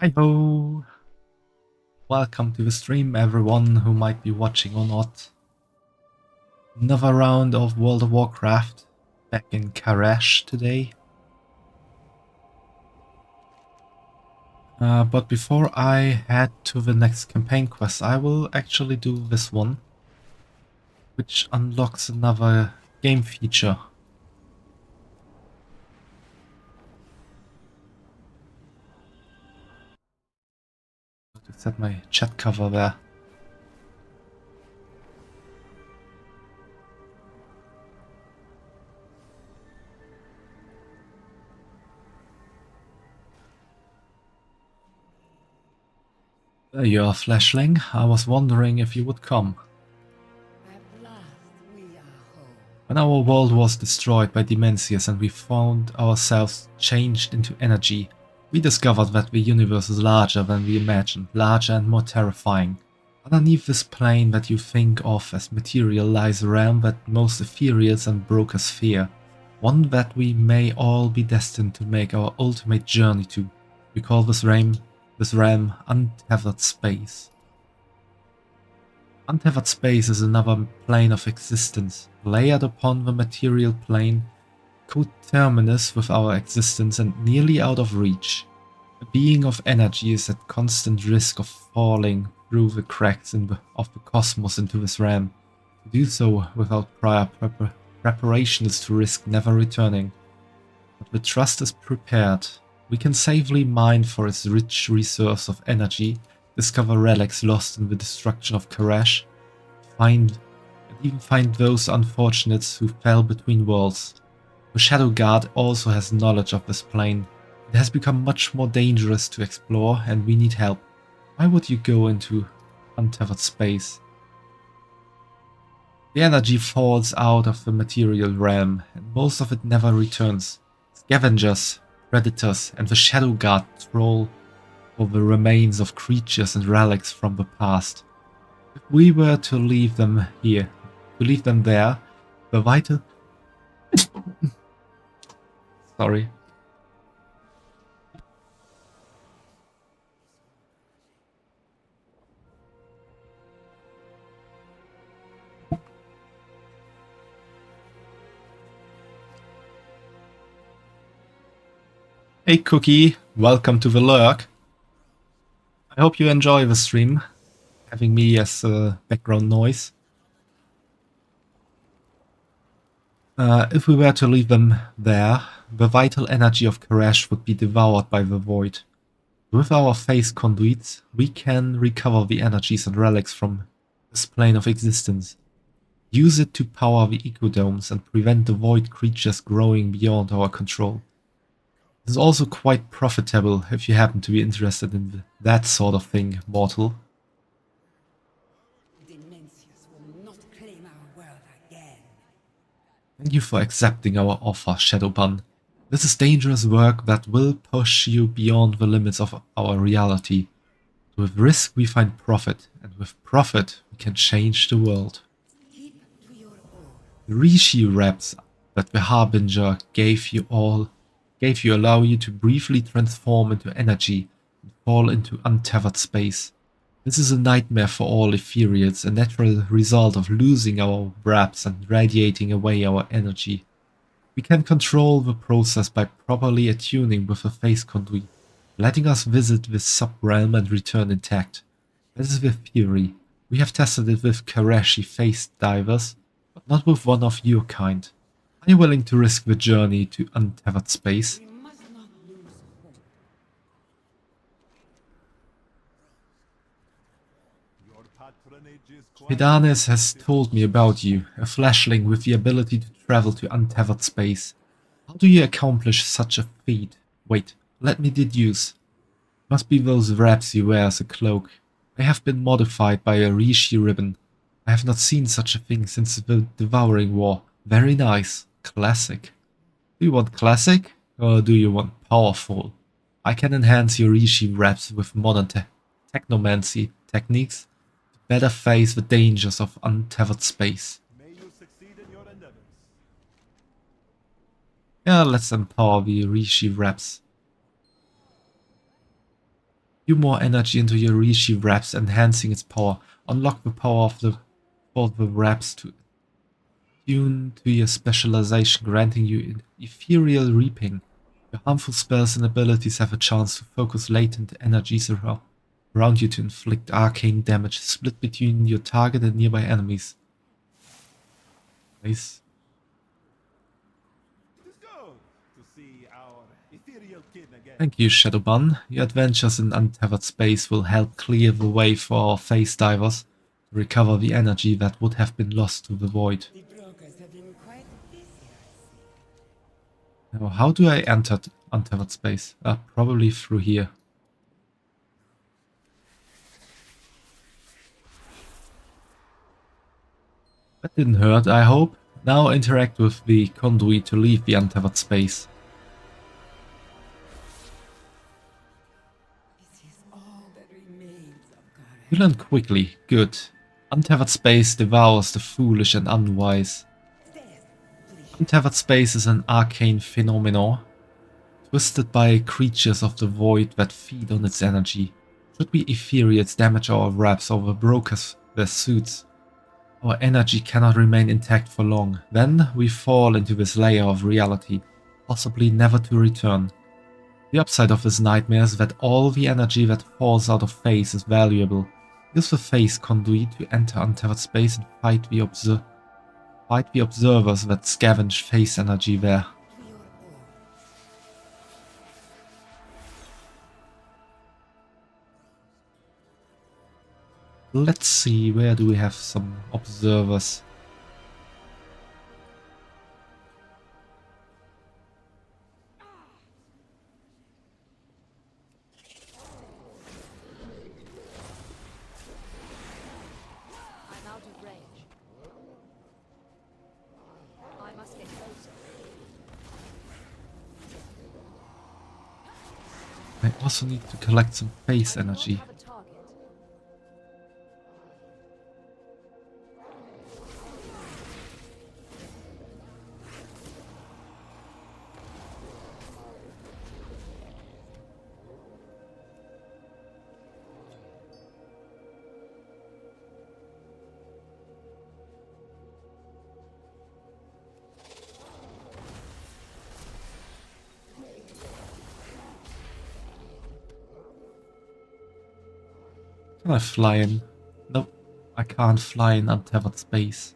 Hi-ho! Welcome to the stream, everyone who might be watching or not. Another round of World of Warcraft back in Karash today. But before I head to the next campaign quest, I will actually do this one, which unlocks another game feature. To set my chat cover there. There you are, Flashling. I was wondering if you would come. At last we are home. When our world was destroyed by Demensias and we found ourselves changed into energy, we discovered that the universe is larger than we imagined, larger and more terrifying. Underneath this plane that you think of as material lies a realm that most ethereals and brokers fear, one that we may all be destined to make our ultimate journey to. We call this realm untethered space. Untethered space is another plane of existence, layered upon the material plane, coterminous with our existence and nearly out of reach. A being of energy is at constant risk of falling through the cracks of the cosmos into this realm. To do so without prior preparation is to risk never returning. But the trust is prepared. We can safely mine for its rich reserves of energy, discover relics lost in the destruction of Karash, even find those unfortunates who fell between worlds. The Shadow Guard also has knowledge of this plane. It has become much more dangerous to explore and we need help. Why would you go into untethered space? The energy falls out of the material realm and most of it never returns. Scavengers, predators and the Shadow Guard troll for the remains of creatures and relics from the past. If we were to leave them here, there, the vital... Sorry. Hey Cookie, welcome to the lurk. I hope you enjoy the stream, having me as background noise. If we were to leave them there, the vital energy of Karash would be devoured by the void. With our phase conduits, we can recover the energies and relics from this plane of existence. Use it to power the ecodomes and prevent the void creatures growing beyond our control. It is also quite profitable if you happen to be interested in that sort of thing, mortal. Demensias will not claim our world again. Thank you for accepting our offer, Shadowban. This is dangerous work that will push you beyond the limits of our reality. With risk we find profit, and with profit we can change the world. Keep to your own. The Rishi reps that the Harbinger gave you allow you to briefly transform into energy and fall into untethered space. This is a nightmare for all ethereals, a natural result of losing our wraps and radiating away our energy. We can control the process by properly attuning with a phase conduit, letting us visit this sub-realm and return intact. That is the theory. We have tested it with Karashi phase divers, but not with one of your kind. Are you willing to risk the journey to untethered space? We must not lose hope. Hidanes has told me about you, a flashling with the ability to travel to untethered space. How do you accomplish such a feat? Wait, let me deduce. Must be those wraps you wear as a cloak. They have been modified by a Rishi ribbon. I have not seen such a thing since the Devouring War. Very nice. Classic. Do you want classic? Or do you want powerful? I can enhance your Rishi wraps with modern technomancy techniques to better face the dangers of untethered space. May you succeed in your endeavors. Yeah, let's empower the Rishi wraps. Few more energy into your Rishi wraps, enhancing its power. Unlock the power of the wraps to tune to your specialization, granting you ethereal reaping. Your harmful spells and abilities have a chance to focus latent energies around you to inflict arcane damage, split between your target and nearby enemies. Nice. It is good to see our ethereal kin again. Thank you, Shadowban. Your adventures in untethered space will help clear the way for our phase divers to recover the energy that would have been lost to the void. The brokers have been quite busy, I see. Now, how do I enter untethered space? Probably through here. That didn't hurt, I hope. Now interact with the conduit to leave the untethered space. This is all that remains of You Garan. learn quickly. Good. Untethered space devours the foolish and unwise. Death, please. Untethered space is an arcane phenomenon, twisted by creatures of the void that feed on its energy. Should we Ethereals damage our wraps or the brokers their suits, our energy cannot remain intact for long. Then we fall into this layer of reality, possibly never to return. The upside of this nightmare is that all the energy that falls out of phase is valuable. Use the phase conduit to enter untethered space and fight the observers that scavenge phase energy there. To your order. Let's see, where do we have some observers? I'm out of range. I must get closer. I also need to collect some phase I do not energy. have a target. Can I fly in? Nope, I can't fly in untethered space.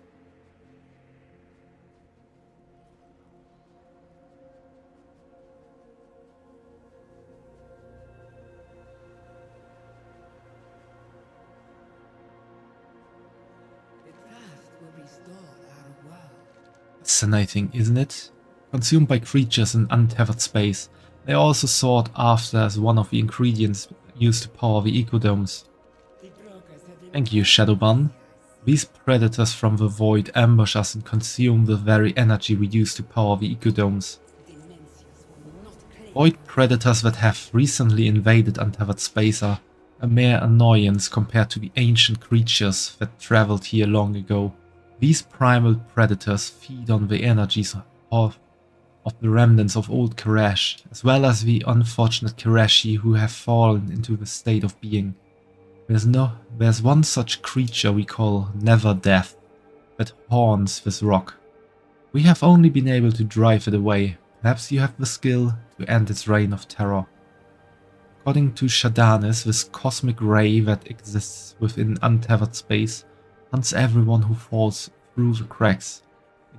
The past will restore our world. Fascinating, isn't it? Consumed by creatures in untethered space, they are also sought after as one of the ingredients used to power the ecodomes. The brokers have been Thank you, quite Shadowban. busy, I see. These predators from the void ambush us and consume the very energy we use to power the ecodomes. Dimensions will not claim Void predators that have recently invaded untethered space are a mere annoyance compared to the ancient creatures that traveled here long ago. These primal predators feed on the energies of the remnants of old Karash, as well as the unfortunate Karashi who have fallen into the state of being. There's one such creature we call Never Death that haunts this rock. We have only been able to drive it away. Perhaps you have the skill to end its reign of terror. According to Shadanis, this cosmic ray that exists within untethered space hunts everyone who falls through the cracks.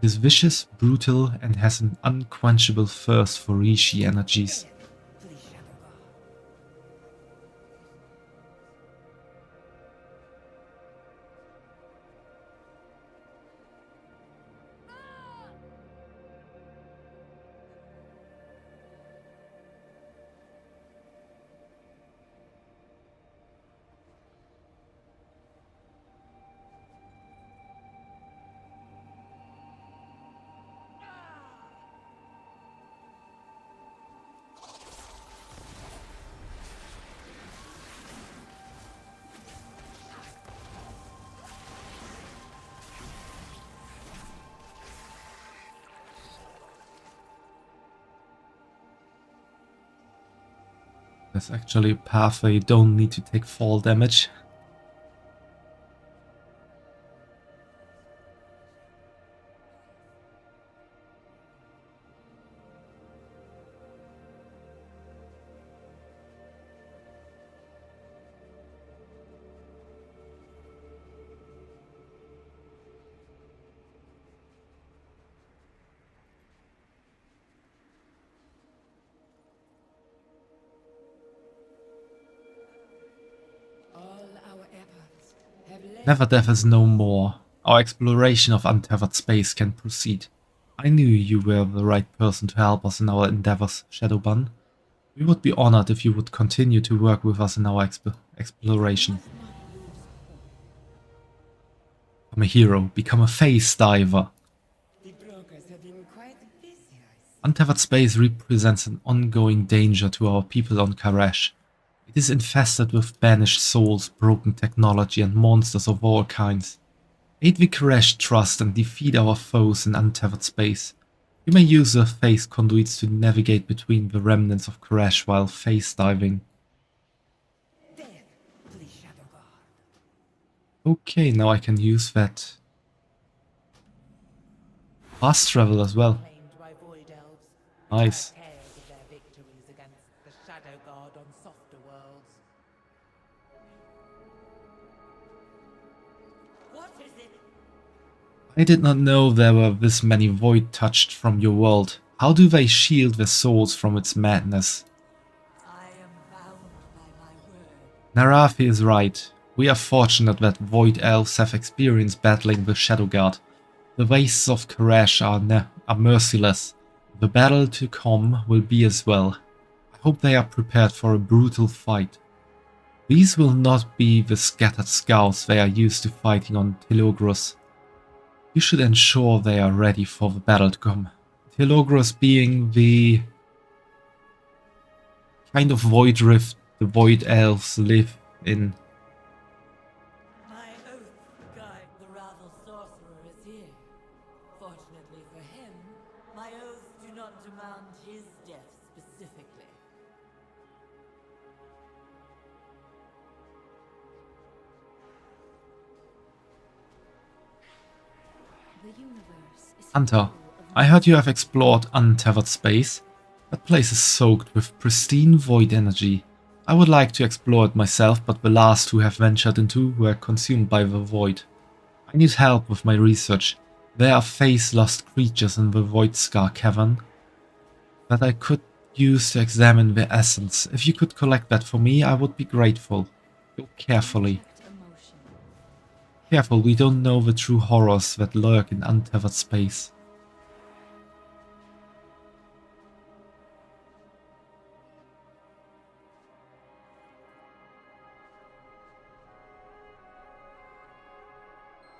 It is vicious, brutal, and has an unquenchable thirst for Rishi energies. Please, Shadowban. There's actually a path where you don't need to take fall damage. All our efforts have led Never death is no more. Our exploration of untethered space can proceed. I knew you were the right person to help us in our endeavors, Shadowban. We would be honored if you would continue to work with us in our exploration. Become a hero, become a face diver. the brokers have been quite busy, I see. Untethered space represents an ongoing danger to our people on Karash. It is infested with banished souls, broken technology, and monsters of all kinds. Aid the Karash Trust and defeat our foes in untethered space. You may use the face conduits to navigate between the remnants of Karash while face diving. Death to the Shadow God. Okay, now I can use that fast travel as well. Claimed by Void Elves. Nice. Tales of their victories against the Shadow God on softer worlds. What is it? I did not know there were this many void touched from your world. How do they shield their souls from its madness? I am bound by my word. Narathi is right. We are fortunate that void elves have experience battling the Shadow God. The wastes of Karash are merciless. The battle to come will be as well. I hope they are prepared for a brutal fight. These will not be the scattered scouts they are used to fighting on Telogros. You should ensure they are ready for the battle to come. Telogros being the kind of void rift the void elves live in. My oath guide. The Ravel sorcerer is here. Fortunately for him, my oaths do not demand his death specifically. The universe is Hunter, full of I heard you have explored untethered space. That place is soaked with pristine void energy. I would like to explore it myself, but the last who have ventured into were consumed by the void. I need help with my research. There are face-lost creatures in the Void Scar cavern that I could use to examine their essence. If you could collect that for me, I would be grateful. Go carefully. detect emotion. Careful, we don't know the true horrors that lurk in untethered space.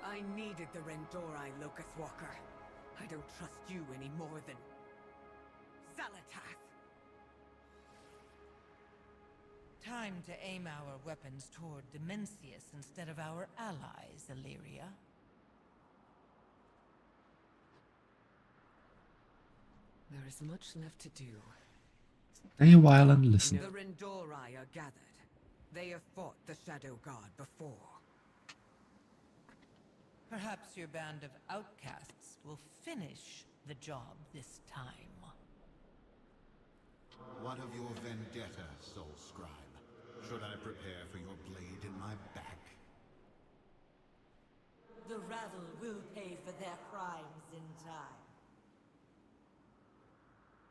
I needed the Rendori, Locust Walker. I don't trust you any more than Salatath. Time to aim our weapons toward Dimensius instead of our allies, Illyria. There is much left to do. Stay a while and listen. The Rendori are gathered. They have fought the Shadow God before. Perhaps your band of outcasts will finish the job this time. What of your vendetta, Soul Scribe? Should I prepare for your blade in my back? The Ravel will pay for their crimes in time.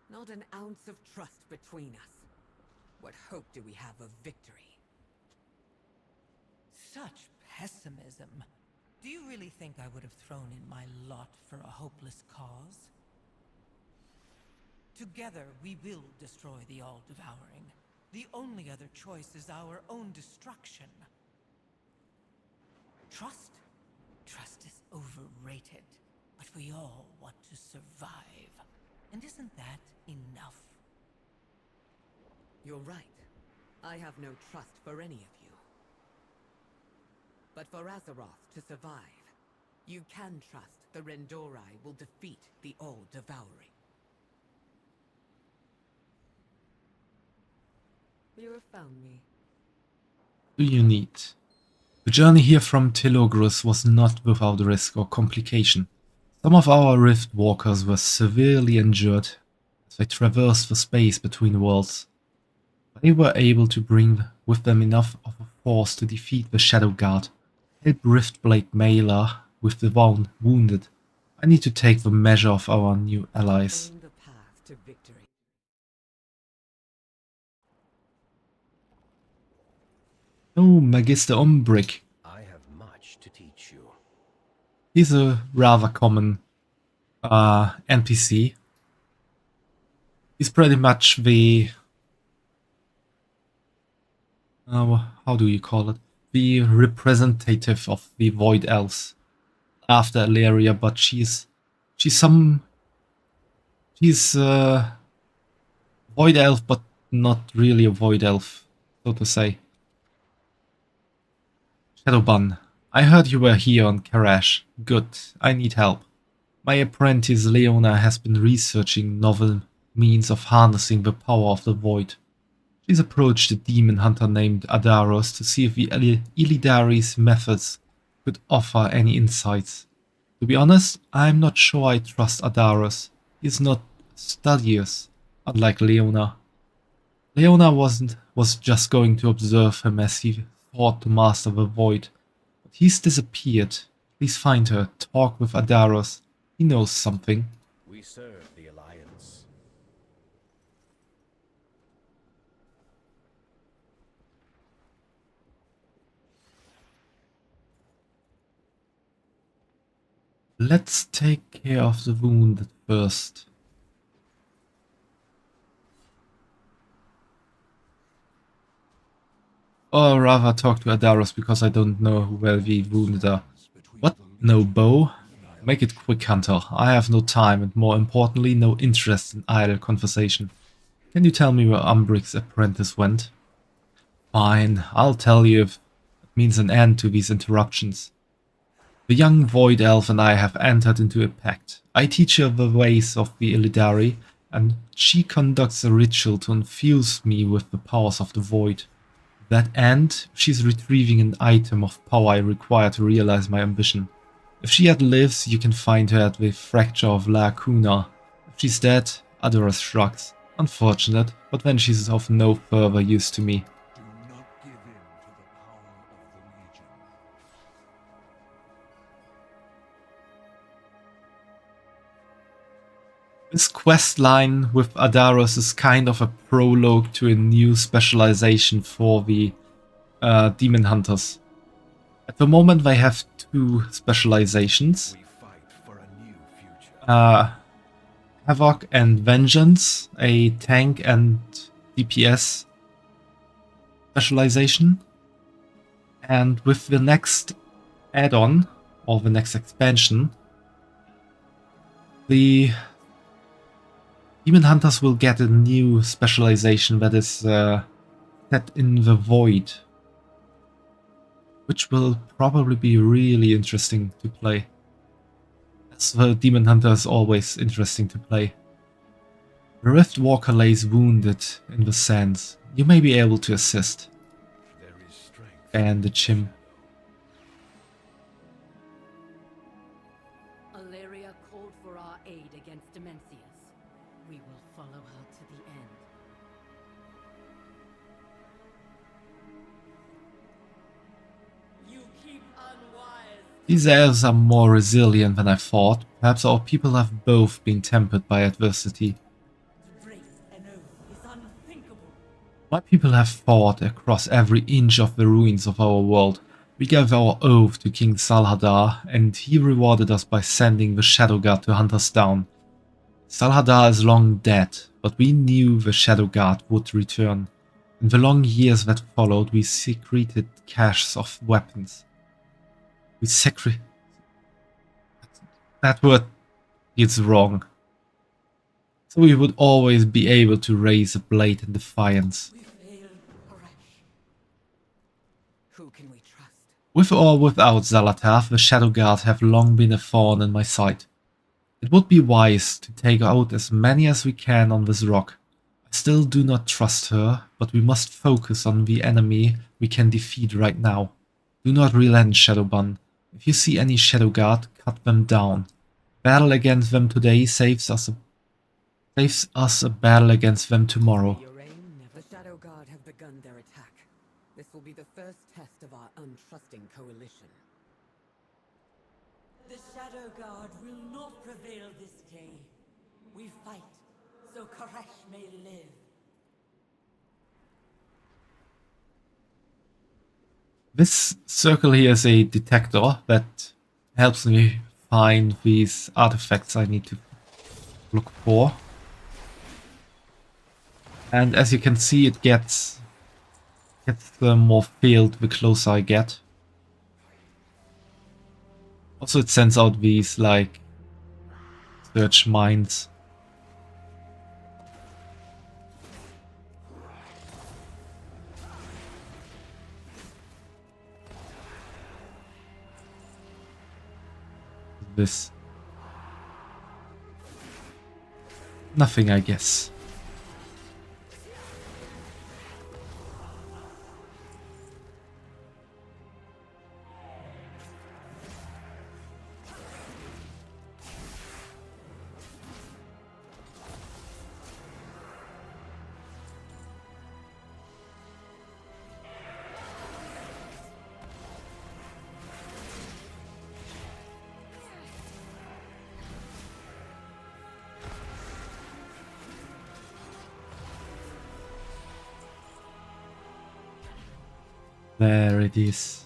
Not an ounce of trust between us. What hope do we have of victory? Such pessimism. Do you really think I would have thrown in my lot for a hopeless cause? Together, we will destroy the All-Devouring. The only other choice is our own destruction. Trust? Trust is overrated, but we all want to survive. And isn't that enough? You're right. I have no trust for any of you. But for Azeroth to survive, you can trust the Rendori will defeat the All-Devouring. You have found me. Do you need? The journey here from Telogris was not without risk or complication. Some of our Rift Walkers were severely injured as they traversed the space between worlds. They were able to bring with them enough of a force to defeat the Shadow Guard, help Riftblade Mailer with the wounded. I need to take the measure of our new allies. Find the path to victory. Oh, Magister Umbrick. I have much to teach you. He's a rather common NPC. He's pretty much the... how do you call it? The representative of the Void Elves. After Aleria, but she's Void Elf, but not really a Void Elf, so to say. Shadowbun, I heard you were here on Karash. Good, I need help. My apprentice Leona has been researching novel means of harnessing the power of the Void. She's approached a demon hunter named Adaros to see if the Illidari's methods could offer any insights. To be honest, I'm not sure I trust Adaros. He's not studious, unlike Leona. Leona was just going to observe him as he thought to master the Void. But he's disappeared. Please find her, talk with Adaros. He knows something. We serve the Alliance. Let's take care of the wounded first. Or rather talk to Adaros because I don't know where the wounded are. What? No bow? Make it quick, Hunter. I have no time and more importantly no interest in idle conversation. Can you tell me where Umbrick's apprentice went? Fine, I'll tell you if it means an end to these interruptions. The young Void Elf and I have entered into a pact. I teach her the ways of the Illidari, and she conducts a ritual to infuse me with the powers of the Void. To that end, she's retrieving an item of power I require to realize my ambition. If she yet lives, you can find her at the Fracture of La Cuna. If she's dead, Adaros shrugs. Unfortunate, but then she's of no further use to me. Do not give in to the power of the Legion. This quest line with Adaros is kind of a prologue to a new specialization for the demon hunters. At the moment they have two specializations. We fight for a new future. Havoc and Vengeance, a tank and DPS specialization. And with the next add-on, or the next expansion, the Demon Hunters will get a new specialization that is set in the Void, which will probably be really interesting to play. As the Demon Hunter is always interesting to play. The Rift Walker lays wounded in the sands. You may be able to assist. There is strength. And the chim. Aleria called for our aid against Demencius. We will follow her to the end. You keep unwise. These elves are more resilient than I thought. Perhaps our people have both been tempered by adversity. To break an oath is unthinkable. My people have fought across every inch of the ruins of our world. We gave our oath to King Salhadar, and he rewarded us by sending the Shadow Guard to hunt us down. Salhadar is long dead, but we knew the Shadow Guard would return. In the long years that followed, we secreted caches of weapons. That word is wrong. So we would always be able to raise a blade in defiance. We failed Koresh. Who can we trust? With or without Zalatar, the Shadow Guard have long been a thorn in my side. It would be wise to take out as many as we can on this rock. I still do not trust her, but we must focus on the enemy we can defeat right now. Do not relent, Shadowban. If you see any Shadow Guard, cut them down. Battle against them today saves us a battle against them tomorrow. The Shadow Guard have begun their attack. This will be the first test of our untrusting coalition. The Shadow Guard will not prevail this day. We fight, so Koresh may live. This circle here is a detector that helps me find these artifacts I need to look for. And as you can see, it gets more filled the closer I get. Also, it sends out these, like, search mines. This. Nothing, I guess. There it is.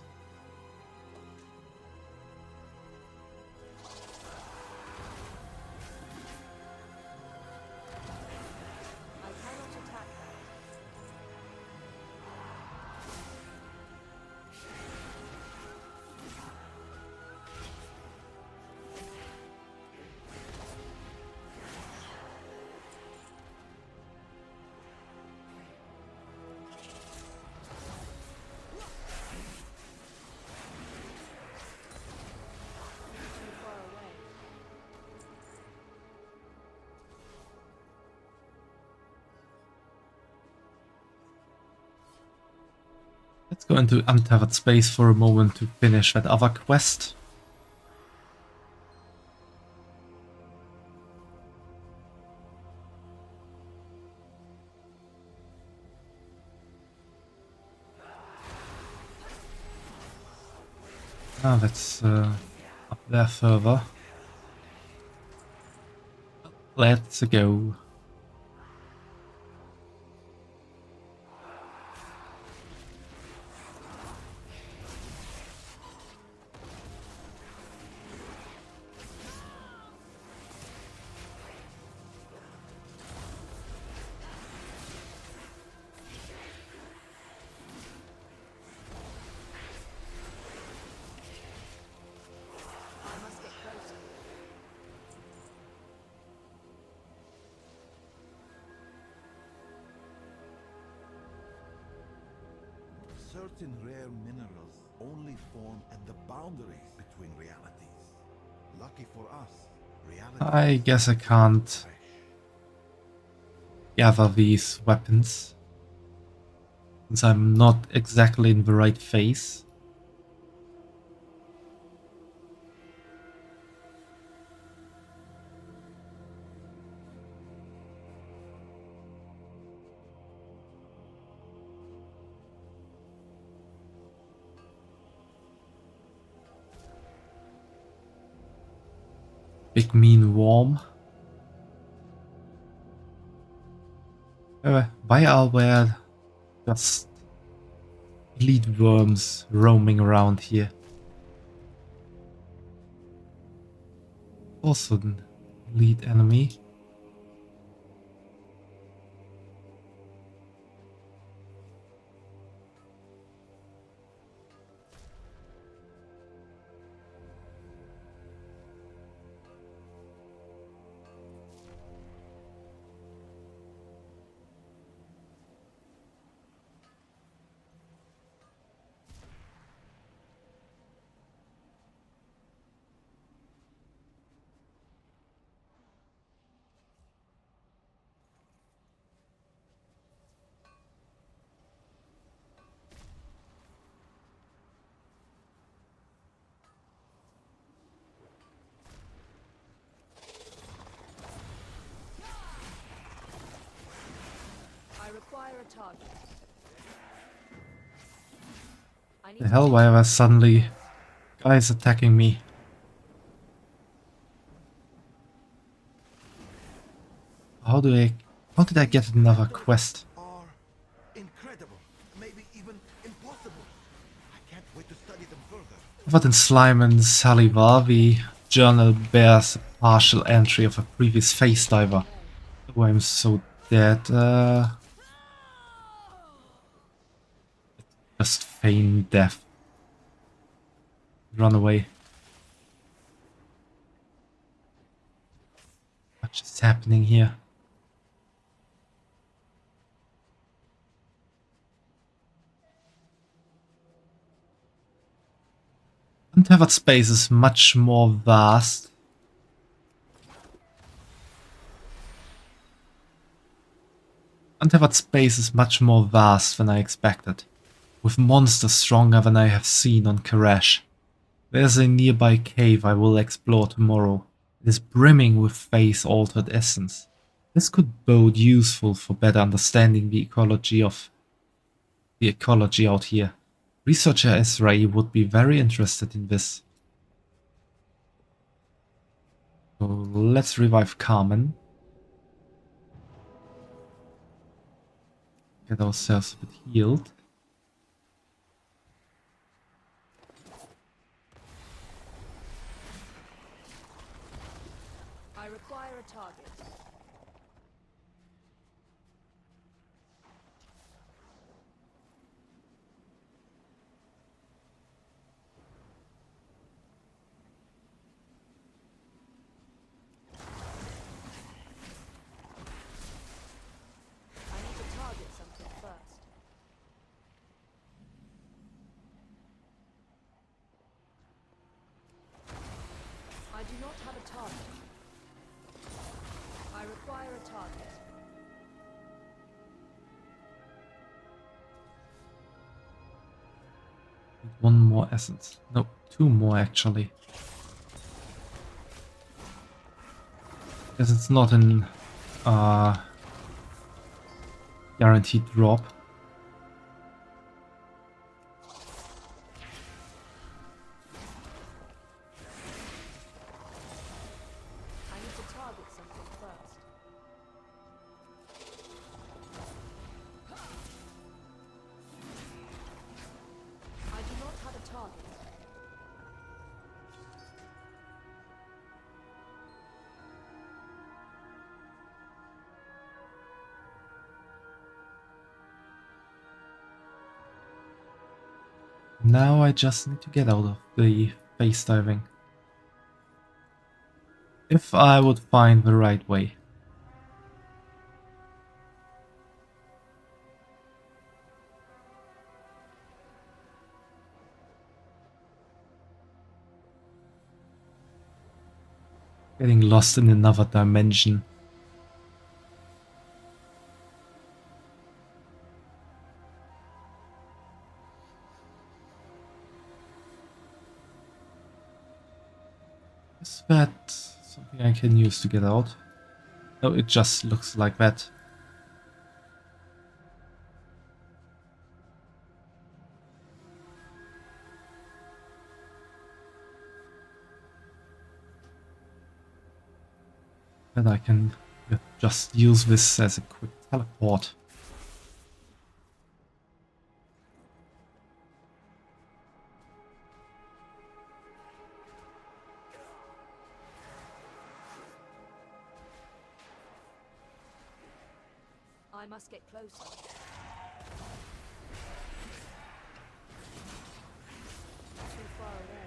Let's go into untethered space for a moment to finish that other quest. Ah, that's up there further. Let's go. Certain rare minerals only form at the boundaries between realities. Lucky for us, reality. I guess I can't gather these weapons, since I'm not exactly in the right phase. Big mean worm. Why are there just elite worms roaming around here? Also an elite enemy. a target. I need The hell, why are there suddenly guys attacking me? How did I get another quest? Are incredible, maybe even impossible. I can't wait to study them further. Covered in slime and saliva, the journal bears a partial entry of a previous face diver. Oh, I'm so dead. Just feign death. Run away. What is happening here? Untethered space is much more vast. Untethered space is much more vast than I expected, with monsters stronger than I have seen on Karash. There's a nearby cave I will explore tomorrow. It is brimming with phase-altered essence. This could bode useful for better understanding the ecology out here. Researcher Ezrai would be very interested in this. So let's revive Carmen. Get ourselves a bit healed. I require a target. I need to target something first. I do not have a target. I require a target. One more essence. No, two more actually. Because it's not an guaranteed drop. I need to target something first. I do not have a target. Now I just need to get out of the face diving. If I would find the right way. Getting lost in another dimension. Is that something I can use to get out? No, it just looks like that. Then I can just use this as a quick teleport. I must get closer. Too far away.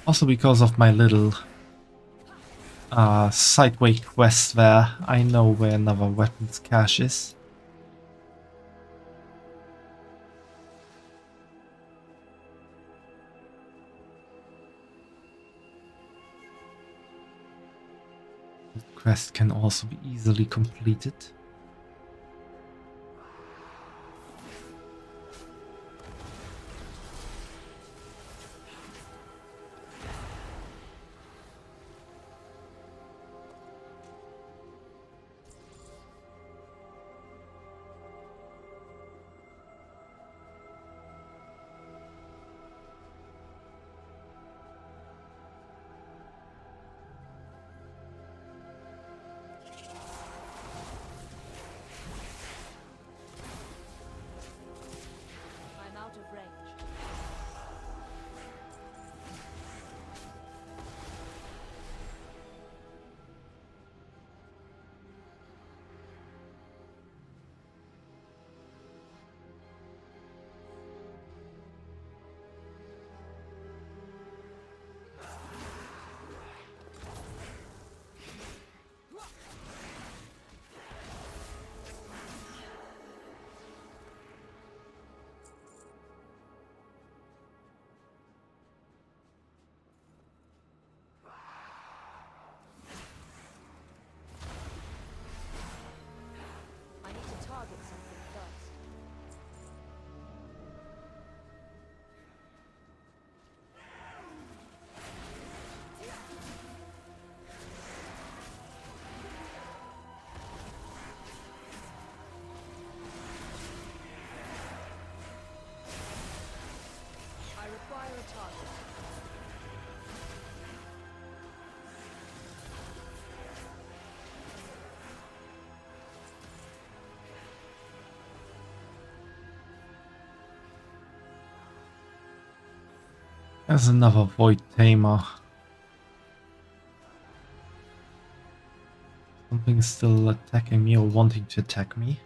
Also because of my little sideway quest there, I know where another weapons cache is. The quest can also be easily completed. There's another Void Tamer. Something is still attacking me or wanting to attack me.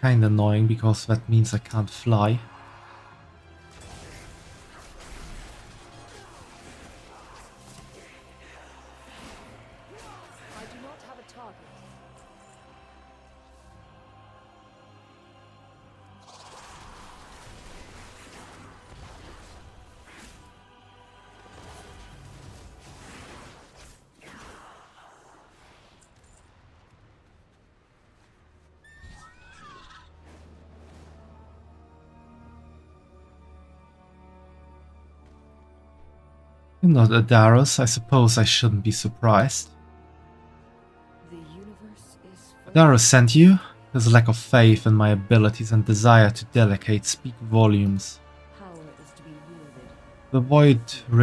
Kinda annoying because that means I can't fly. I do not have a target. You're not Adaros, I suppose I shouldn't be surprised. The universe is Adaros sent you? His lack of faith in my abilities and desire to delegate speak volumes. power is to be wielded.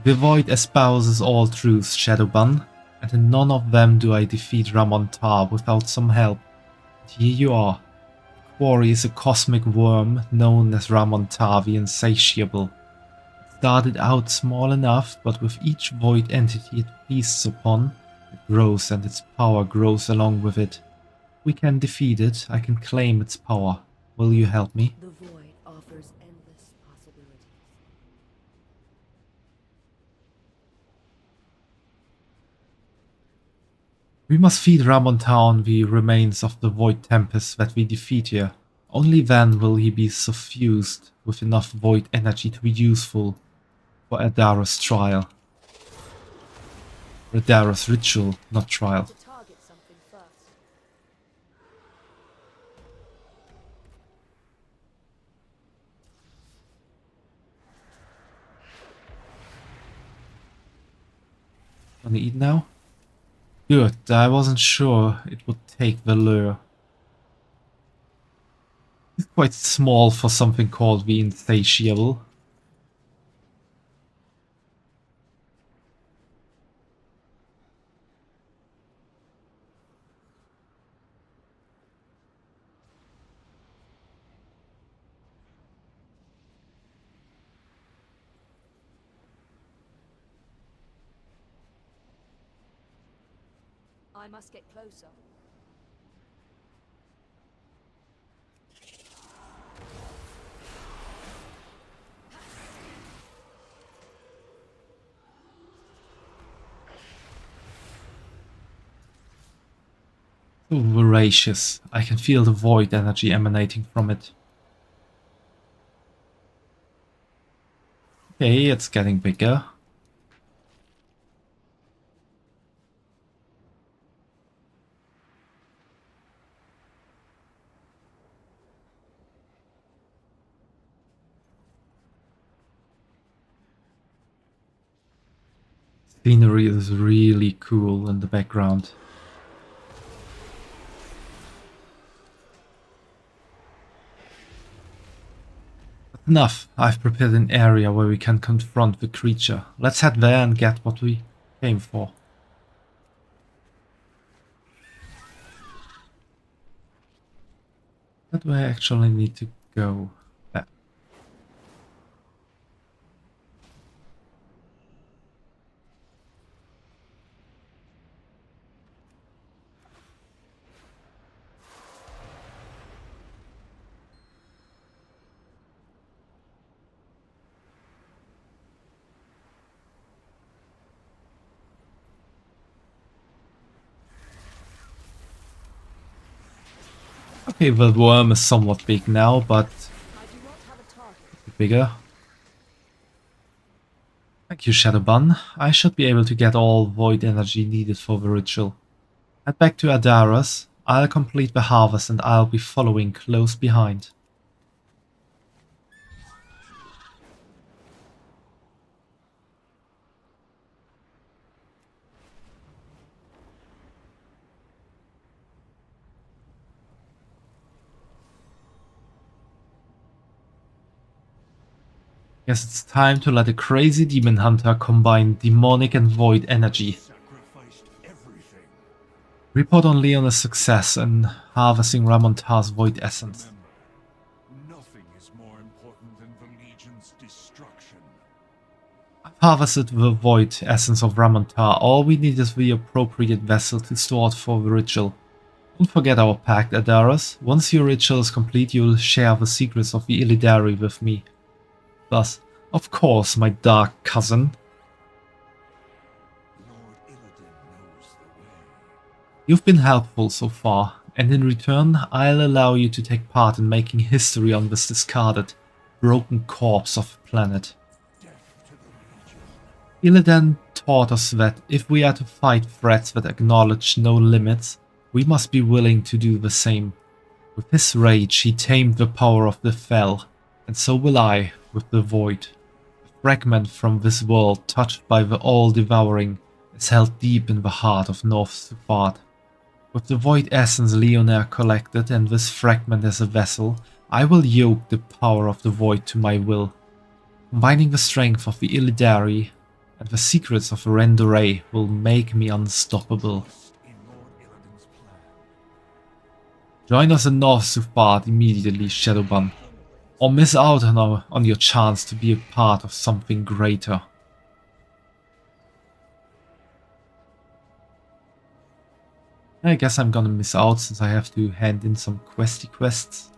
The Void espouses all truths, Shadowban, and in none of them do I defeat Ramontar without some help. And here you are. The quarry is a cosmic worm known as Ramontar the Insatiable. It started out small enough, but with each void entity it feasts upon, it grows and its power grows along with it. We can defeat it, I can claim its power. Will you help me? The void offers endless possibilities. We must feed Ramontar the remains of the Void Tempest that we defeat here. Only then will he be suffused with enough Void energy to be useful for Adaros' trial. Adaros' ritual, not trial. To target something first. Wanna eat now? Good, I wasn't sure it would take the lure. It's quite small for something called the Insatiable. I must get closer. So voracious. I can feel the void energy emanating from it. Okay, it's getting bigger. Scenery is really cool in the background. Enough. I've prepared an area where we can confront the creature. Let's head there and get what we came for. Where do I actually need to go? There. Okay, the worm is somewhat big now, but I do not have a target. bigger. Thank you, Shadowban. I should be able to get all void energy needed for the ritual. Head back to Adaras. I'll complete the harvest and I'll be following close behind. Guess it's time to let a crazy demon hunter combine demonic and void energy. Report on Leona's success in harvesting Ramontar's void essence. Nothing is more important than the Legion's destruction. I've harvested the void essence of Ramontar. All we need is the appropriate vessel to store it for the ritual. Don't forget our pact, Adaras. Once your ritual is complete, you will share the secrets of the Illidari with me. Thus, of course, my dark cousin. Lord Illidan knows the way. You've been helpful so far, and in return, I'll allow you to take part in making history on this discarded, broken corpse of a planet. Illidan taught us that if we are to fight threats that acknowledge no limits, we must be willing to do the same. With his rage, he tamed the power of the Fel, and so will I with the Void. A fragment from this world touched by the All-Devouring is held deep in the heart of North Sufard. With the Void Essence Leonair collected and this fragment as a vessel, I will yoke the power of the Void to my will. Combining the strength of the Illidari and the secrets of Rendore will make me unstoppable. In Lord Illidan's plan. Join us in North Sufard immediately, Shadowban, or miss out on your chance to be a part of something greater. I guess I'm gonna miss out since I have to hand in some questy quests.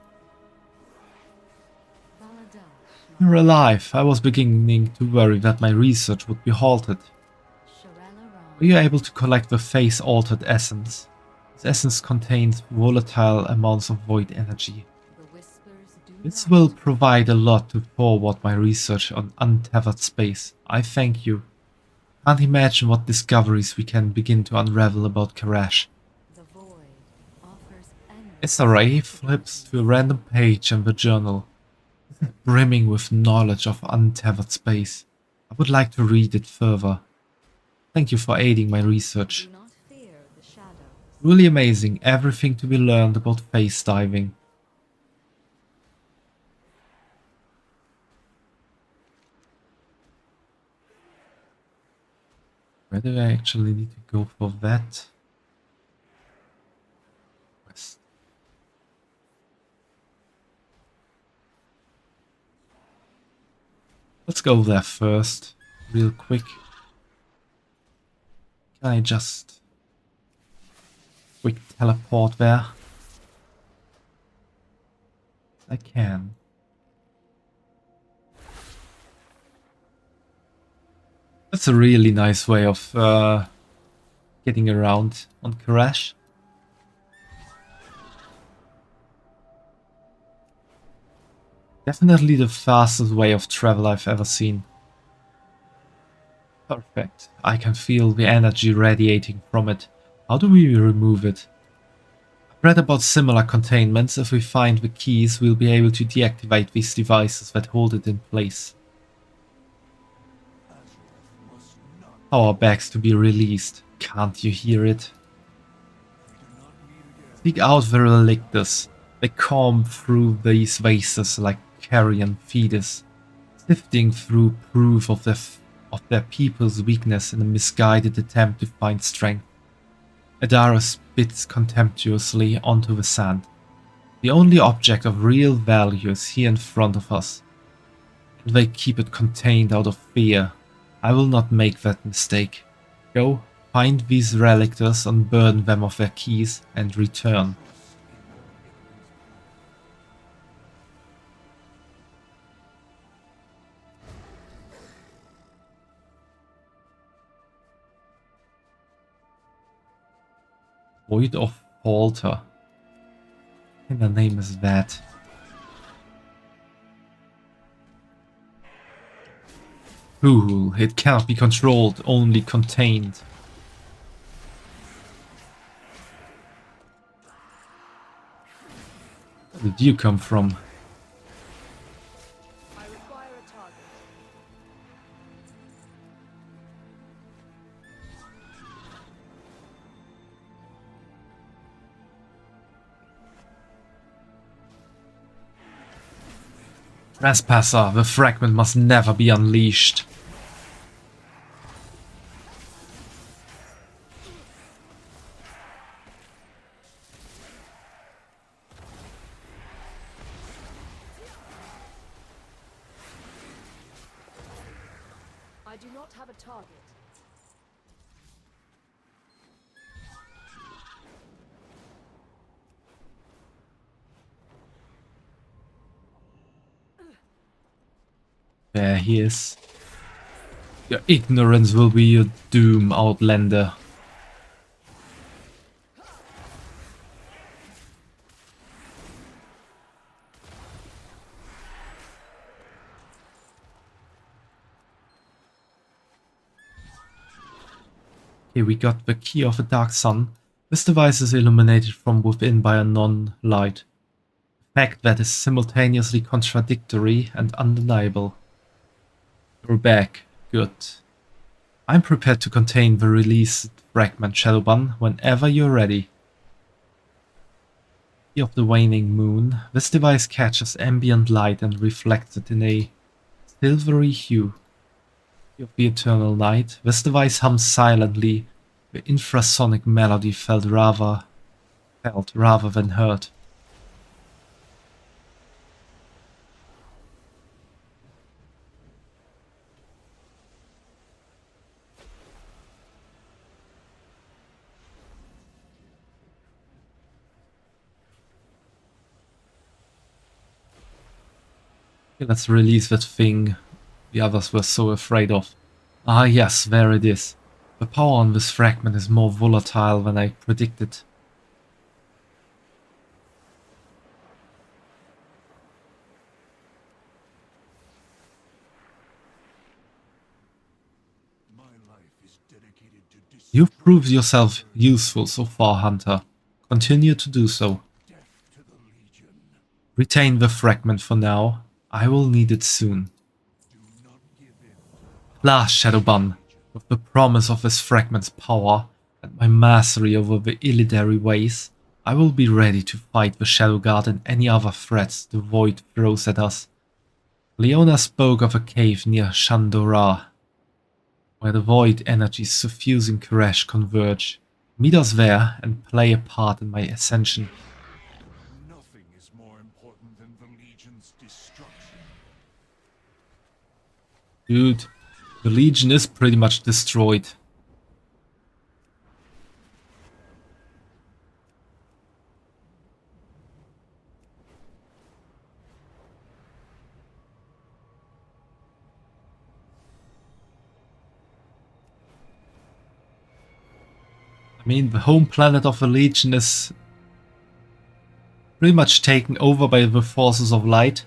You're alive. I was beginning to worry that my research would be halted. Were you able to collect the phase-altered essence? This essence contains volatile amounts of void energy. This will provide a lot to forward my research on untethered space. I thank you. Can't imagine what discoveries we can begin to unravel about Karash. SRA flips to a random page in the journal, brimming with knowledge of untethered space. I would like to read it further. Thank you for aiding my research. Really amazing, everything to be learned about phase diving. Where do I actually need to go for that? West. Let's go there first, real quick. Can I just quick teleport there? I can. That's a really nice way of getting around on Karash. Definitely the fastest way of travel I've ever seen. Perfect. I can feel the energy radiating from it. How do we remove it? I've read about similar containments. If we find the keys, we'll be able to deactivate these devices that hold it in place. Power bags to be released. Can't you hear it? Seek out the relictus. They comb through these vases like carrion feeders, sifting through proof of their people's weakness in a misguided attempt to find strength. Adara spits contemptuously onto the sand. The only object of real value is here in front of us, and they keep it contained out of fear. I will not make that mistake. Go, find these relictors, unburden them of their keys, and return. Void of Altar. I think the name is that. Ooh, it cannot be controlled, only contained. Where did you come from? I require a target. Trespasser, the fragment must never be unleashed. do not have a target. There he is. Your ignorance will be your doom, Outlander. Here we got the key of the Dark Sun. This device is illuminated from within by a non-light. A fact that is simultaneously contradictory and undeniable. You're back. Good. I'm prepared to contain the released fragment, Shadowban, whenever you're ready. Key of the waning moon. This device catches ambient light and reflects it in a silvery hue. Key of the eternal night. This device hums silently. The infrasonic melody felt rather than heard. Okay, let's release that thing the others were so afraid of. Ah yes, there it is. The power on this fragment is more volatile than I predicted. My life is dedicated to You've proved yourself useful so far, Hunter. Continue to do so. death to the Legion. Retain the fragment for now. I will need it soon. Do not give in. Last Shadowban, with the promise of this fragment's power and my mastery over the Illidary ways, I will be ready to fight the Shadow Guard and any other threats the Void throws at us. Leona spoke of a cave near Shandora, where the Void energies suffusing Koresh converge. Meet us there and play a part in my ascension. Nothing is more important than the Legion's destruction. Dude, the Legion is pretty much destroyed. I mean, the home planet of the Legion is pretty much taken over by the forces of light.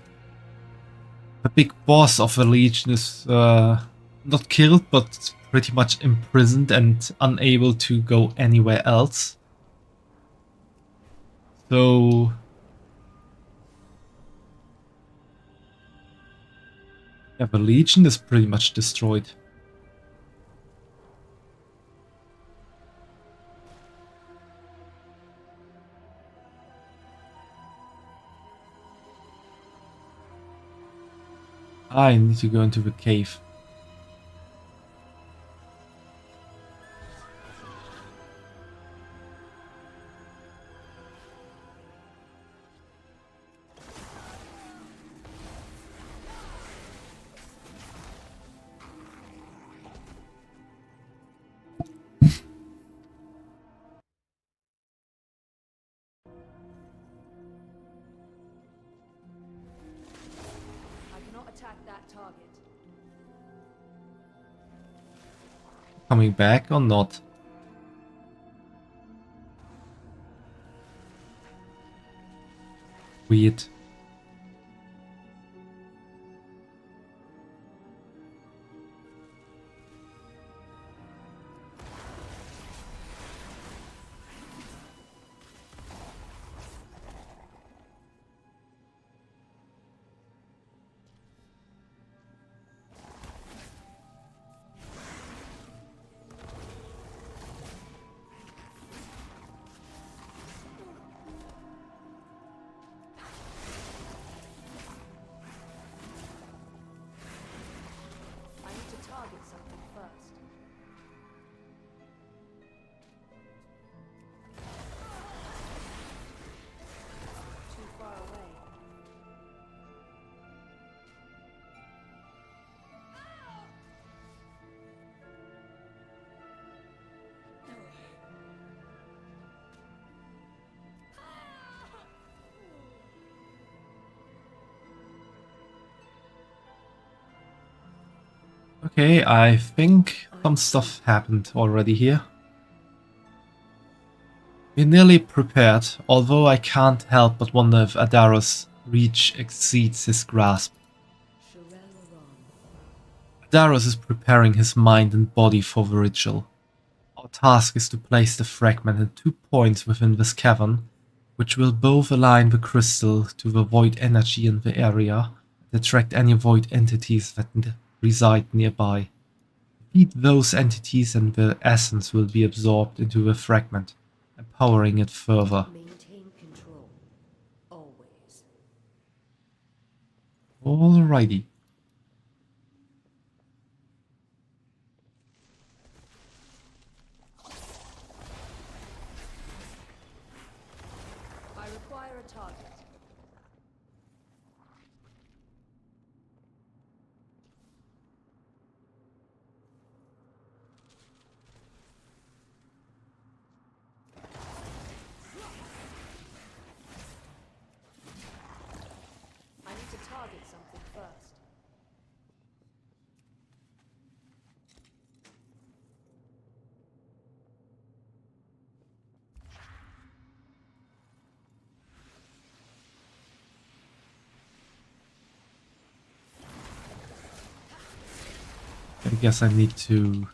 The big boss of the Legion is not killed, but pretty much imprisoned and unable to go anywhere else. So yeah, the Legion is pretty much destroyed. I need to go into the cave. I cannot attack that target. Coming back or not? Weird. Okay, I think some stuff happened already here. We're nearly prepared, although I can't help but wonder if Adaro's reach exceeds his grasp. Adaros is preparing his mind and body for the ritual. Our task is to place the fragment in 2 points within this cavern, which will both align the crystal to the void energy in the area and attract any void entities that reside nearby. Defeat those entities and their essence will be absorbed into the fragment, empowering it further. Maintain control. Always. Alrighty. I require a target. I need to target something first. I guess I need to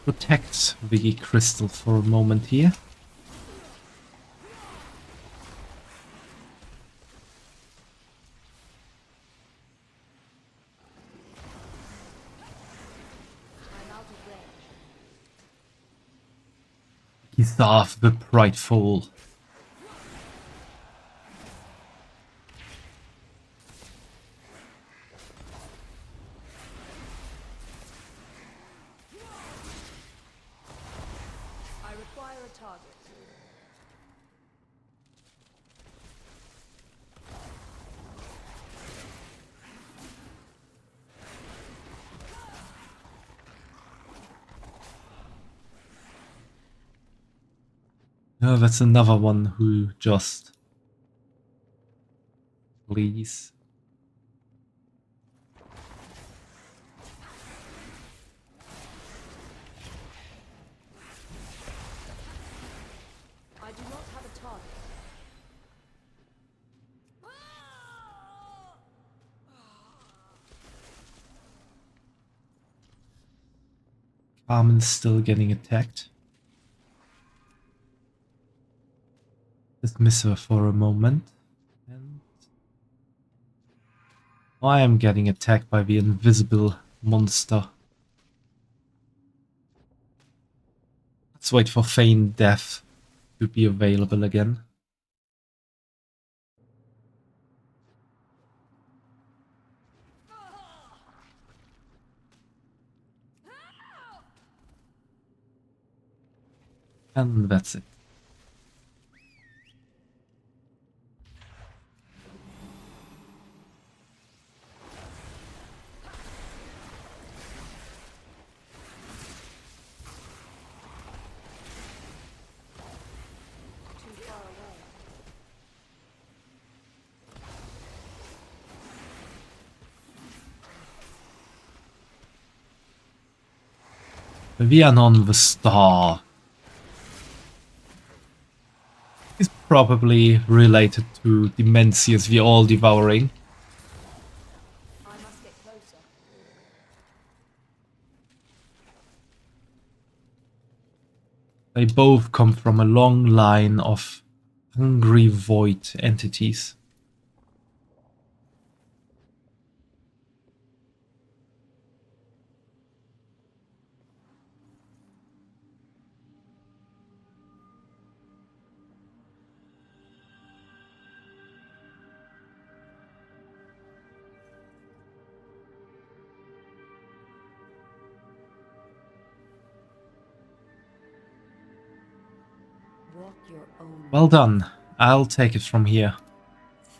protect the crystal for a moment here. I'm out of range. Githav the Prideful. I require a target. Oh, that's another one who just... Please. I do not have a target. Carmen's still getting attacked. Dismiss her for a moment. And I am getting attacked by the invisible monster. Let's wait for Feign Death to be available again. And that's it. Too far away. Vianon the Star is probably related to Dimensius the All-Devouring. I must get closer. They both come from a long line of hungry void entities. Walk your own Well done. I'll take it from here.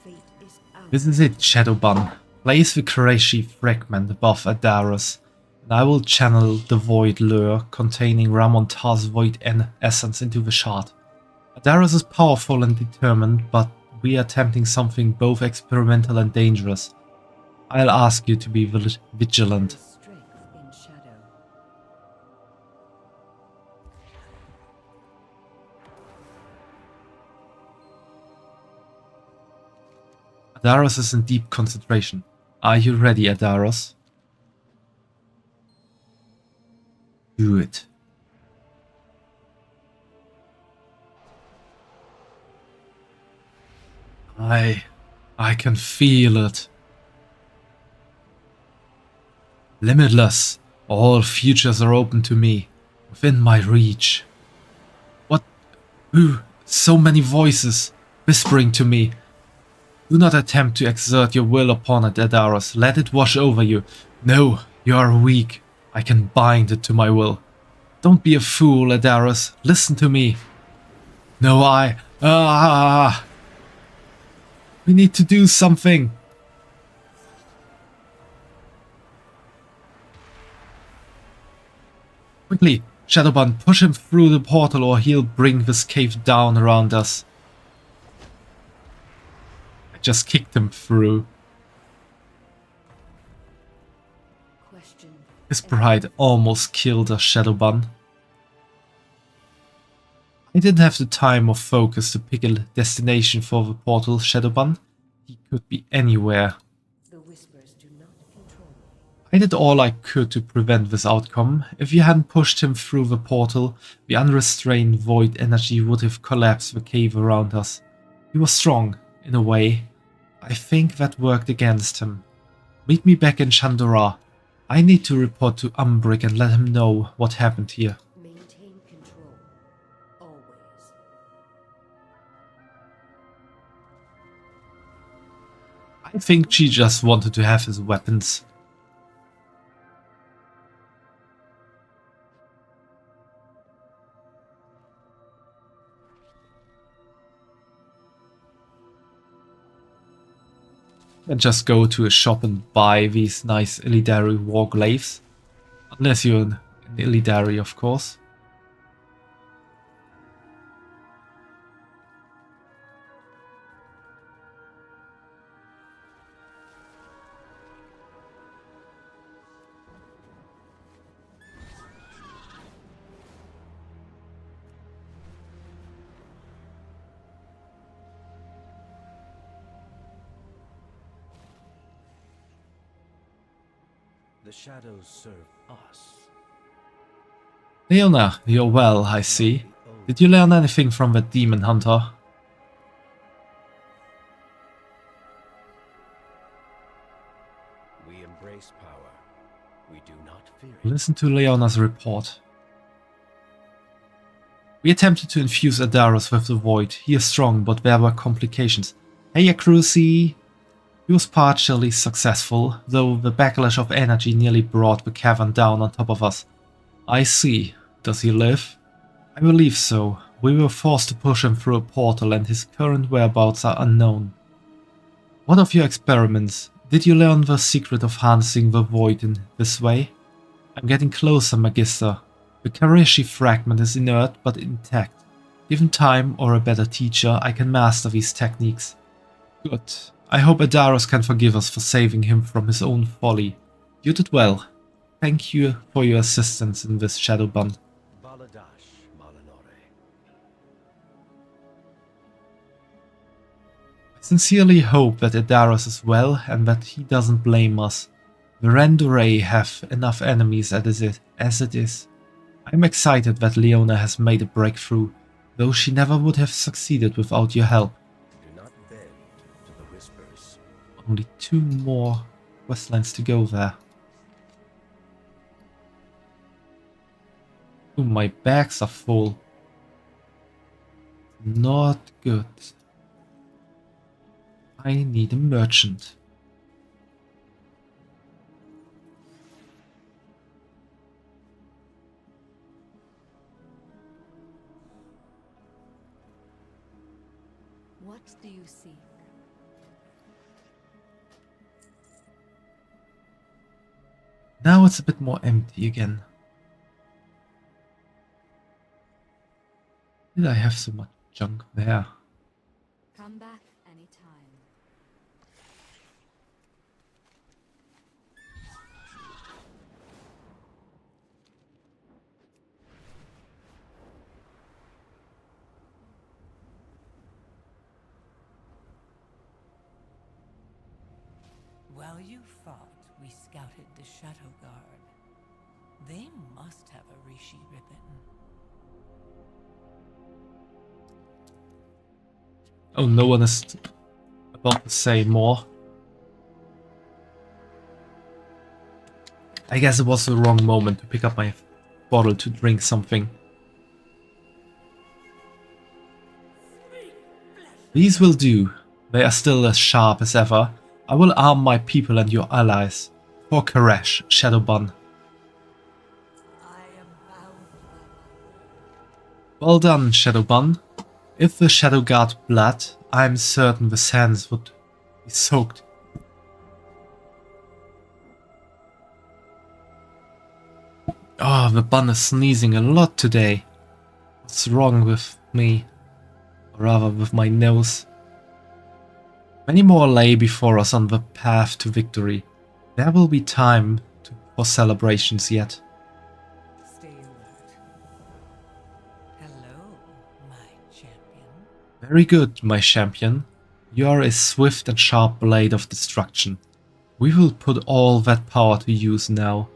fate is out. This is it, Shadowban. Place the Kureishi fragment above Adaros, and I will channel the Void Lure containing Ramontar's Void Essence into the shard. Adaros is powerful and determined, but we are attempting something both experimental and dangerous. I'll ask you to be vigilant. Strength Adaros is in deep concentration. Are you ready, Adaros? Do it. I can feel it. Limitless. All futures are open to me, within my reach. What? Who? So many voices, whispering to me. Do not attempt to exert your will upon it, Adaros. Let it wash over you. No, you are weak. I can bind it to my will. Don't be a fool, Adaros. Listen to me. No, we need to do something. Quickly, Shadowban, push him through the portal or he'll bring this cave down around us. I just kicked him through. Question. His pride almost killed us, Shadowban. I didn't have the time or focus to pick a destination for the portal, Shadowban. He could be anywhere. The whispers do not control me. I did all I could to prevent this outcome. If you hadn't pushed him through the portal, the unrestrained void energy would have collapsed the cave around us. He was strong, in a way. I think that worked against him. Meet me back in Chandora. I need to report to Umbric and let him know what happened here. Maintain control. Always. I think she just wanted to have his weapons. And just go to a shop and buy these nice Illidari warglaives. Unless you're an Illidari, of course. The shadows serve us. Leona, you're well, I see. Did you learn anything from that demon hunter? We embrace power. We do not fear it. Listen to Leona's report. We attempted to infuse Adaros with the void. He is strong, but there were complications. Hey, Cruci! He was partially successful, though the backlash of energy nearly brought the cavern down on top of us. I see. Does he live? I believe so. We were forced to push him through a portal and his current whereabouts are unknown. What of your experiments? Did you learn the secret of harnessing the void in this way? I'm getting closer, Magister. The Karishi fragment is inert but intact. Given time or a better teacher, I can master these techniques. Good. I hope Adaros can forgive us for saving him from his own folly. You did well. Thank you for your assistance in this, Shadowban. Baladash Malanore. I sincerely hope that Adaros is well and that he doesn't blame us. The Randoray have enough enemies as it is. I'm excited that Leona has made a breakthrough, though she never would have succeeded without your help. Do not bend to the whispers. Only 2 more questlines to go there. Ooh, my bags are full. Not good. I need a merchant. What do you seek? Now it's a bit more empty again. Did I have so much junk there? Come back anytime. While you fought, we scouted the Shadow Guard. They must have a Rishi ribbon. Oh, no one is about to say more. I guess it was the wrong moment to pick up my bottle to drink something. These will do. They are still as sharp as ever. I will arm my people and your allies. For Koresh, Shadowbun. I am bound by my word. Well done, Shadowbun. If the Shadow Guard blood, I am certain the sands would be soaked. Oh, the bun is sneezing a lot today. What's wrong with me? Or rather, with my nose. Many more lay before us on the path to victory. There will be time for celebrations yet. Stay alert. Hello, my champion. Very good, my champion. You are a swift and sharp blade of destruction. We will put all that power to use now.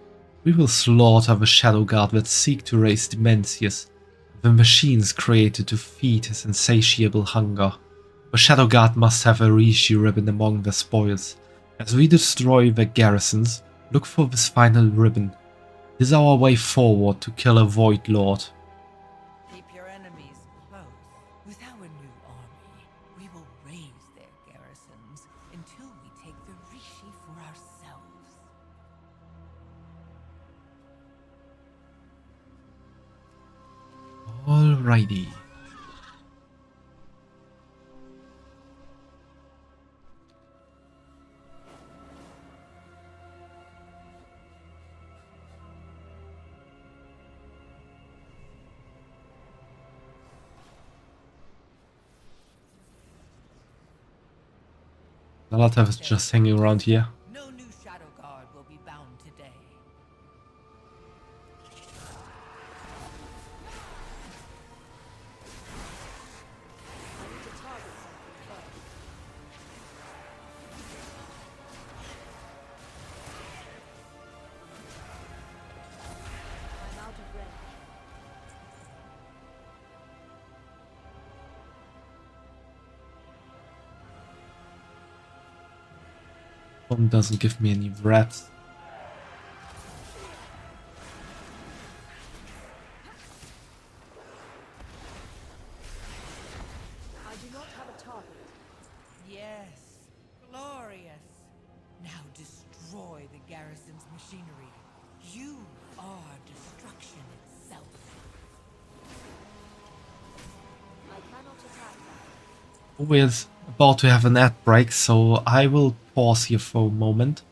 We will slaughter the Shadow Guard that seek to raise Demencius, the machines created to feed his insatiable hunger. The Shadow Guard must have a Rishi ribbon among the spoils. As we destroy the garrisons, look for this final ribbon. It is our way forward to kill a Void Lord. Keep your enemies close. With our new army, we will raise their garrisons until we take the Rishi for ourselves. Alrighty. Zalatav is just hanging around here. No new Shadow Guard will be bound today. I need to target something first. I'm out of range. Bomb doesn't give me any rats. I do not have a target. Yes, glorious. Now destroy the garrison's machinery. You are destruction itself. I cannot attack that. We're about to have an ad break, so I will pause here for a moment.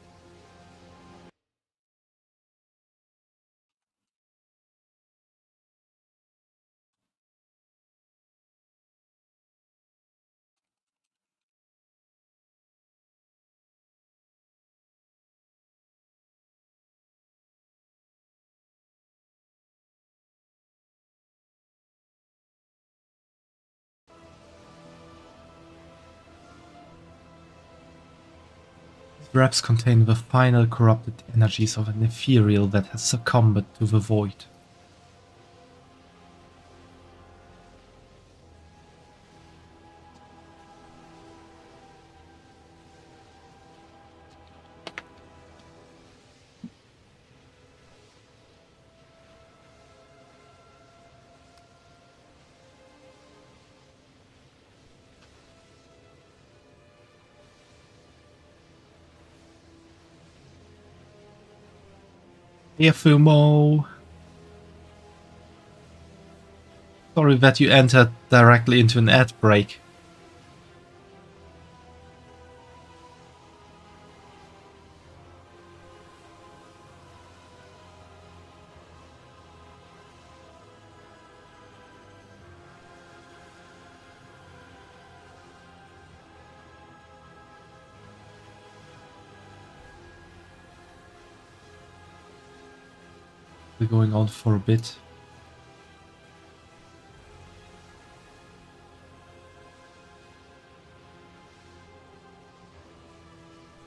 These wraps contain the final corrupted energies of an ethereal that has succumbed to the void. Here, Fumo. Sorry that you entered directly into an ad break. We're going on for a bit.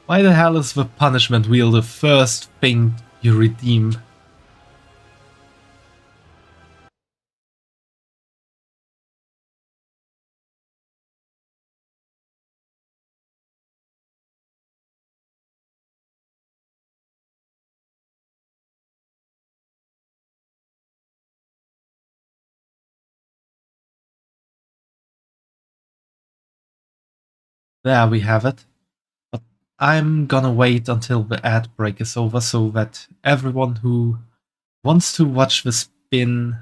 Why the hell is the punishment wheel the first thing you redeem? There we have it. But I'm gonna wait until the ad break is over so that everyone who wants to watch the spin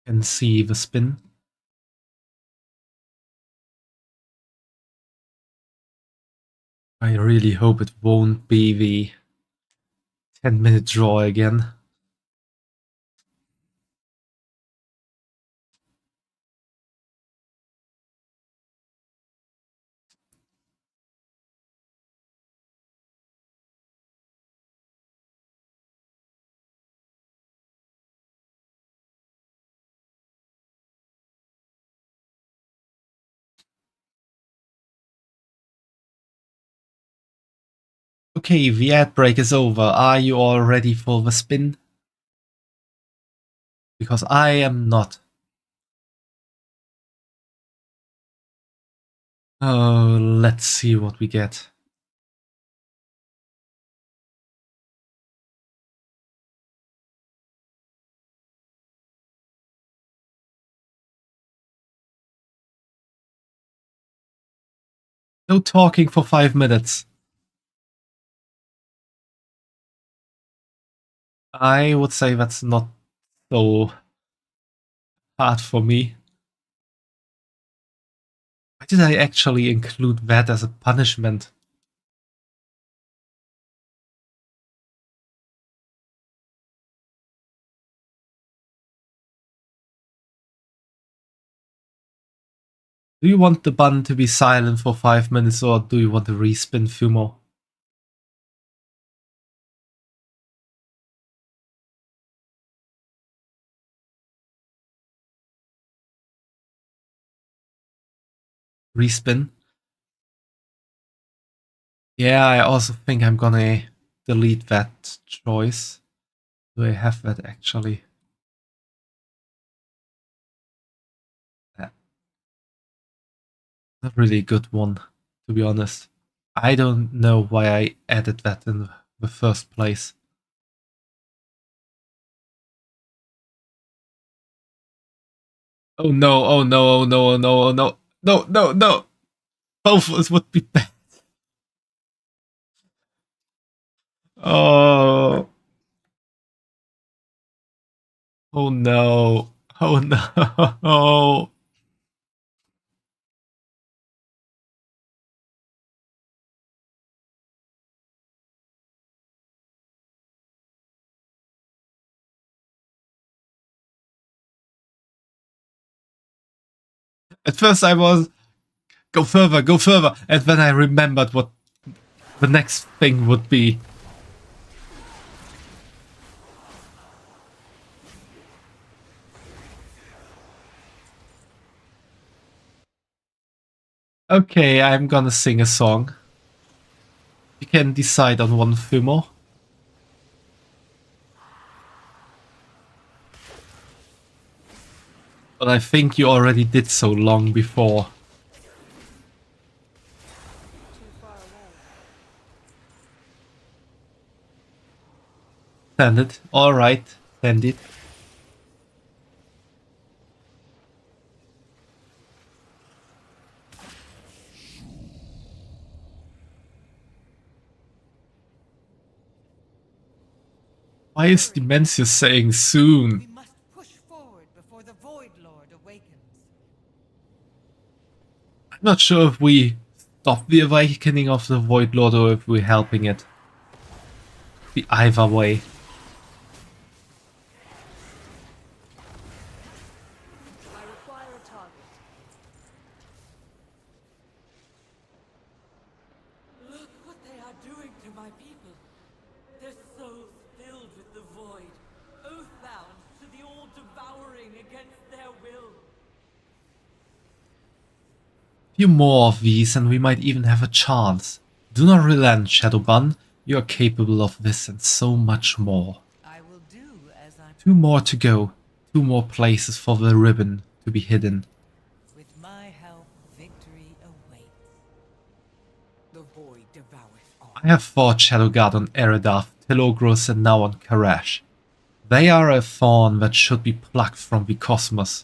can see the spin. I really hope it won't be the 10-minute draw again. Okay, the ad break is over. Are you all ready for the spin? Because I am not. Oh, let's see what we get. No talking for 5 minutes. I would say that's not so hard for me. Why did I actually include that as a punishment? Do you want the button to be silent for 5 minutes or do you want to respin Fumo? Respin? Yeah, I also think I'm gonna delete that choice. Do I have that actually? Yeah. Not really a good one, to be honest. I don't know why I added that in the first place. Oh no, oh no, oh no, oh no, oh no. No, no, no! Both of us would be bad. Oh. Oh no. Oh no. At first I was, go further, go further. And then I remembered what the next thing would be. Okay, I'm gonna sing a song. You can decide on one Fumo. But I think you already did so long before. Send it. Alright, send it. Why is Dementia saying We soon? must push forward before the Void Lord awakens. I'm not sure if we stop the awakening of the Void Lord or if we're helping it. Be either way. I require a target. Look what they are doing to my people. Their souls filled with the void, oathbound to the all-devouring against their will. Few more of these and we might even have a chance. Do not relent, Shadowban. You are capable of this and so much more. I will do as I 2 more to go. 2 more places for the ribbon to be hidden. With my help, victory awaits. The void devours all. I have fought Shadowguard on Eredath, Telogros and now on Karash. They are a thorn that should be plucked from the cosmos.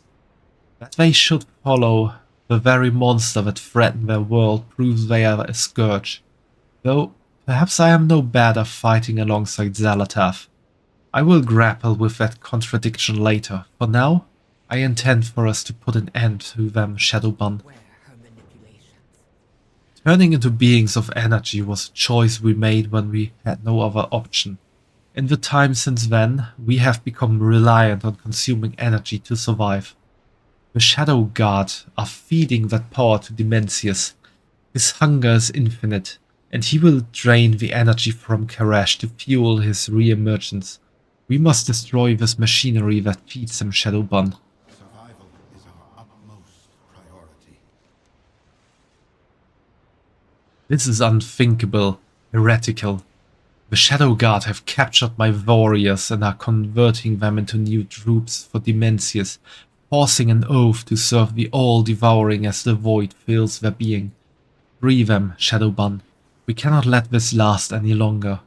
That they should follow the very monster that threaten their world proves they are a scourge. Though, perhaps I am no better fighting alongside Xalatath. I will grapple with that contradiction later. For now, I intend for us to put an end to them, Shadowban. Where her manipulations. Turning into beings of energy was a choice we made when we had no other option. In the time since then, we have become reliant on consuming energy to survive. The Shadow Guard are feeding that power to Dimensius. His hunger is infinite, and he will drain the energy from Karash to fuel his re-emergence. We must destroy this machinery that feeds him, Shadowban. Survival is our utmost priority. This is unthinkable, heretical. The Shadow Guard have captured my warriors and are converting them into new troops for Dimensius, forcing an oath to serve the all-devouring as the void fills their being. Free them, Shadowban. We cannot let this last any longer.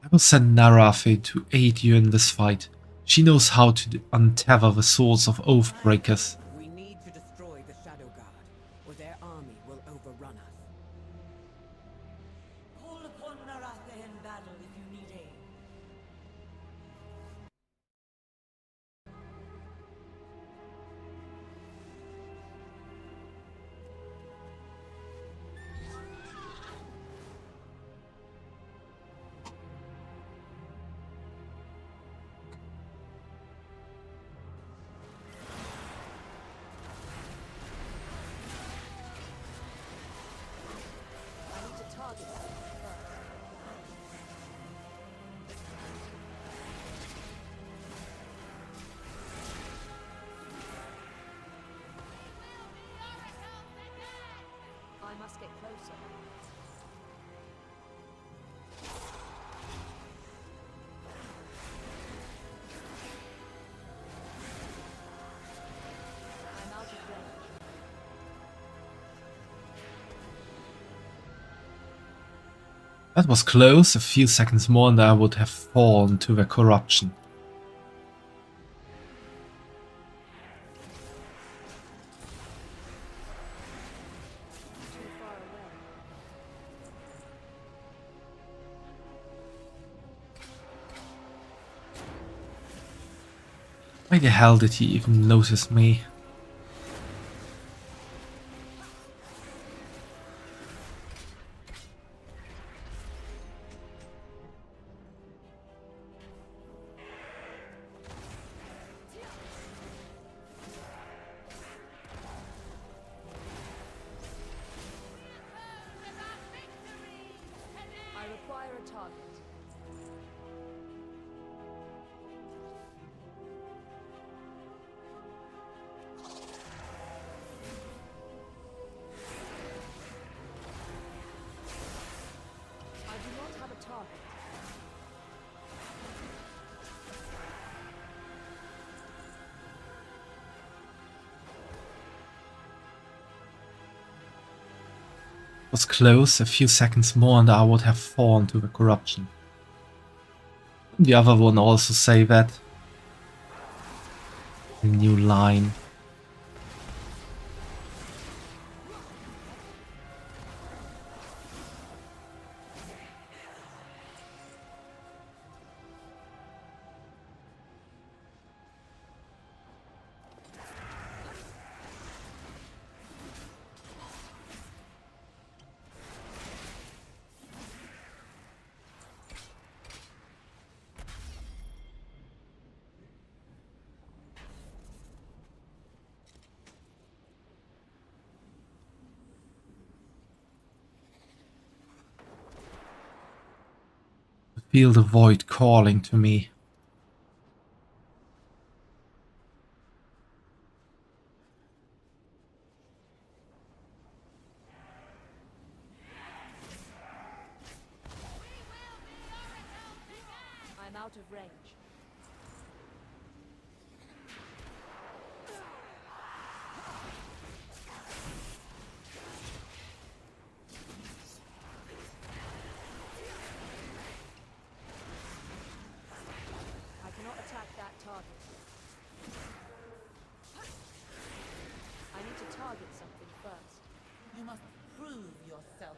I will send Narafe to aid you in this fight. She knows how to untether the swords of Oathbreakers. We need to destroy the Shadow Guard, or their army will overrun us. Call upon Narathe in battle if you need aid. I need to target that first. I must get closer. I'm out of range. That was close. A few seconds more and I would have fallen to the corruption. Too far away. Why the hell did he even notice me? I require a target. I do not have a target. It was close. A few seconds more and I would have fallen to the corruption. The other one also say that. A new line. Feel the void calling to me. out of range. I cannot attack that target. I need to target something first. You must prove yourself.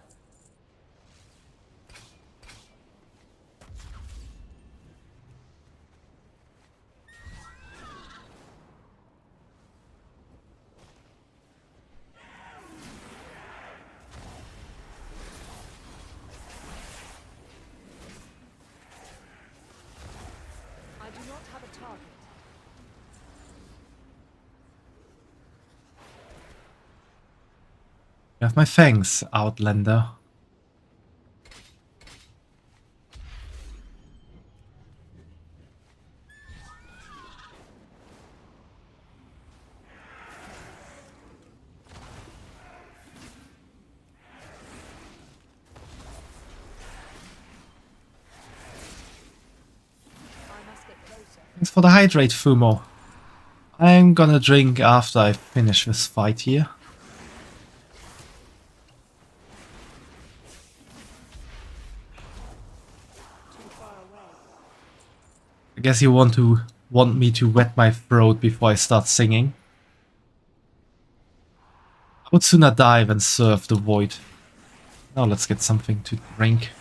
I do not have a target. You have my thanks, Outlander. I must get closer. Thanks for the hydrate, Fumo. I'm gonna drink after I finish this fight here. Too far away. I guess you want me to wet my throat before I start singing. I would sooner die than serve the void. Now let's get something to drink.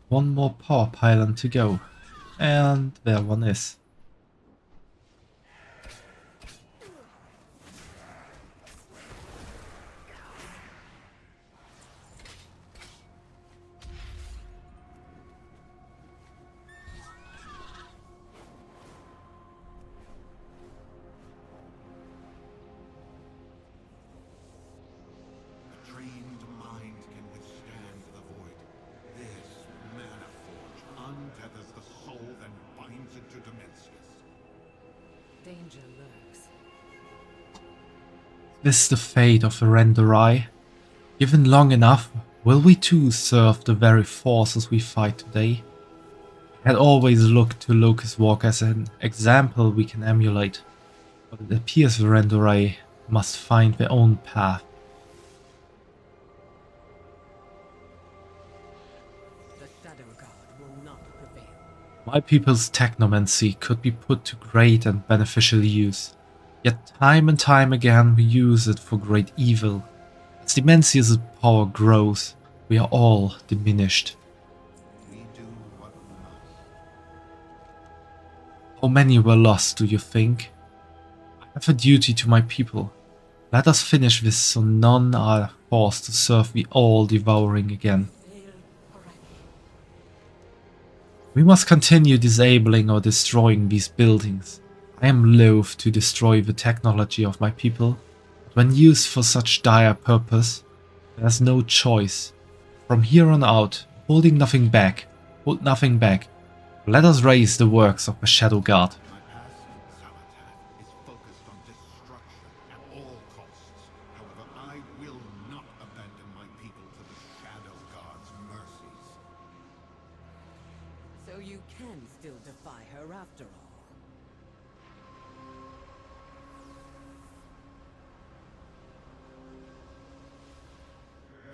One more power pylon to go. And there one is. A trained mind can withstand the void. This mana forge untethers the soul, then binds it to Dimensius. Danger lurks. This the fate of the Renderai? Given long enough, will we too serve the very forces we fight today? I had always looked to Locust Walk as an example we can emulate, but it appears the Renderai must find their own path. The Shadow God will not prevail. My people's technomancy could be put to great and beneficial use, yet time and time again we use it for great evil. As Dimensius' power grows, we are all diminished. We do what we must. How many were lost, do you think? I have a duty to my people. Let us finish this so none are forced to serve the all-devouring again. We must continue disabling or destroying these buildings. I am loath to destroy the technology of my people, but when used for such dire purpose, there's no choice. From here on out, hold nothing back. Let us raise the works of the Shadow God. My past Salatath is focused on destruction at all costs. However, I will not abandon my people to the Shadow God's mercies. So you can still defy her after all.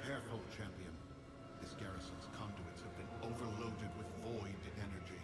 Careful, champion. This garrison's conduits have been overloaded with void energy.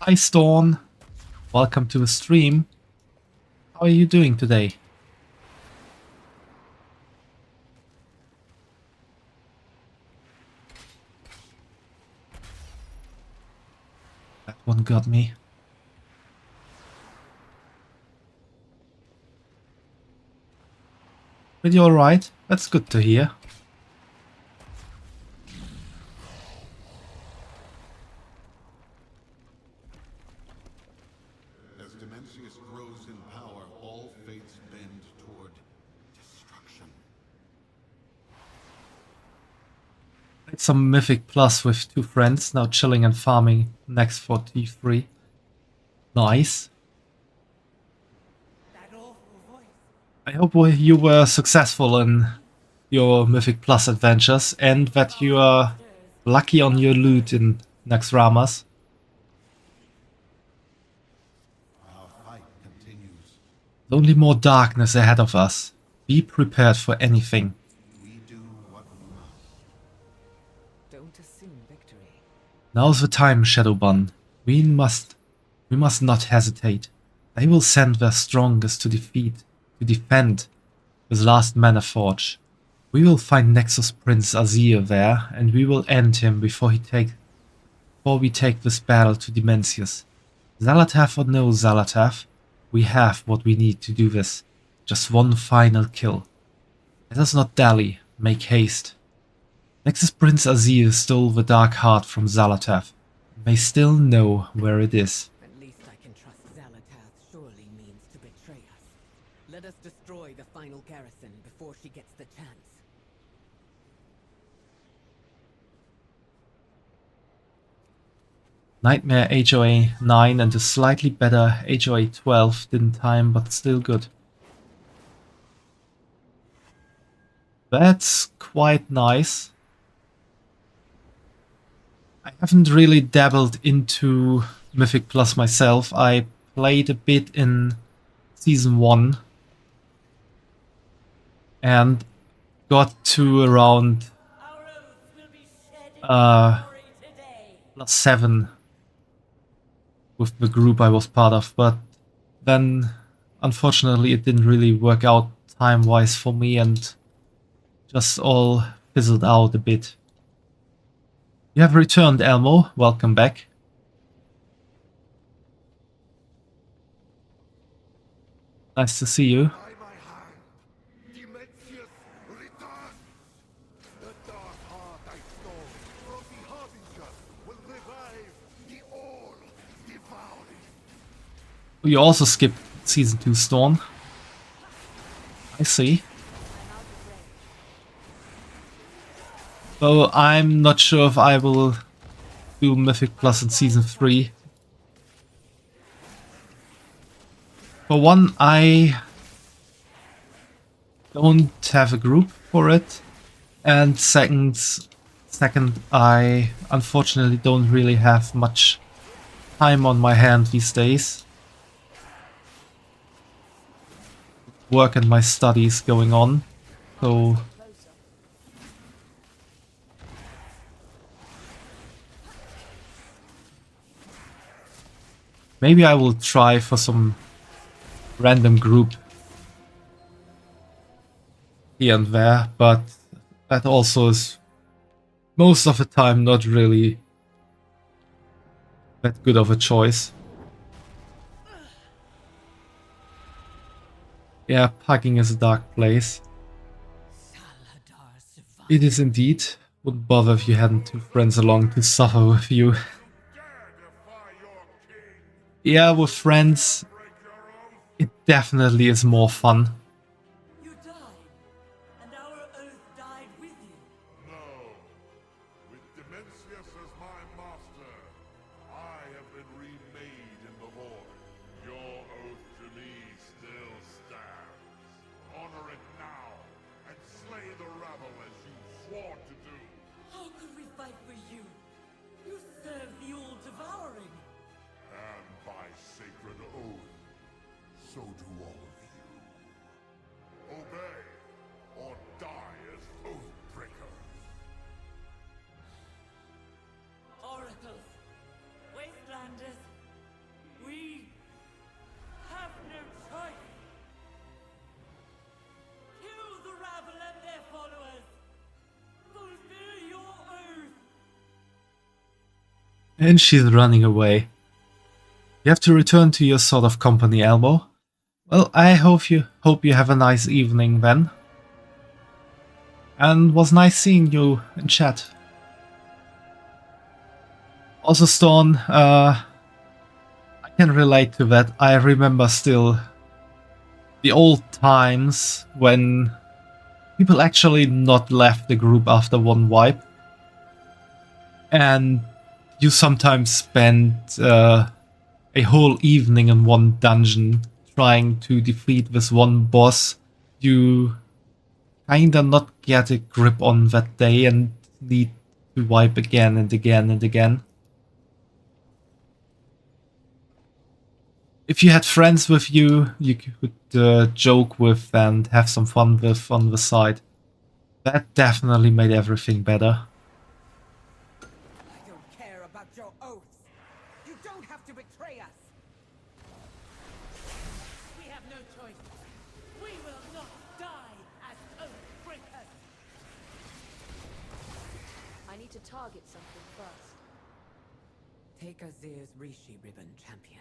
Hi Storm, welcome to the stream. How are you doing today? That one got me. But you're alright, that's good to hear. As Dimensius grows in power, all fates bend toward destruction. Played some Mythic Plus with 2 friends, now chilling and farming next for T3. Nice. I hope you were successful in your Mythic Plus adventures and that you are lucky on your loot in Naxxramas. Our fight continues. Only more darkness ahead of us. Be prepared for anything. We do what we must. Don't assume victory. Now's the time, Shadowbun. We must not hesitate. They will send their strongest to defend this last mana forge. We will find Nexus Prince Azir there, and we will end him before we take this battle to Dimensius. Xal'atath or no Xal'atath, we have what we need to do this. Just one final kill. Let us not dally, make haste. Nexus Prince Azir stole the Dark Heart from Xal'atath. May still know where it is. At least I can trust Xal'atath surely means to betray us. Let us destroy the final garrison before she gets the chance. Nightmare HOA 9 and a slightly better HOA 12 didn't time, but still good. That's quite nice. I haven't really dabbled into Mythic Plus myself. I played a bit in Season 1 and got to around +7 with the group I was part of, but then unfortunately it didn't really work out time-wise for me and just all fizzled out a bit. You have returned, Elmo. Welcome back. Nice to see you. By my hand, Dimensius returns. The dark heart I stole from the Harbinger will revive the all-devouring. You also skipped Season 2 Storm. I see. Though I'm not sure if I will do Mythic Plus in Season 3. For one, I don't have a group for it. And second, I unfortunately don't really have much time on my hand these days. Work and my studies going on, so maybe I will try for some random group here and there, but that also is most of the time not really that good of a choice. Yeah, Pugging is a dark place. It is indeed. Wouldn't bother if you hadn't 2 friends along to suffer with you. Yeah, with friends, it definitely is more fun. You died, and our oath died with you. No. With Dimensius as my master, I have been remade in the void. Your oath to me still stands. Honor it now, and slay the rabble as you swore to do. How could we fight for you? You serve the all-devouring. And by sacred oath, so do all of you. Obey, or die as oathbreakers. Oracles, Wastelanders, And she's running away. You have to return to your sort of company, Elmo. Well, I hope you have a nice evening then. And was nice seeing you in chat. Also, Stone, I can relate to that. I remember still the old times when people actually not left the group after one wipe. And you sometimes spent a whole evening in one dungeon trying to defeat this one boss you kinda not get a grip on that day and need to wipe again and again and again. If you had friends with you, you could joke with and have some fun with on the side. That definitely made everything better. I don't care about your oaths. You don't have to betray us. We have no choice. We will not die as oath breakers. I need to target something first. Take Azir's Rishi ribbon, champion.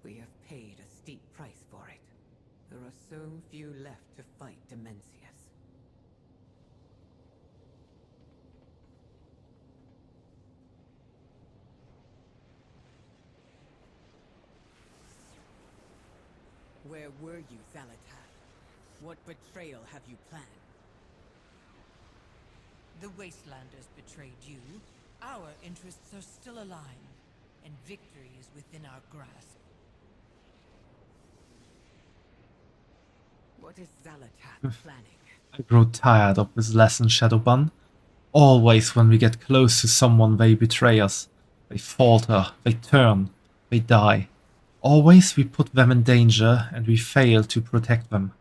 We have paid a steep price for it. There are so few left to fight Dimensius. Where were you, Zalatath? What betrayal have you planned? The Wastelanders betrayed you. Our interests are still aligned, and victory is within our grasp. What is Zalatath planning? I grow tired of this lesson, Shadowban. Always when we get close to someone they betray us. They falter, they turn, they die. Always we put them in danger and we fail to protect them.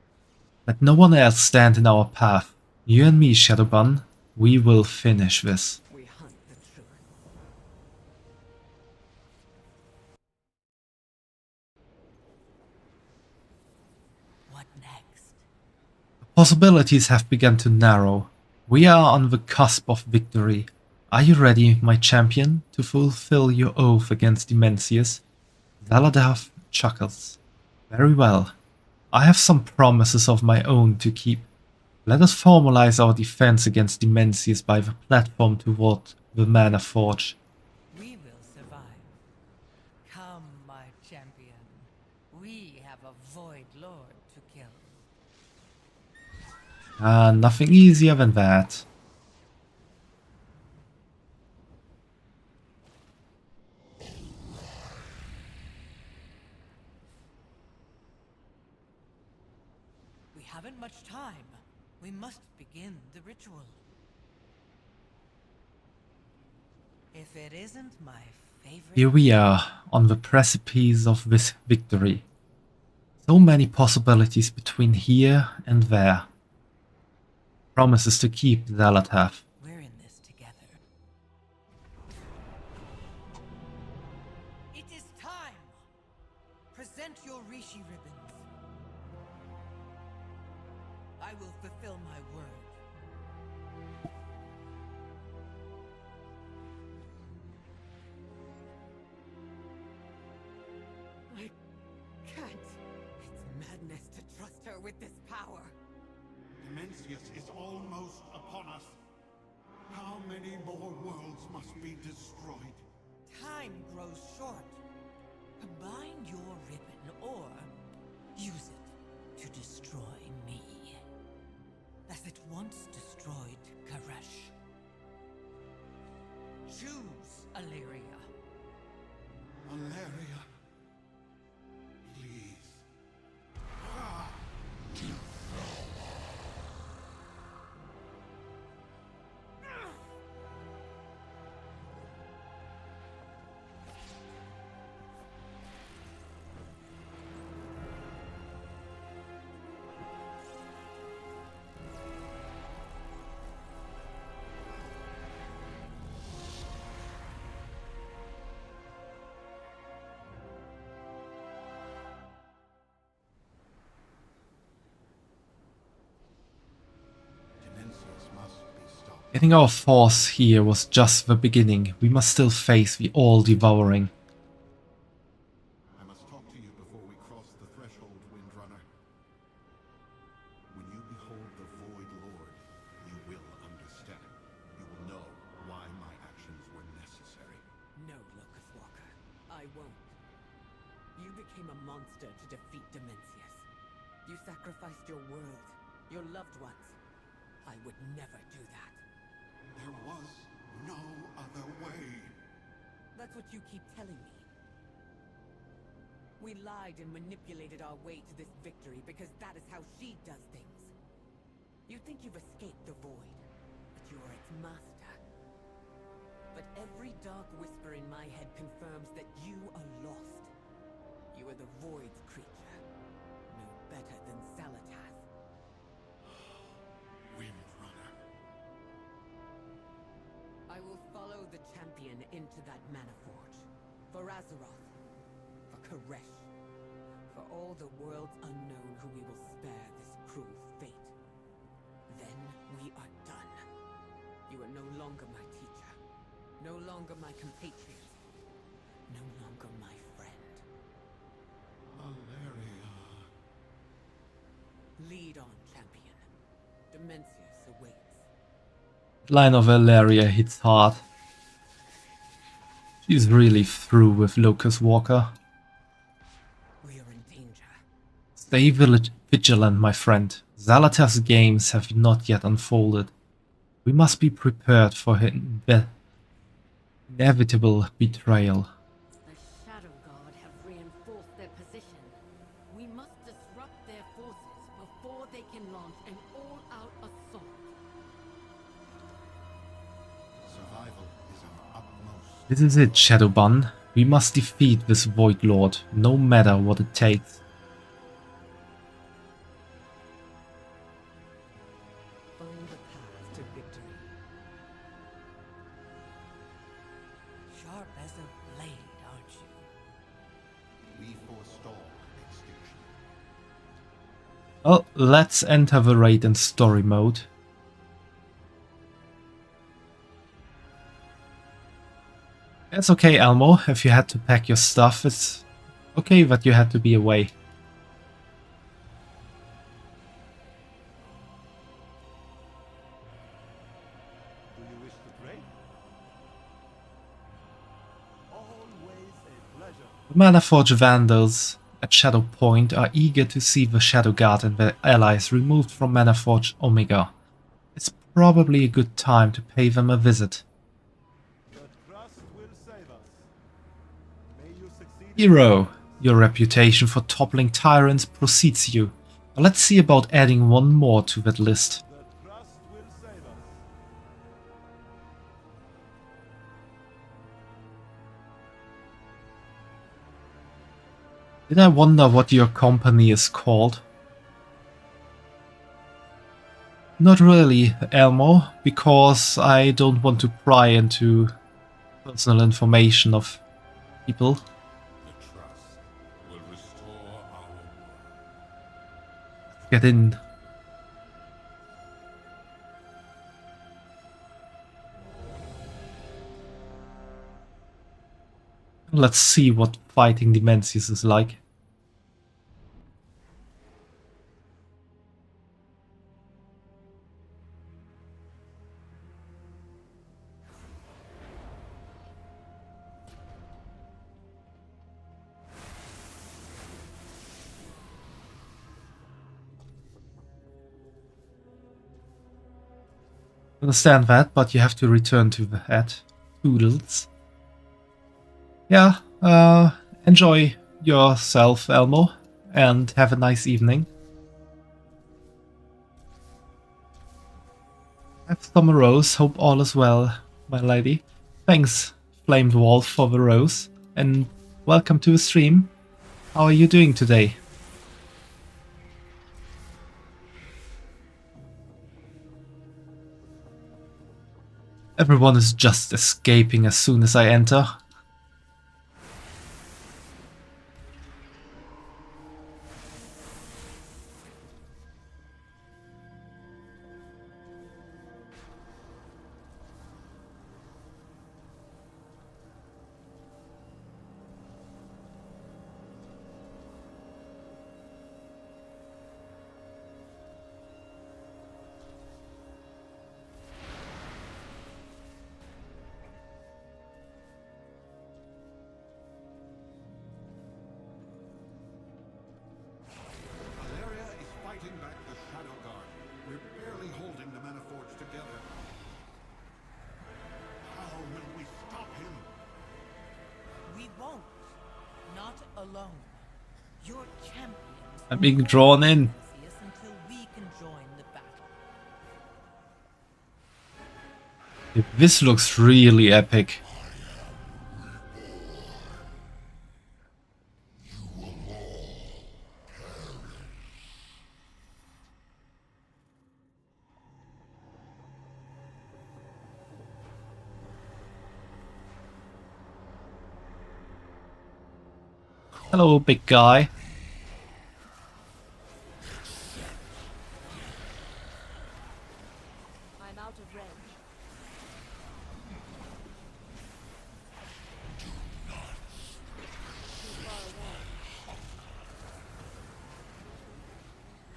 Let no one else stand in our path. You and me, Shadowban, we will finish this. We hunt the truth. What next? Possibilities have begun to narrow. We are on the cusp of victory. Are you ready, my champion, to fulfill your oath against Dimensius? Zaladath chuckles. Very well. I have some promises of my own to keep. Let us formalize our defense against Dimensius by the platform toward the Mana Forge. We will survive. Come, my champion. We have a Void Lord to kill. Nothing easier than that. We haven't much time. We must begin the ritual. If it isn't my favorite... Here we are, on the precipice of this victory. So many possibilities between here and there. Promises to keep, Zalatath. We're in this together. It is time! Present your Rishi ribbons. I will fulfill my word. I can't. It's madness to trust her with this power. Dimensius is almost upon us. How many more worlds must be destroyed? Time grows short. Combine your ribbon or use it to destroy me. As it once destroyed Karesh. Choose, Illyria. Valeria. Please. Getting our force here was just the beginning. We must still face the all-devouring. I must talk to you before we cross the threshold, Windrunner. When you behold the Void Lord, you will understand. You will know why my actions were necessary. No, Locust Walker. I won't. You became a monster to defeat Dimensius. You sacrificed your world, your loved ones. I would never do that. There was no other way. That's what you keep telling me. We lied and manipulated our way to this victory because that is how she does things. You think you've escaped the Void, but you are its master. But every dark whisper in my head confirms that you are lost. You are the Void's creature, no better than Salataz. Windrunner. I will follow the champion into that mana forge. For Azeroth. For Koresh. For all the worlds unknown who we will spare this cruel fate. Then we are done. You are no longer my teacher. No longer my compatriot. No longer my friend. Valeria. Lead on, champion. Dimensius awaits. Line of Valeria hits hard. She's really through with Locust Walker. We are in danger. Stay vigilant, my friend. Zalatar's games have not yet unfolded. We must be prepared for her inevitable betrayal. The Shadow Guard have reinforced their position. We must disrupt their forces before they can launch an all-out assault. Survival is our utmost. This is it, Shadowban. We must defeat this Void Lord, no matter what it takes. Find the path to victory. Sharp as a blade, aren't you? We forestall extinction. Well, let's enter the raid in story mode. It's okay, Elmo, if you had to pack your stuff. It's okay that you had to be away. Do you wish to trade? Always a pleasure. The Manaforge Vandals at Shadow Point are eager to see the Shadow Guard and their allies removed from Manaforge Omega. It's probably a good time to pay them a visit. But trust will save us. May you succeed. Hero, your reputation for toppling tyrants precedes you. Now let's see about adding one more to that list. The trust will save us. Did I wonder what your company is called? Not really, Elmo, because I don't want to pry into personal information of people. The trust will restore our world. Get in. Let's see what fighting Dimensius is like. Understand that, but you have to return to the head. Toodles. Yeah, enjoy yourself, Elmo, and have a nice evening. Have some rose, hope all is well, my lady. Thanks, Flamed Wolf, for the rose, and welcome to the stream. How are you doing today? Everyone is just escaping as soon as I enter. alone. Your champions I'm being drawn in. see us until we can join the battle. This looks really epic. Hello, big guy. I'm out of range.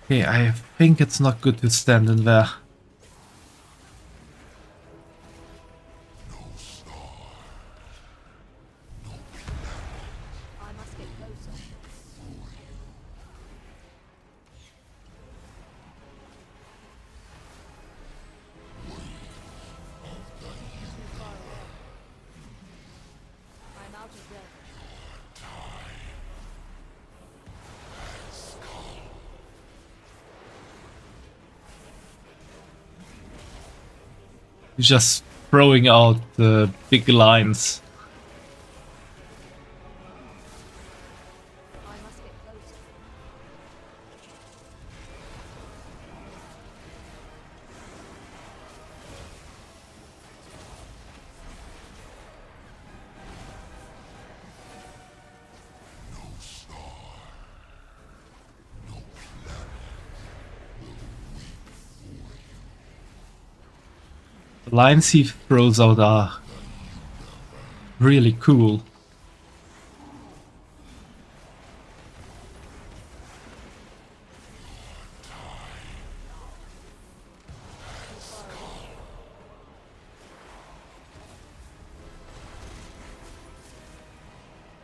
Okay, I think it's not good to stand in there. I must get closer. Too far away. I'm out of range. He's just throwing out the big lines. I must get closer. The lines he throws out are really cool.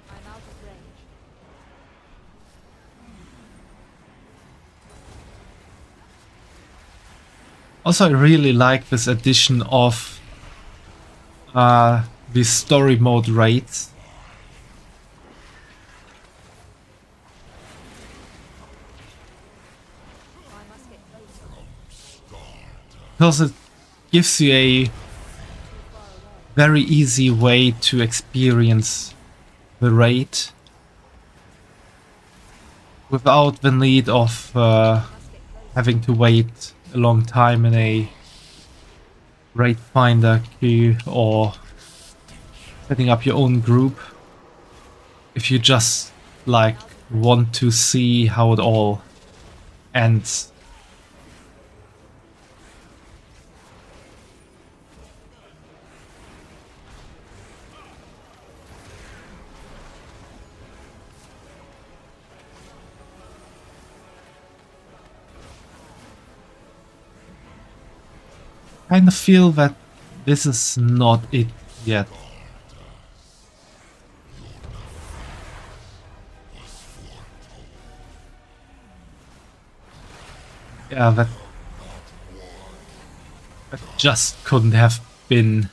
I'm out of range. Also, I really like this addition of the story mode raids. I must get closer. Because it gives you a very easy way to experience the raid without the need of having to wait a long time in a raid finder queue or setting up your own group if you just like want to see how it all ends. Kind of feel that this is not it yet. Yeah, that just couldn't have been.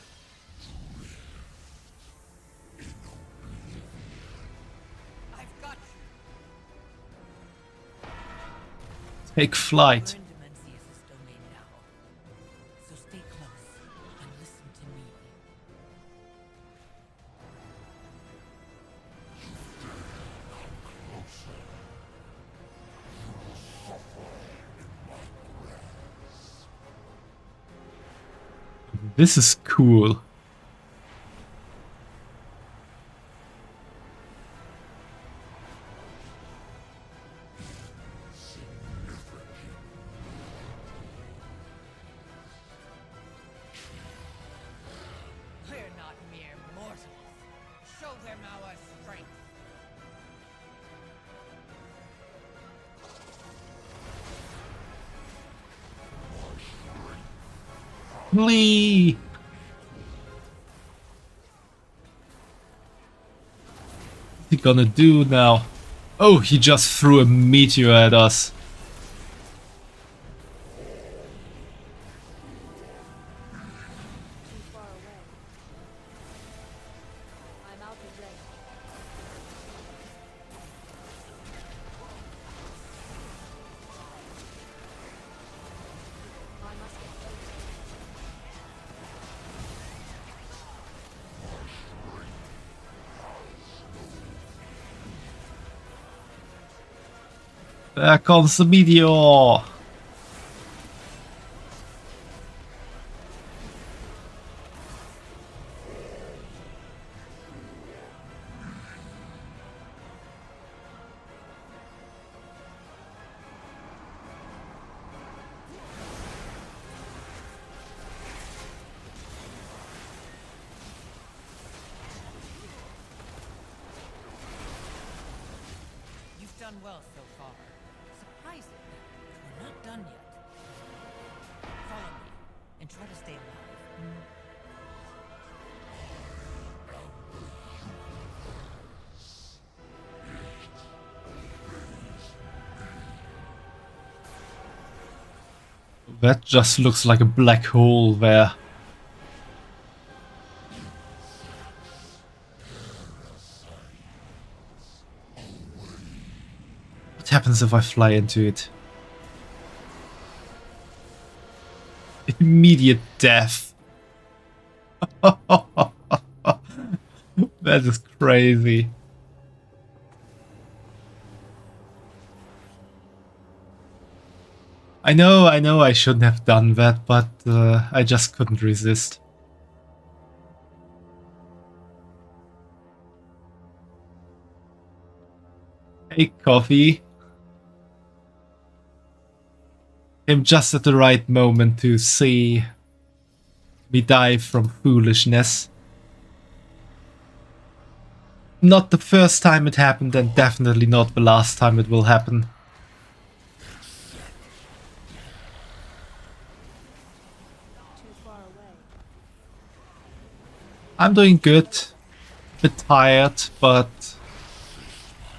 I've got you. Take flight. We're in Dimensius' domain now. So stay close and listen to me. This is cool. We're not mere mortals. Show them our strength. Lee! What's he gonna do now? Oh, he just threw a meteor at us. Too far away. I'm out of range. There comes the meteor! You've done well so far. Surprising. We're not done yet. Follow me and try to stay alive. That just looks like a black hole there. What happens if I fly into it? Immediate death. That is crazy. I know I shouldn't have done that, but I just couldn't resist. Hey, Coffee. Came just at the right moment to see me die from foolishness. Not the first time it happened, and definitely not the last time it will happen. I'm doing good. A bit tired, but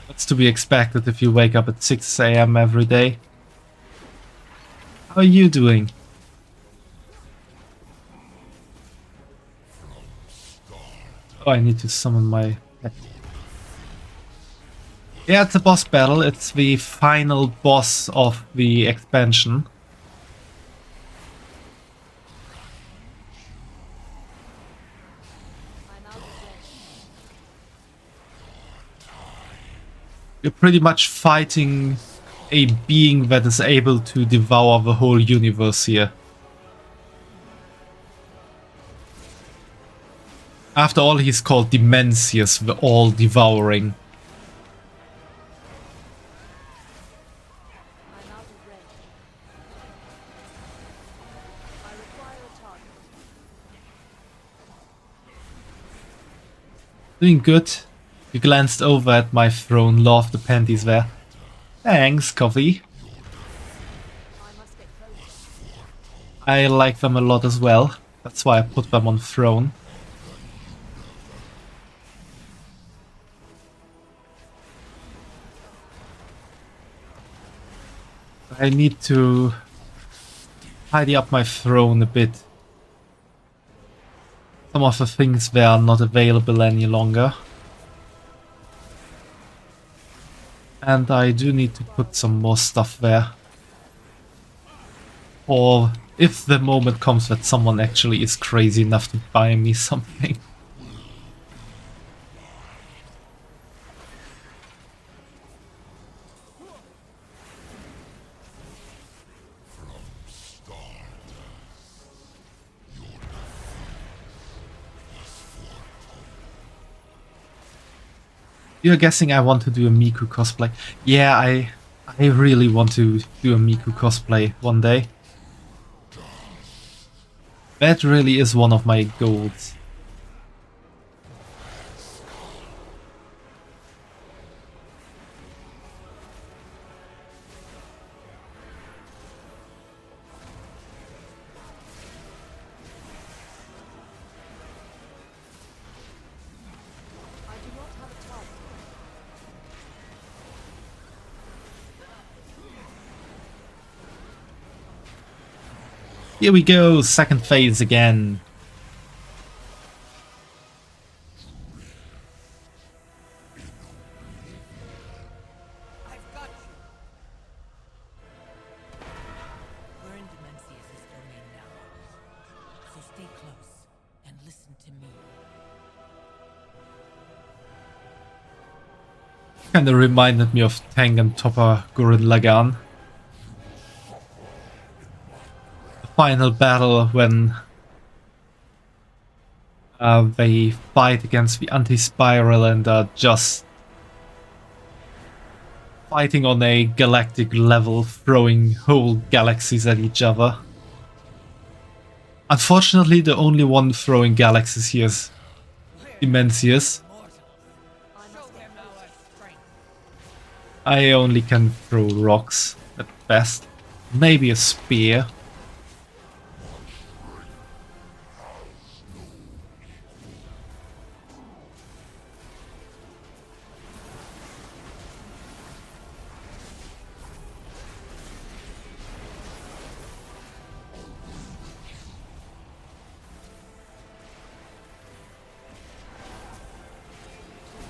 that's to be expected if you wake up at 6 AM every day. How are you doing? Oh, I need to summon my pet. Yeah, it's a boss battle. It's the final boss of the expansion. You're pretty much fighting a being that is able to devour the whole universe here. After all, he's called Dimensius, the all-devouring. Doing good. You glanced over at my throne, love the panties there. Thanks, Coffee. I like them a lot as well. That's why I put them on throne. I need to tidy up my throne a bit. Some of the things there are not available any longer. And I do need to put some more stuff there. Or if the moment comes that someone actually is crazy enough to buy me something. You're guessing I want to do a Miku cosplay. Yeah, I really want to do a Miku cosplay one day. That really is one of my goals. Here we go, second phase again. I've got you. We're in Dimensius' domain now. So stay close and listen to me. Kinda reminded me of Tang and Topper Gurren Lagann. The final battle when they fight against the anti-spiral and are just fighting on a galactic level, throwing whole galaxies at each other. Unfortunately, the only one throwing galaxies here is Dimensius. I only can throw rocks at best. Maybe a spear.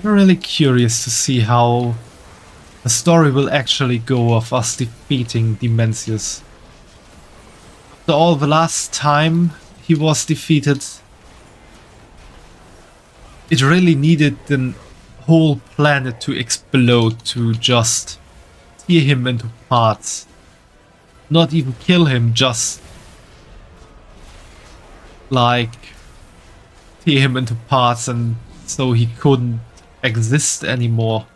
I'm really curious to see how the story will actually go of us defeating Dimensius. After all, the last time he was defeated, it really needed the whole planet to explode to just tear him into parts. Not even kill him, just like tear him into parts and so he couldn't exist anymore.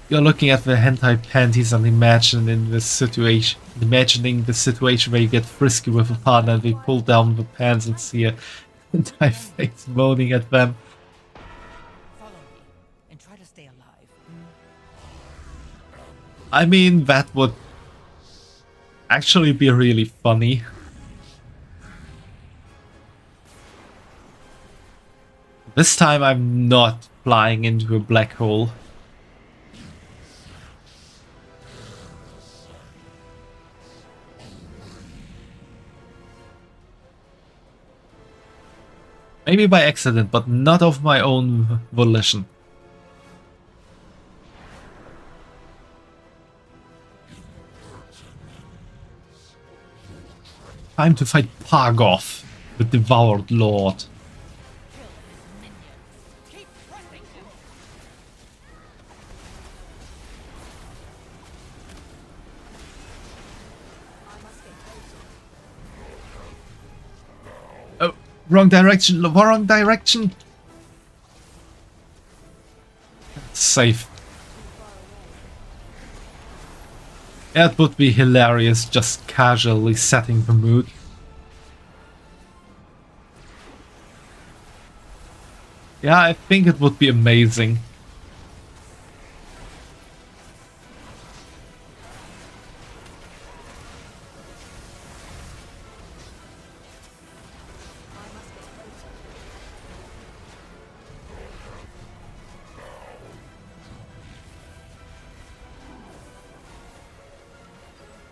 You're looking at the hentai panties and imagining the situation where you get frisky with a partner and they pull down the pants and see a hentai face moaning at them. Follow me and try to stay alive. I mean, that would actually be really funny. This time I'm not flying into a black hole. Maybe by accident, but not of my own volition. Time to fight Pargoth, the Devoured Lord. Oh, wrong direction, wrong direction! Safe. It would be hilarious just casually setting the mood. Yeah, I think it would be amazing.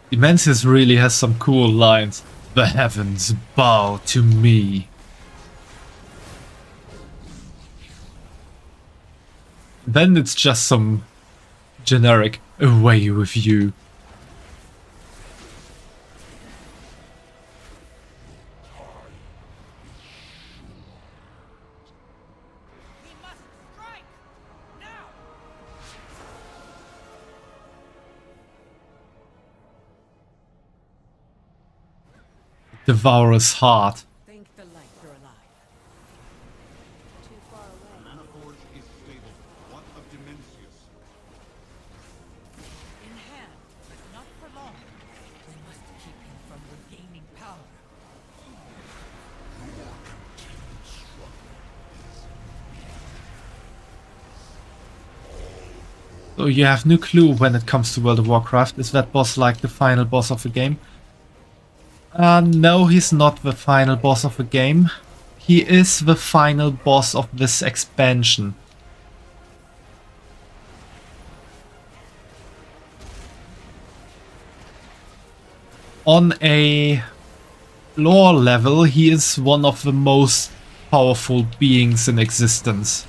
Dimensius really has some cool lines. The heavens bow to me. Then it's just some generic away with you. We must strike now. Devourer's heart. Thank the light you're alive. Too far away. Maniforge is stable. What of Dimensius? In hand, but not for long. We must keep him from regaining power. So you have no clue when it comes to World of Warcraft. Is that boss like the final boss of the game? No, he's not the final boss of the game. He is the final boss of this expansion. On a lore level, he is one of the most powerful beings in existence.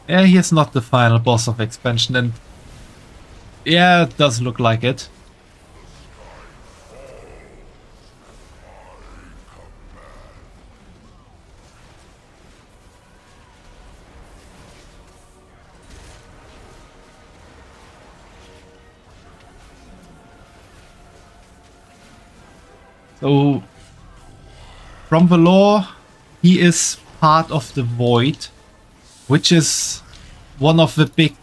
Yeah, he's not the final boss of expansion, and yeah, it does look like it. So, from the lore, he is part of the Void, which is one of the big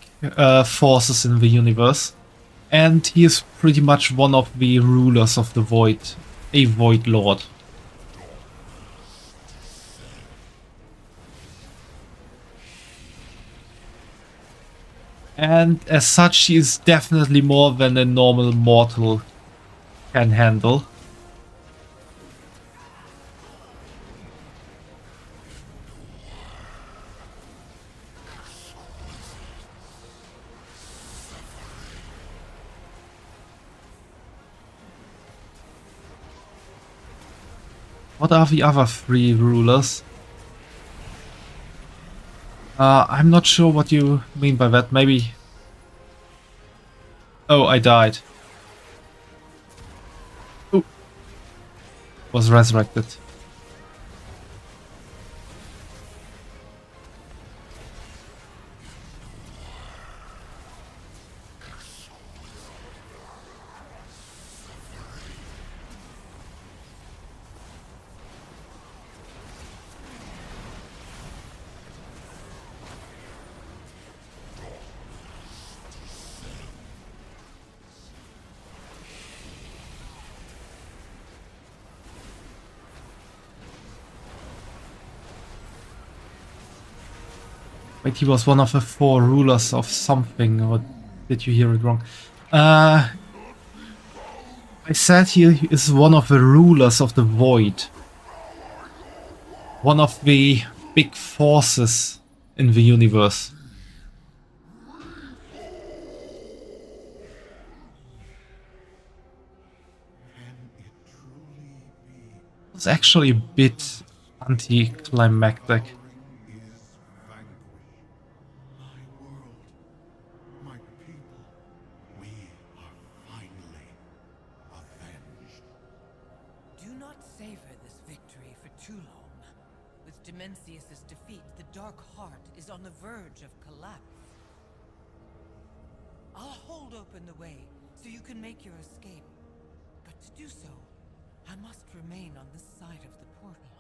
forces in the universe. And he is pretty much one of the rulers of the Void, a Void Lord. And as such, he is definitely more than a normal mortal can handle. What are the other three rulers? I'm not sure what you mean by that. Maybe... Oh, I died. Ooh. Was resurrected. Wait, he was one of the four rulers of something, or did you hear it wrong? I said he is one of the rulers of the Void. One of the big forces in the universe. It's actually a bit anticlimactic. Mencius's defeat, the Dark Heart is on the verge of collapse. I'll hold open the way so you can make your escape. But to do so, I must remain on this side of the portal.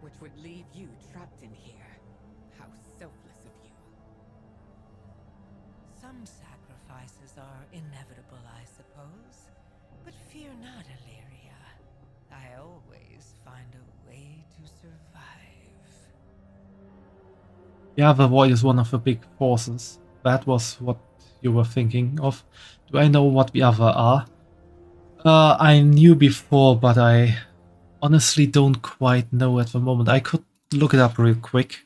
Which would leave you trapped in here. How selfless of you. Some sacrifices are inevitable, I suppose. But fear not, Illyria. I always find a way to survive. Yeah, the Void is one of the big forces. That was what you were thinking of. Do I know what the other are? I knew before, but I honestly don't quite know at the moment. I could look it up real quick.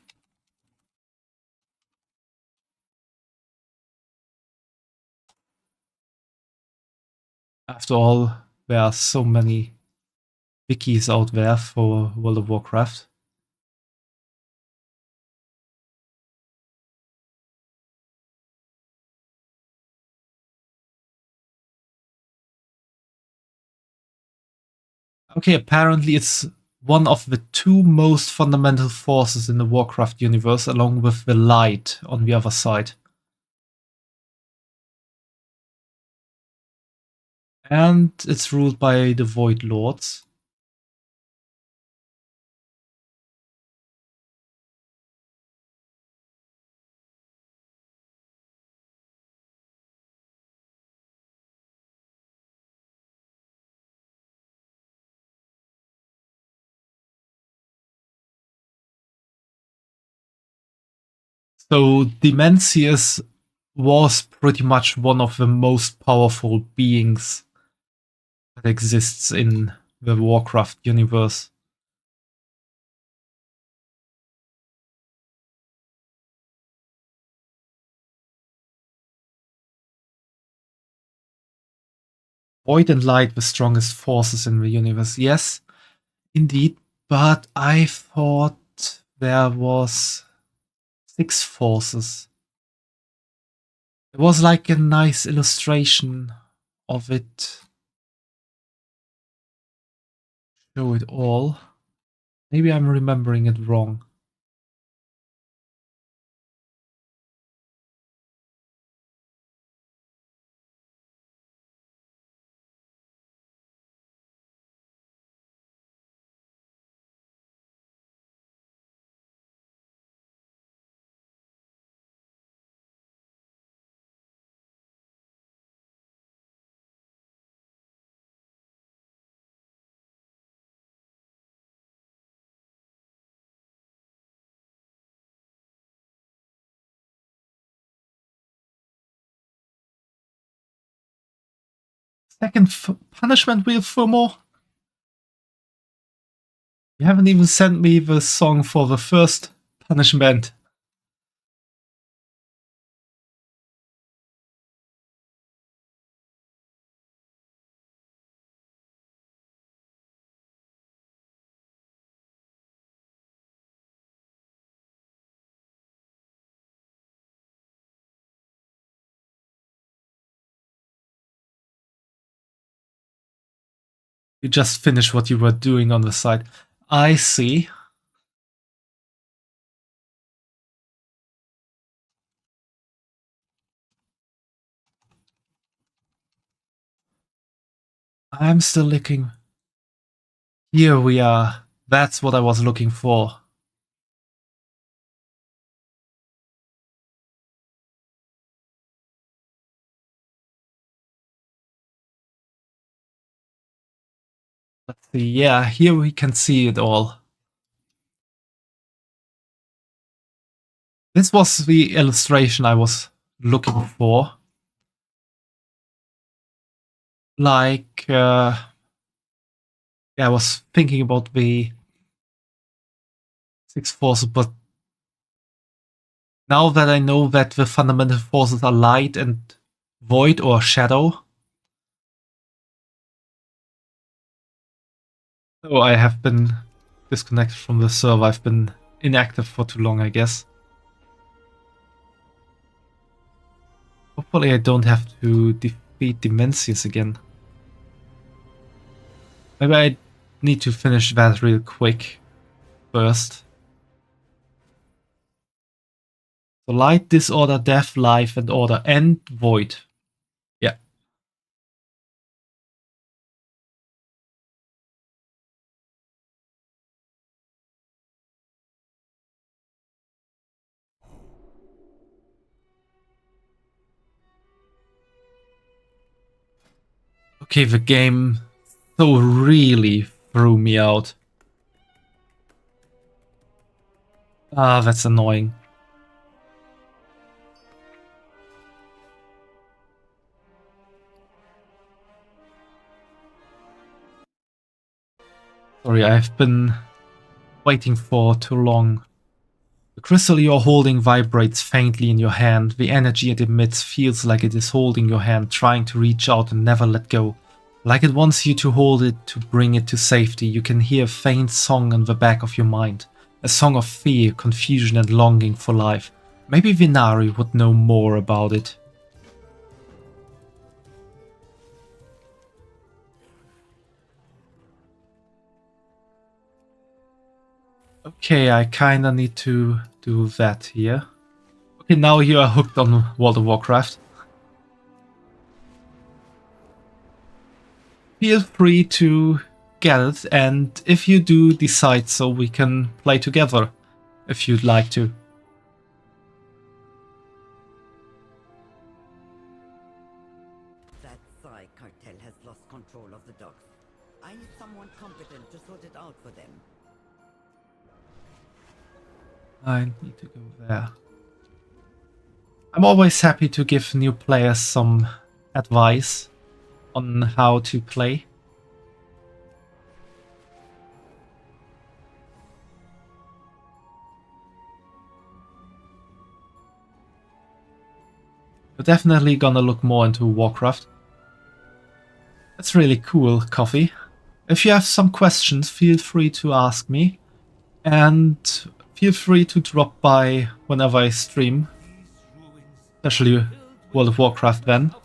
After all, there are so many wikis out there for World of Warcraft. Okay, apparently it's one of the two most fundamental forces in the Warcraft universe, along with the light on the other side. And it's ruled by the Void Lords. So Mencius was pretty much one of the most powerful beings that exists in the Warcraft universe. Void and Light, the strongest forces in the universe. Yes, indeed. But I thought there was 6 forces. It was like a nice illustration of it. Show it all. Maybe I'm remembering it wrong. Second punishment wheel for more? You haven't even sent me the song for the first punishment. You just finished what you were doing on the side. I see. I'm still looking. Here we are. That's what I was looking for. Let's see. Yeah, here we can see it all. This was the illustration I was looking for. Like, yeah, I was thinking about the 6 forces, but now that I know that the fundamental forces are light and void or shadow. Oh, I have been disconnected from the server. I've been inactive for too long, I guess. Hopefully I don't have to defeat Dimensius again. Maybe I need to finish that real quick first. So light, disorder, death, life, and order, and void. Yeah. Okay, the game so really threw me out. Ah, that's annoying. Sorry, I've been waiting for too long. The crystal you're holding vibrates faintly in your hand. The energy it emits feels like it is holding your hand, trying to reach out and never let go. Like it wants you to hold it to bring it to safety. You can hear a faint song in the back of your mind. A song of fear, confusion and longing for life. Maybe Vinari would know more about it. Okay, I kinda need to do that here. Okay, now you are hooked on World of Warcraft. Feel free to get it, and if you do decide so, we can play together, if you'd like to. That Psi cartel has lost control of the docks. I need someone competent to sort it out for them. I need to go there. I'm always happy to give new players some advice on how to play. We're definitely gonna look more into Warcraft. That's really cool, Coffee. If you have some questions, feel free to ask me. And feel free to drop by whenever I stream, especially World of Warcraft then,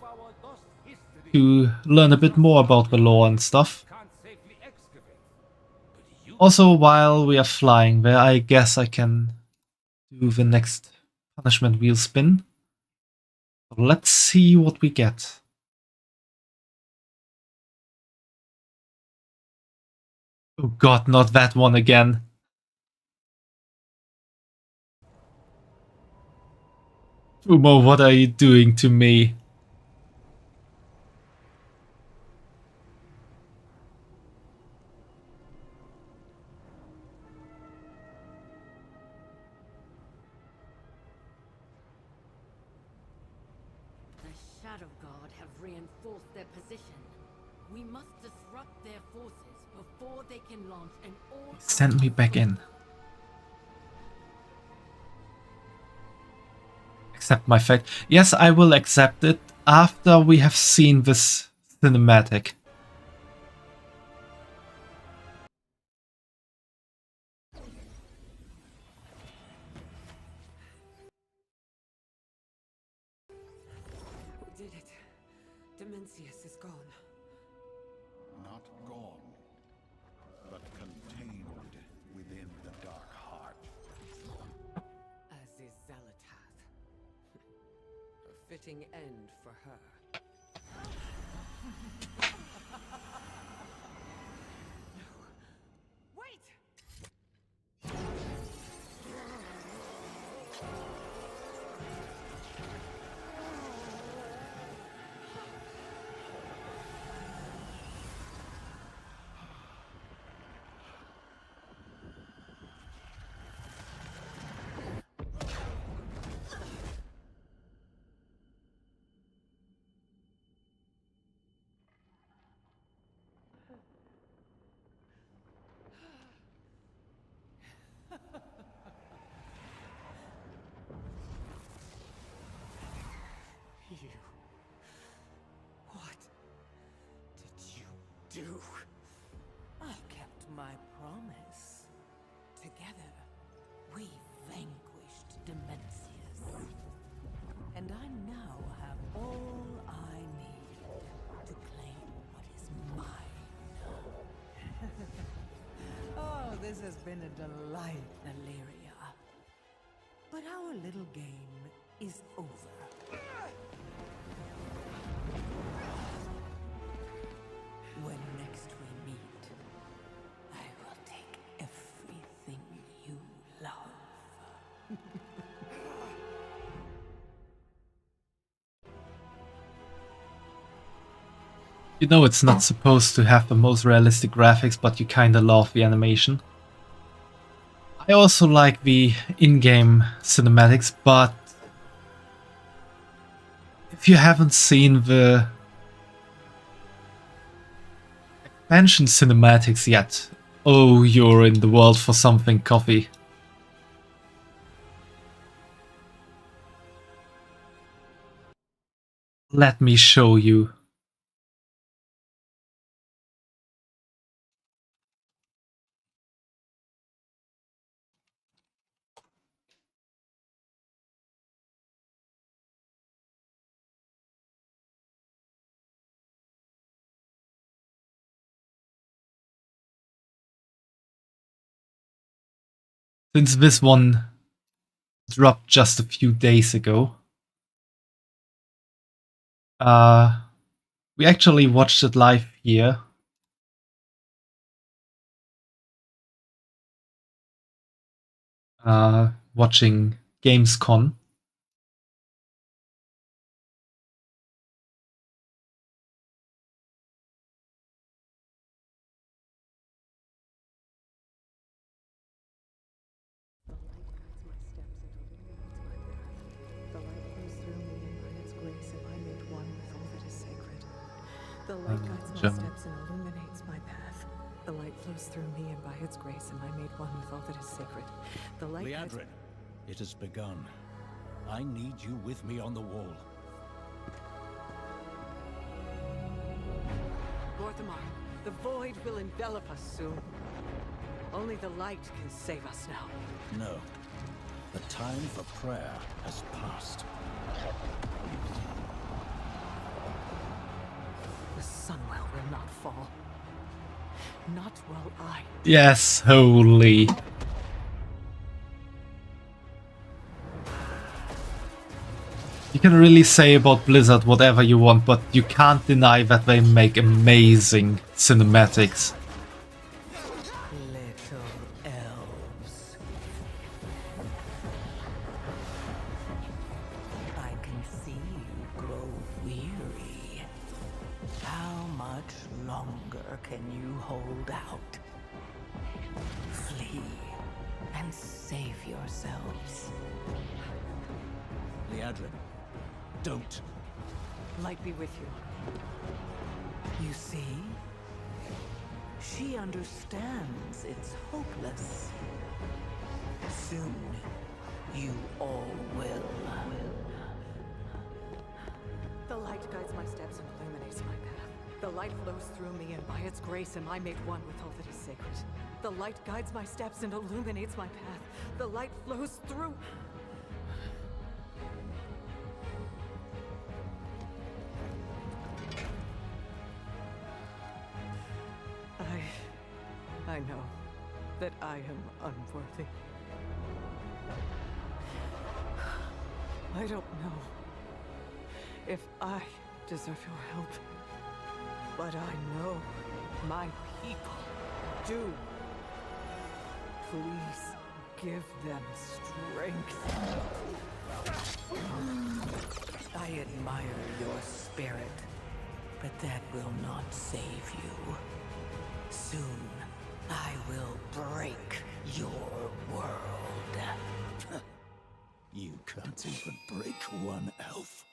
to learn a bit more about the lore and stuff. Also, while we are flying there, I guess I can do the next punishment wheel spin. Let's see what we get. Oh god, not that one again. Fumo, what are you doing to me? The Shadow God have reinforced their position. We must disrupt their forces before they can launch an all. Send me back in. Accept my fate. Yes, I will accept it after we have seen this cinematic. We did it. Dimensius is gone. Not gone, but contained within the dark heart. As is Zelatath. A fitting end for her. No. Wait! You... What did you do? I kept my promise. Together, we vanquished Dimensius. And I now have all I need to claim what is mine. Oh, this has been a delight, Illyria. But our little game is over. When next we meet, I will take everything you love. You know it's not supposed to have the most realistic graphics, but you kinda love the animation. I also like the in-game cinematics, but if you haven't seen the expansion cinematics yet, oh, you're in the world for something, coffee. Let me show you. Since this one dropped just a few days ago, we actually watched it live here. Watching Gamescom. The light guides my German. steps and illuminates my path. The light flows through me, and by its grace am I made one with all that is sacred. The light guides... Liadrin, it has begun. I need you with me on the wall. Mortimer, the void will envelop us soon. Only the light can save us now. No. The time for prayer has passed. The Sunwell will not fall. Not while I... Yes, holy. You can really say about Blizzard whatever you want, but you can't deny that they make amazing cinematics. Little elves. I can see you grow weary. How much longer can you hold out? Flee and save yourselves. Liadrin, don't. Light be with you. You see? She understands it's hopeless. Soon, you all will. The light guides my steps and illuminates my path. The light flows through me, and by its grace am I made one with all that is sacred. The light guides my steps and illuminates my path. The light flows through... I know that I am unworthy. I don't know if I deserve your help, but I know my people do. Please give them strength. I admire your spirit, but that will not save you. Soon, I will break your world. You can't even break one elf.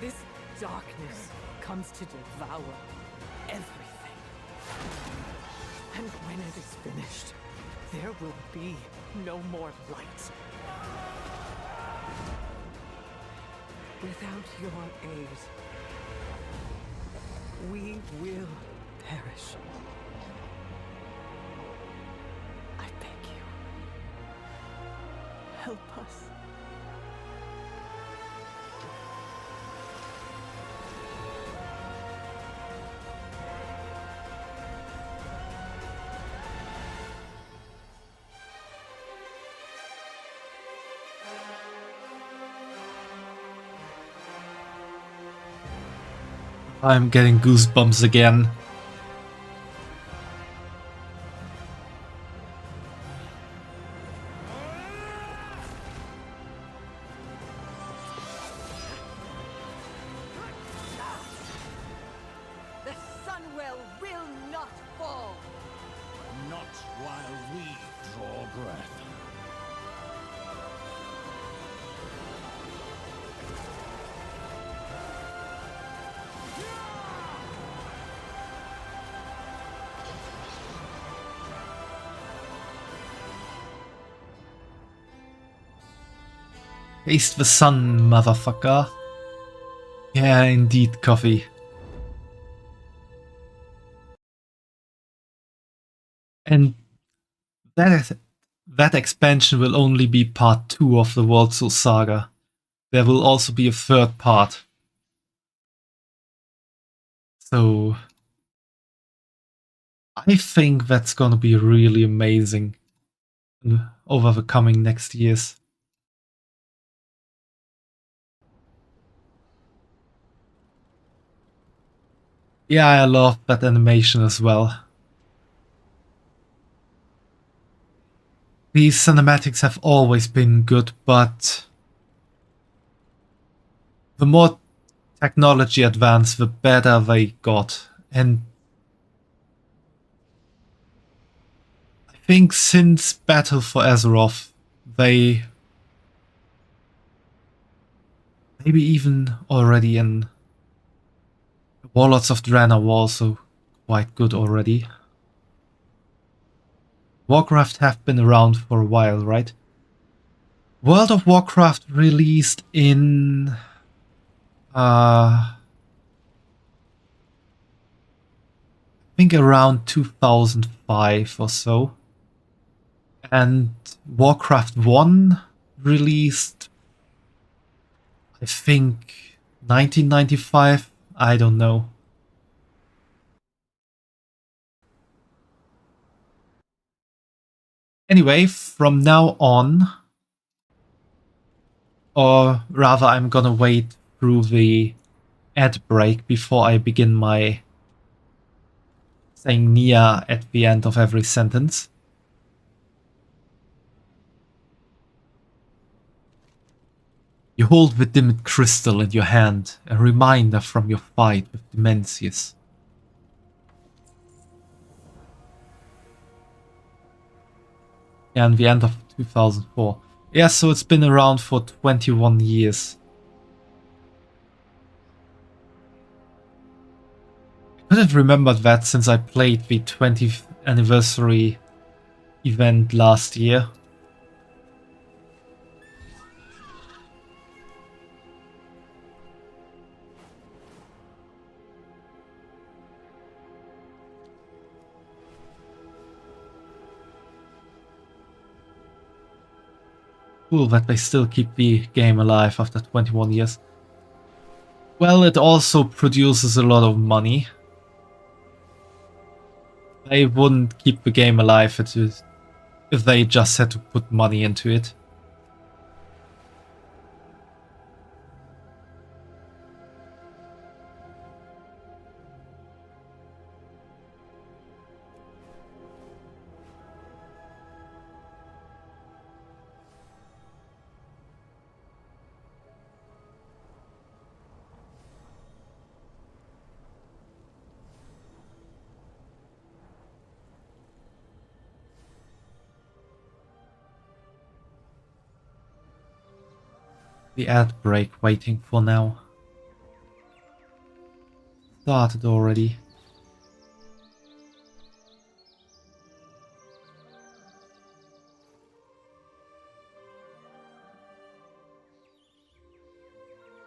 This darkness comes to devour everything. And when it is finished, there will be no more light. Without your aid, we will perish. I beg you, help us. I'm getting goosebumps again. The Sunwell will not fall! Not while we draw breath. Taste the sun, motherfucker. Yeah, indeed, coffee. And that expansion will only be part 2 of the World Soul Saga. There will also be a third part. So I think that's gonna be really amazing over the coming next years. Yeah, I love that animation as well. These cinematics have always been good, but the more technology advanced, the better they got. And I think since Battle for Azeroth, they... maybe even already in Warlords of Draenor were also quite good already. Warcraft have been around for a while, right? World of Warcraft released in I think around 2005 or so. And Warcraft 1 released, I think, 1995. I don't know. Anyway, from now on, or rather I'm gonna wait through the ad break before I begin my saying Nia at the end of every sentence. You hold the dimmed crystal in your hand, a reminder from your fight with Demencius. And the end of 2004. Yeah, so it's been around for 21 years. I couldn't remember that since I played the 20th anniversary event last year. Cool that they still keep the game alive after 21 years. Well, it also produces a lot of money. They wouldn't keep the game alive if they just had to put money into it. The ad break waiting for now. Started already.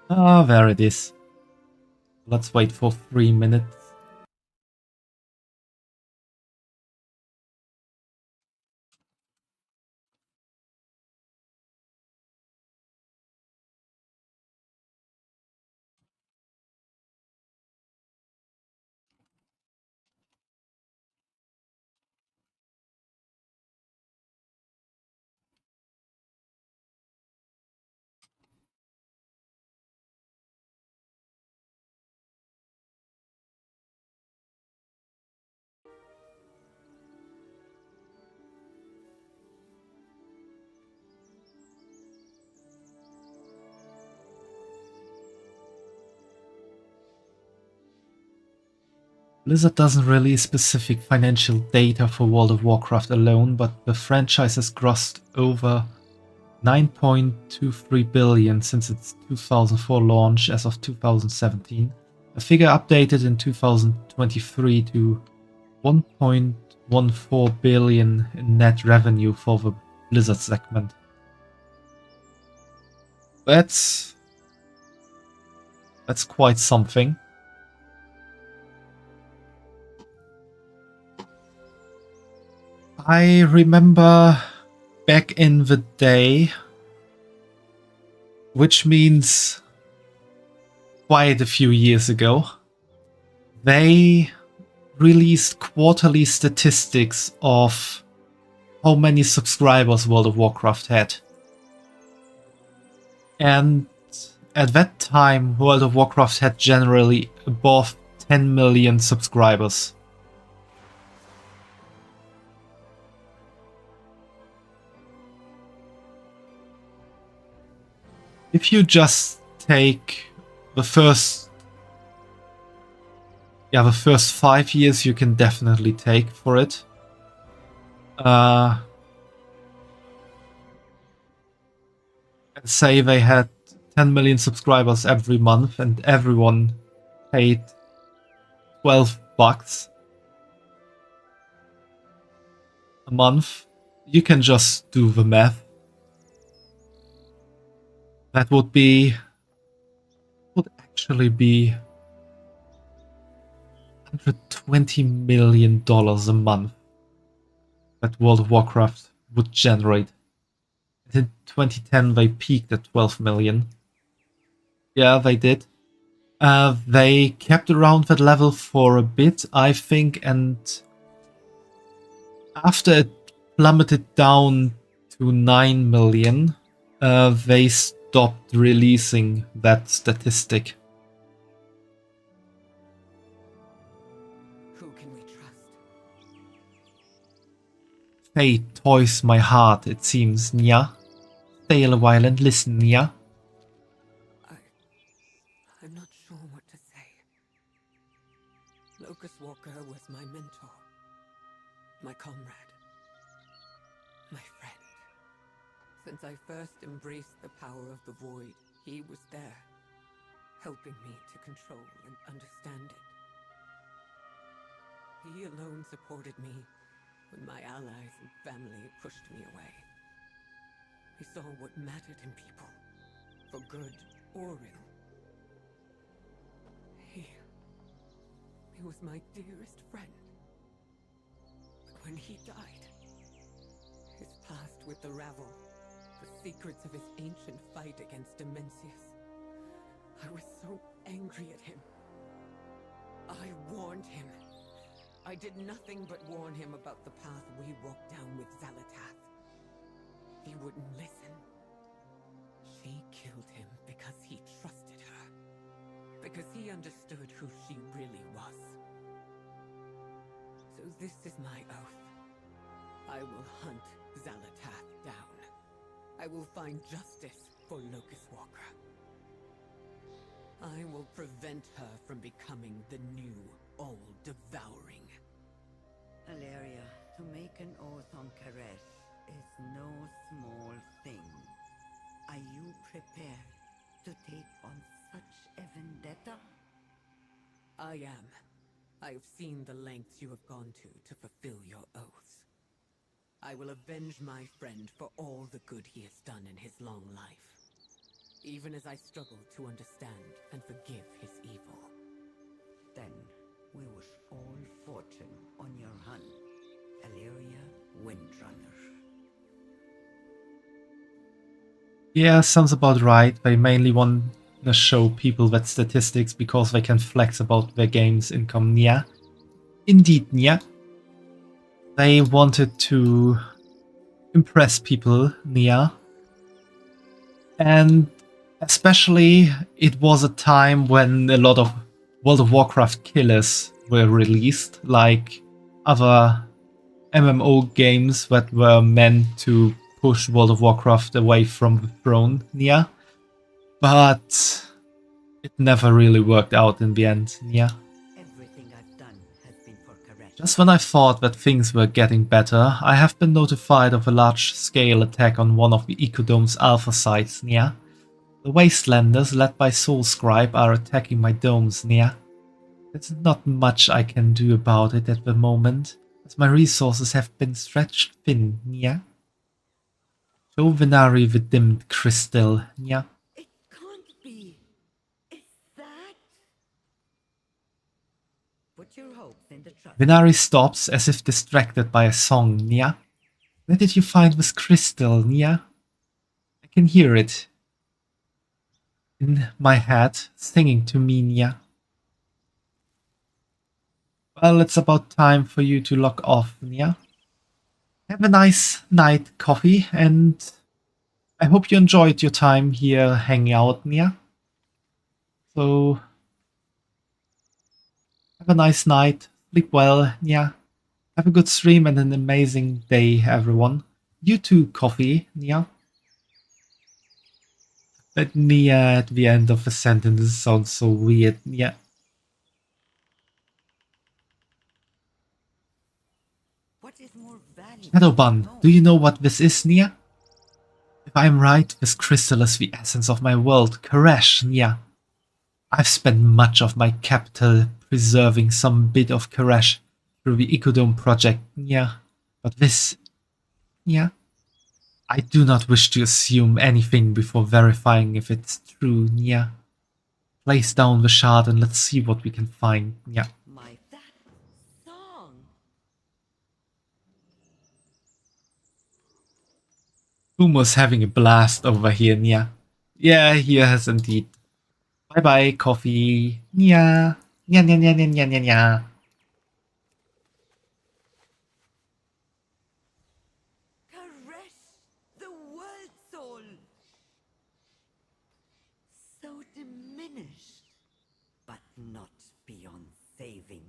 Ah, there it is. Let's wait for 3 minutes. Blizzard doesn't release specific financial data for World of Warcraft alone, but the franchise has grossed over 9.23 billion since its 2004 launch as of 2017, a figure updated in 2023 to 1.14 billion in net revenue for the Blizzard segment. That's quite something. I remember back in the day, which means quite a few years ago, they released quarterly statistics of how many subscribers World of Warcraft had. And at that time, World of Warcraft had generally above 10 million subscribers. If you just take the first 5 years, you can definitely take for it. And say they had 10 million subscribers every month and everyone paid $12 a month. You can just do the math. That would actually be $120 million a month that World of Warcraft would generate. In 2010 they peaked at 12 million. Yeah, they did. They kept around that level for a bit, I think, and after it plummeted down to 9 million, they stopped releasing that statistic. Who can we trust? Fate toys my heart, it seems, Nya. Stay a while and listen, Nya. I'm not sure what to say. Locust Walker was my mentor, my comrade, my friend. Since I first embraced the power of the Void, he was there, helping me to control and understand it. He alone supported me when my allies and family pushed me away. He saw what mattered in people, for good or ill. He was my dearest friend. But when he died, his past with the Ravel, the secrets of his ancient fight against Dimensius, I was so angry at him. I warned him. I did nothing but warn him about the path we walked down with Xalatath. He wouldn't listen. She killed him because he trusted her. Because he understood who she really was. So this is my oath. I will hunt Xalatath down. I will find justice for Locust Walker. I will prevent her from becoming the new all-devouring. Valeria, to make an oath on Karesh is no small thing. Are you prepared to take on such a vendetta? I am. I have seen the lengths you have gone to fulfill your oaths. I will avenge my friend for all the good he has done in his long life, even as I struggle to understand and forgive his evil. Then we wish all fortune on your hunt, Valeria Windrunner. Yeah, sounds about right. They mainly want to show people that statistics because they can flex about their game's income. Yeah. Indeed, yeah. They wanted to impress people, Nia. And especially it was a time when a lot of World of Warcraft killers were released, like other MMO games that were meant to push World of Warcraft away from the throne, Nia. But it never really worked out in the end, Nia. Everything I've done has been for Karesh. Just when I thought that things were getting better, I have been notified of a large-scale attack on one of the Ecodome's alpha sites, Nia. The Wastelanders, led by Soulscribe, are attacking my domes, Nia. There's not much I can do about it at the moment, as my resources have been stretched thin, Nia. Show Venari the dimmed crystal, Nia. It can't be. Is that? Put your hopes in the trust. Venari stops as if distracted by a song, Nia. Where did you find this crystal, Nia? I can hear it in my head, singing to me, Nia. Well, it's about time for you to log off, Nia. Have a nice night, coffee, and I hope you enjoyed your time here hanging out, Nia. So, have a nice night, sleep well, Nia. Have a good stream and an amazing day, everyone. You too, coffee, Nia. That Nia at the end of a sentence sounds so weird, Nia. What is more valuable? Shadowban, do you know what this is, Nia? If I am right, this crystal is the essence of my world, Karesh, Nia. I've spent much of my capital preserving some bit of Karesh through the Ecodome project, Nia. But this, Nia, I do not wish to assume anything before verifying if it's true, Nia. Place down the shard and let's see what we can find, Nia. That song. Umo's having a blast over here, Nia. Yeah, he has indeed. Bye bye, coffee. Nia. Nia, nia, nia, nia, nia, nia, nia. Karesh, the world soul. So diminished, but not beyond saving.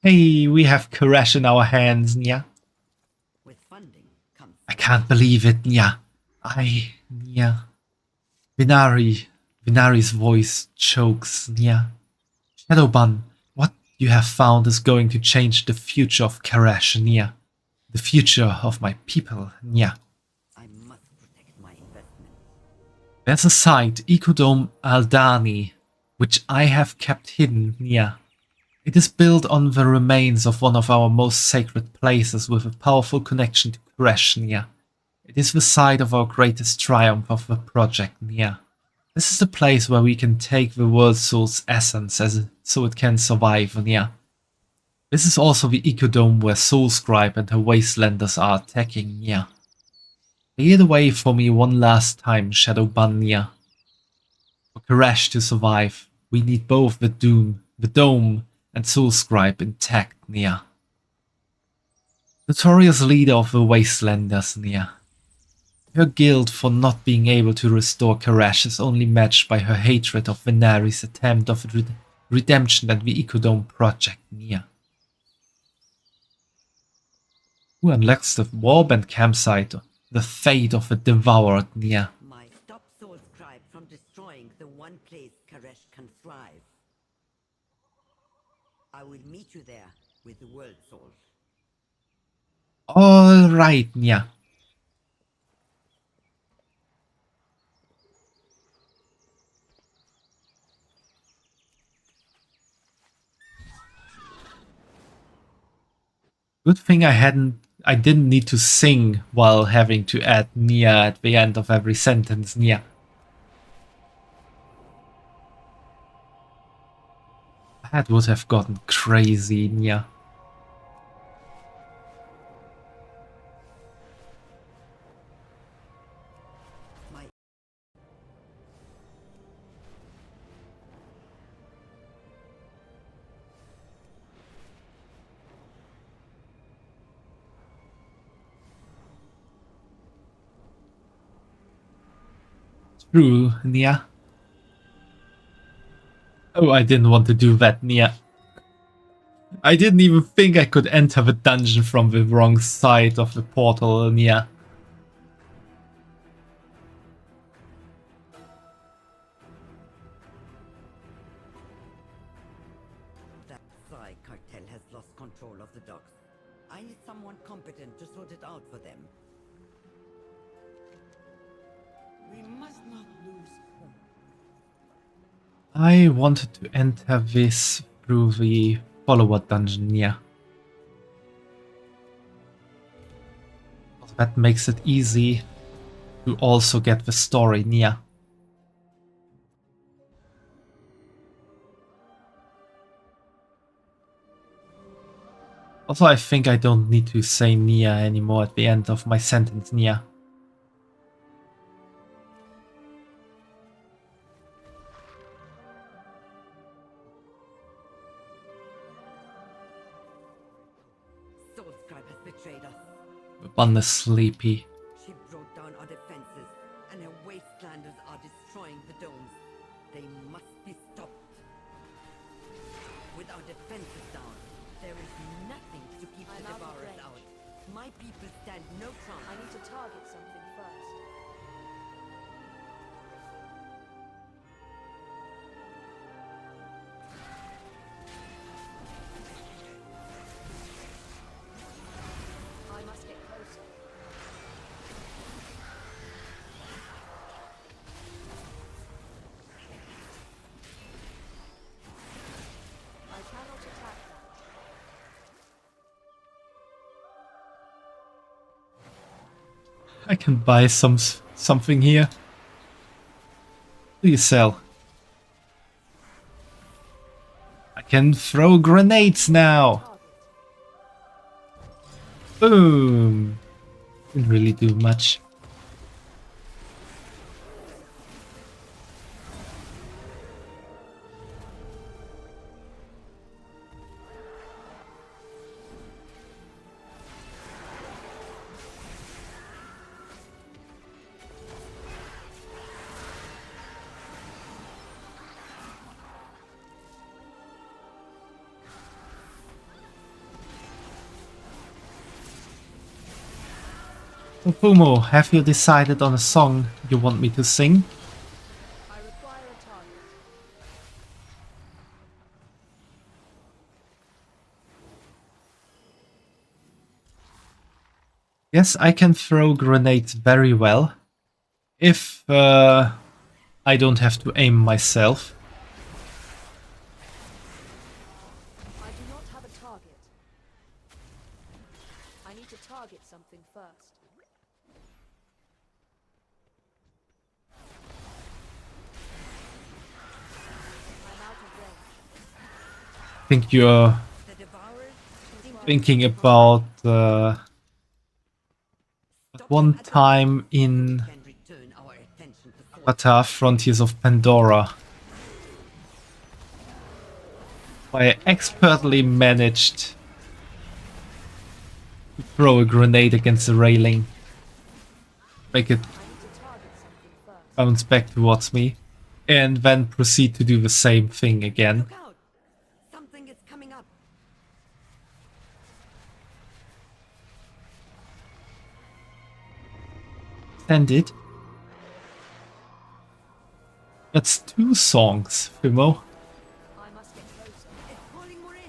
Hey, we have Koresh in our hands, Nia. With funding comes... I can't believe it, Nia. Nia. Vinari's voice chokes, Nia. Shadowban, what you have found is going to change the future of Koresh, Nia. The future of my people, Nia. I must protect my investment. There's a site, Ecodome Aldani, which I have kept hidden, Nia. It is built on the remains of one of our most sacred places with a powerful connection to Koresh, Nia. It is the site of our greatest triumph of the project, Nia. This is the place where we can take the World Soul's essence so it can survive, Nia. This is also the Ecodome where Soulscribe and her Wastelanders are attacking, Nia. Clear the way for me one last time, Shadowban, Nia. For Koresh to survive, we need both the Dome, and Soulscribe intact, Nia. Notorious leader of the Wastelanders, Nia. Her guilt for not being able to restore Koresh is only matched by her hatred of Venari's attempt of redemption and the Ecodome project, Nia. Who unlocks the Warband campsite? The fate of the Devoured, Nia. My stop Soulscribe from destroying the one place Koresh can thrive. I will meet you there with the World Soul. Alright, Nia. Good thing I didn't need to sing while having to add Nia at the end of every sentence, Nia. That would have gotten crazy, Nia. True, Nia. Oh, I didn't want to do that, Nia. I didn't even think I could enter the dungeon from the wrong side of the portal, Nia. That Psy cartel has lost control of the docks. I need someone competent to sort it out for them. We must not lose hope. I wanted to enter this through the follower dungeon, Nia. That makes it easy to also get the story, Nia. Also, I think I don't need to say Nia anymore at the end of my sentence, Nia. Soulscribe has betrayed us. The one is sleepy. She broke down our defenses, and her wastelanders are destroying the domes. They must be stopped. With our defenses down, there is nothing to keep the Devourers out. My people stand no chance. I need to target something first. I must get closer. I cannot attack them. I can buy something here. Do you sell? I can throw grenades now. Boom. Didn't really do much. Fumo, have you decided on a song you want me to sing? I require a target. Yes, I can throw grenades very well. If I don't have to aim myself. I do not have a target. I need to target something first. I'm out of range. I think you're thinking about one time in Avatar Frontiers of Pandora. I expertly managed to throw a grenade against the railing. Make it bounce back towards me. And then proceed to do the same thing again. Look out! Something is coming up. Ended. That's 2 songs, Fimo. I must get closer. It's calling more in.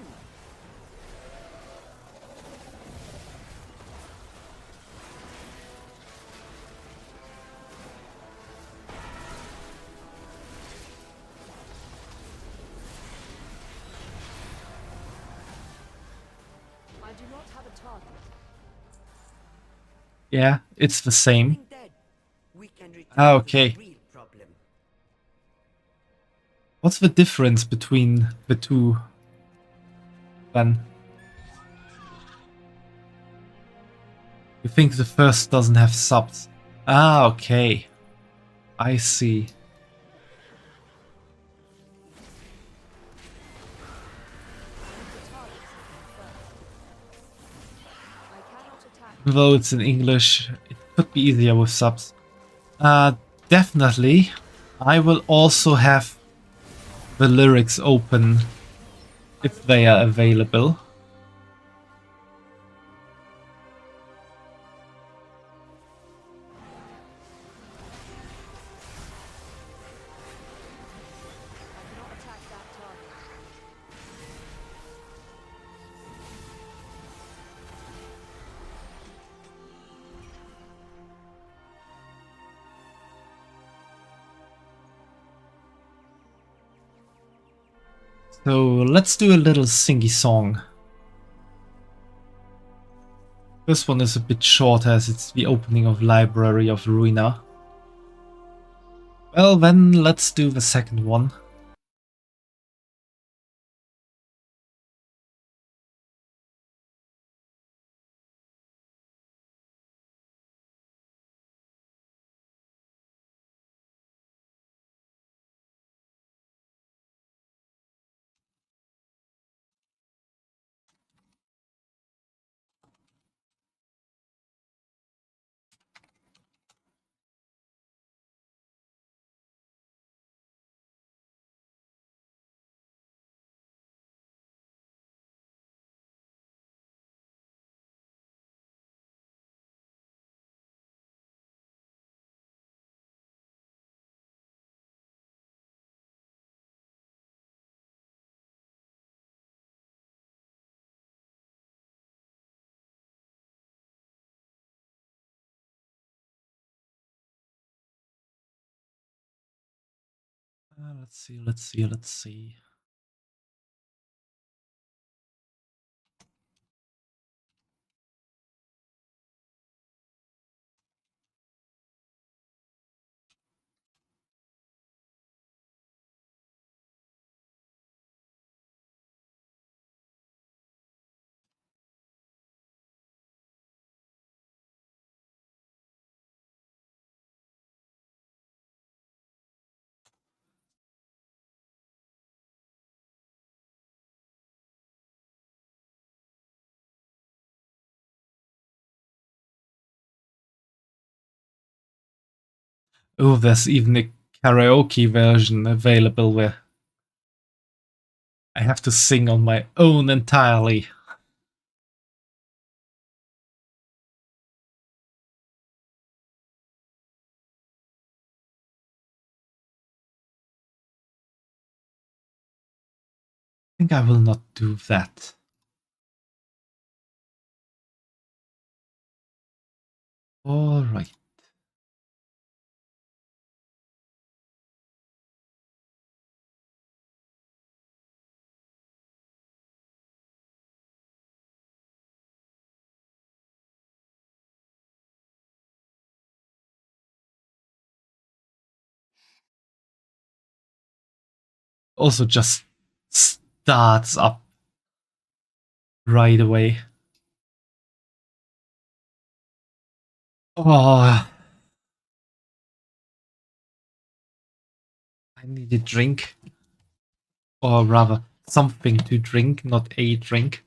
I do not have a target. Yeah, it's the same. Something dead. We can return Ah, to okay. the real problem. What's the difference between the two then? You think the first doesn't have subs? Ah, okay. I see. I cannot attack. Though it's in English, it could be easier with subs. Definitely. I will also have the lyrics open if they are available. I cannot attack that target. So let's do a little singy song. This one is a bit shorter as it's the opening of Library of Ruina. Well then, let's do the second one. Let's see. Oh, there's even a karaoke version available where I have to sing on my own entirely. I think I will not do that. All right. Also just starts up right away. Oh, I need a drink. Or rather, something to drink, not a drink.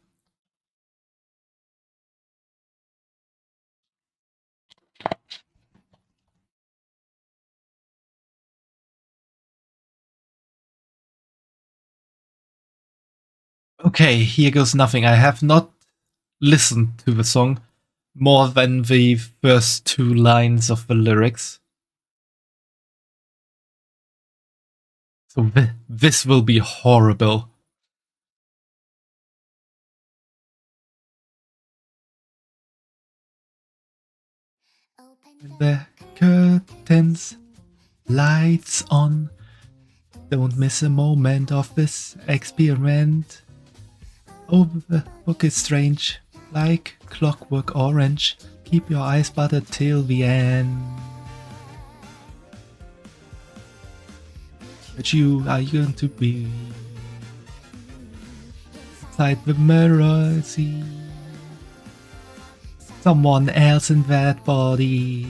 Okay, here goes nothing. I have not listened to the song more than the first 2 lines of the lyrics. So this will be horrible. The curtains, lights on. Don't miss a moment of this experiment. Oh, the book is strange, like clockwork orange. Keep your eyes buttered till the end. But you are going to be inside the mirror, see someone else in that body.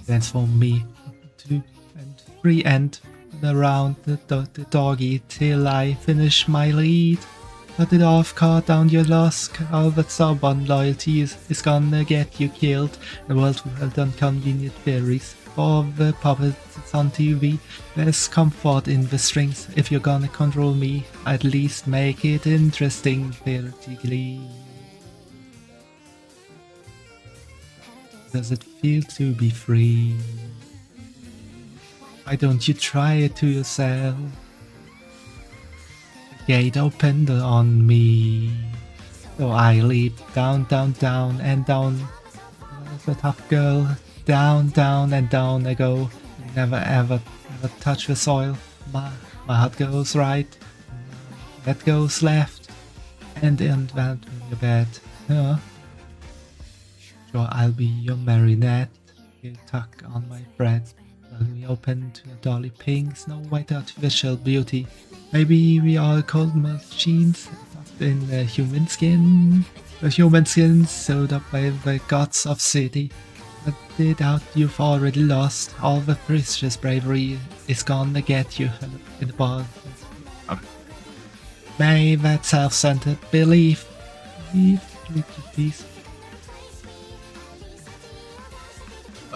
Dance for me, 2 and 3 and around the doggy till I finish my lead. Cut it off, cut down your loss, all that stubborn loyalty is gonna get you killed. The world's world on convenient theories for the puppets on TV. There's comfort in the strings. If you're gonna control me, at least make it interesting, theoretically. Does it feel to be free? Why don't you try it to yourself? Gate opened on me, so I leap down, down, down, and down. As a tough girl, down, down, and down I go. Never ever touch the soil. My heart goes right, that goes left, and in that your bed. Sure, I'll be your marionette. You tuck on my thread. Let me open to a dolly pink, snow white artificial beauty. Maybe we are cold machines in a human skin. A human skin sewed up by the gods of city. But the doubt you've already lost. All the precious bravery is gonna get you in the ball. May that self-centered belief please.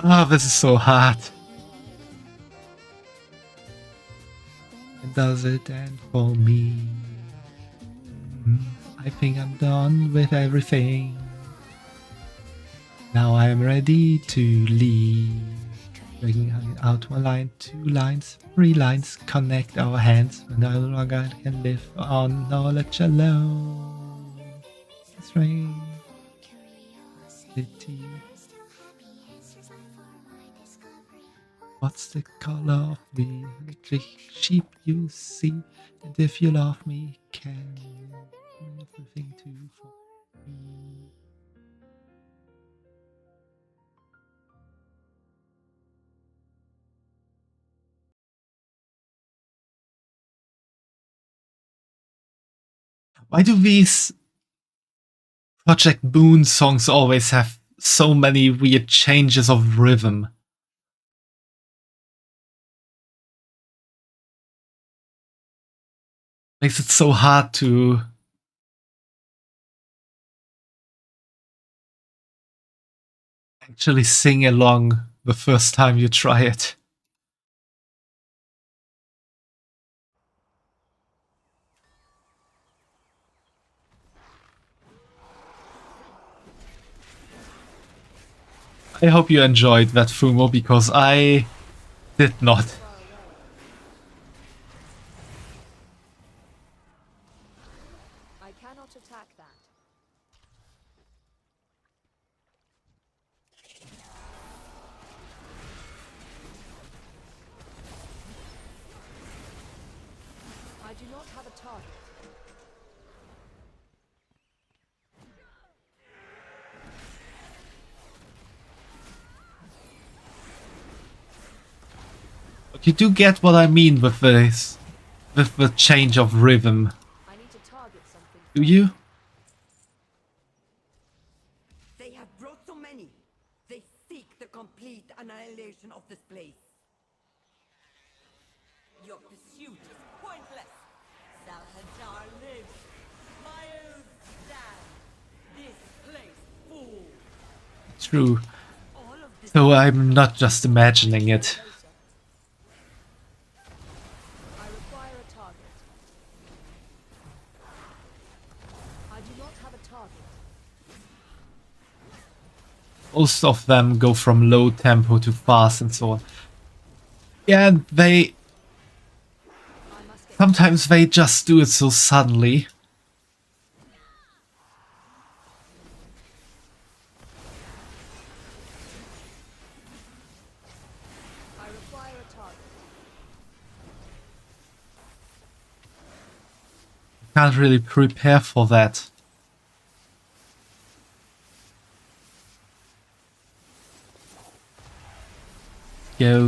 Oh, this is so hard. And does it end for me? I think I'm done with everything. Now I'm ready to leave. Breaking out one line, 2 lines, 3 lines, connect our hands. And no longer can live on knowledge alone. Strange city. What's the color of the electric sheep you see? And if you love me, can everything to for me? Why do these Project Boon songs always have so many weird changes of rhythm? Makes it so hard to actually sing along the first time you try it. I hope you enjoyed that, Fumo, because I did not. I cannot attack that. I do not have a target. But you do get what I mean with this, with the change of rhythm, I need to target something. do you? They have brought so many. They seek the complete annihilation of this place. Your pursuit is pointless. Salhajar lives. My oath stands. This place falls. True. So I'm not just imagining it. I require a target. I do not have a target. Most of them go from low tempo to fast and so on. Yeah, and they... sometimes they just do it so suddenly. I require a target. Can't really prepare for that. Go. I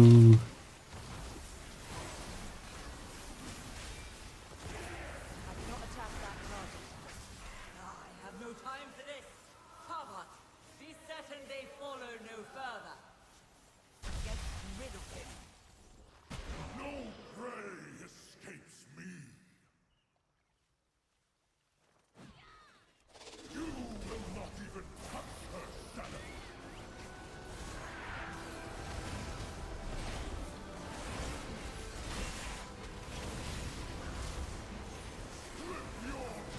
cannot attack that target. I have no time for this. Pavat, be certain they follow no further. Get rid of him. No prey escapes me. You will not even touch her shadow.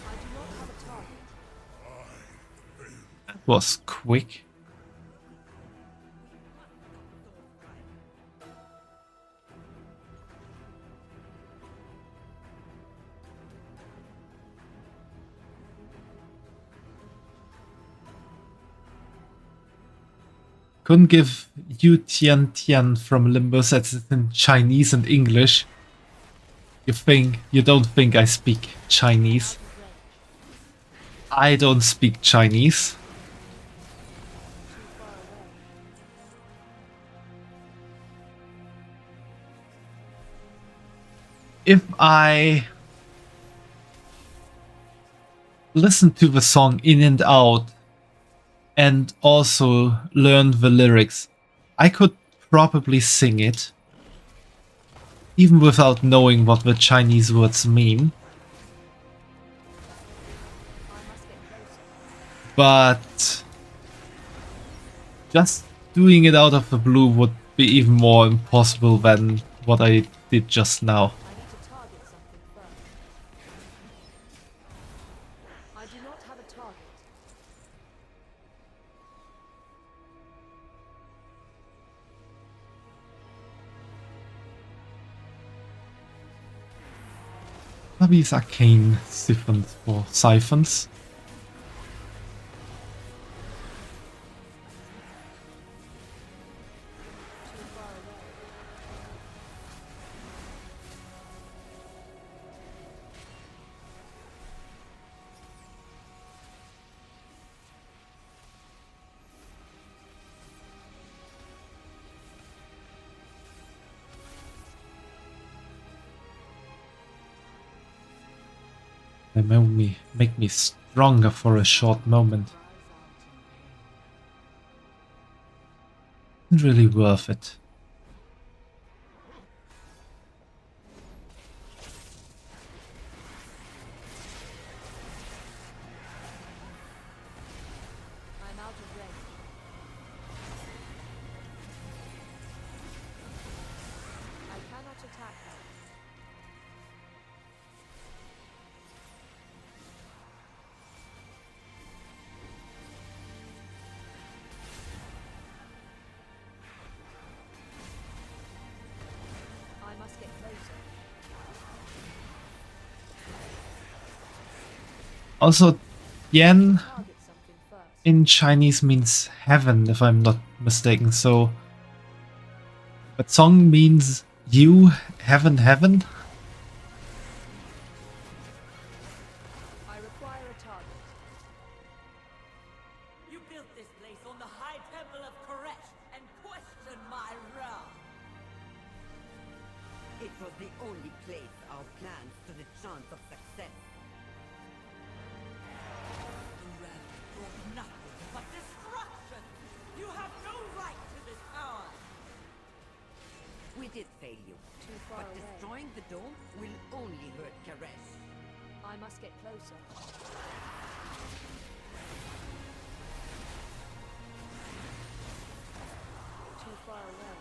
I do not have a target. That was quick. Couldn't give you Tian Tian from Limbus as it's in Chinese and English. You don't think I speak Chinese? I don't speak Chinese. If I listen to the song in and out and also learn the lyrics, I could probably sing it, even without knowing what the Chinese words mean. But just doing it out of the blue would be even more impossible than what I did just now. I need to target something first. I do not have a target. Maybe it's arcane siphons for siphons. Too far away. They make me stronger for a short moment. Isn't really worth it. I'm out of range. I cannot attack that. Also, Tian Target something first. in Chinese means heaven, if I'm not mistaken, so... But song means you, heaven, heaven? I require a target. You built this place on the high temple of Koresh and questioned my wrath. It was the only place our plans stood a chance of success. The wrath brought nothing but destruction. You have no right to this power. We did fail you, Too far but away. destroying the dome will only hurt Karesh. I must get closer. Too far away.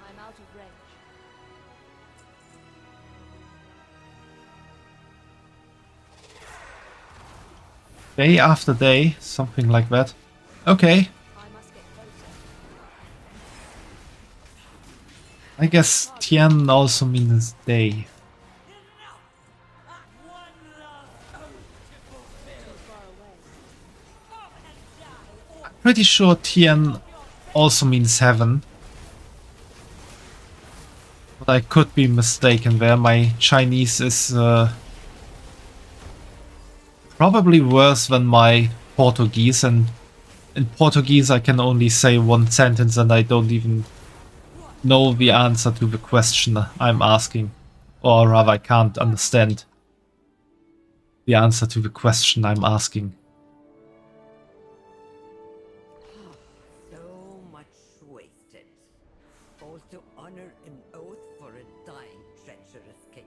I'm out of range. Day after day, something like that. Okay, I must get closer. I guess Tian also means day. Enough! One last oath to fulfill. Too far away. Come and die, or Pretty sure Tian also means heaven. But I could be mistaken there. My Chinese is probably worse than my Portuguese, and in Portuguese I can only say one sentence and I don't even know the answer to the question I'm asking. Or rather, I can't understand the answer to the question I'm asking. So much wasted. All to honor an oath for a dying, treacherous king.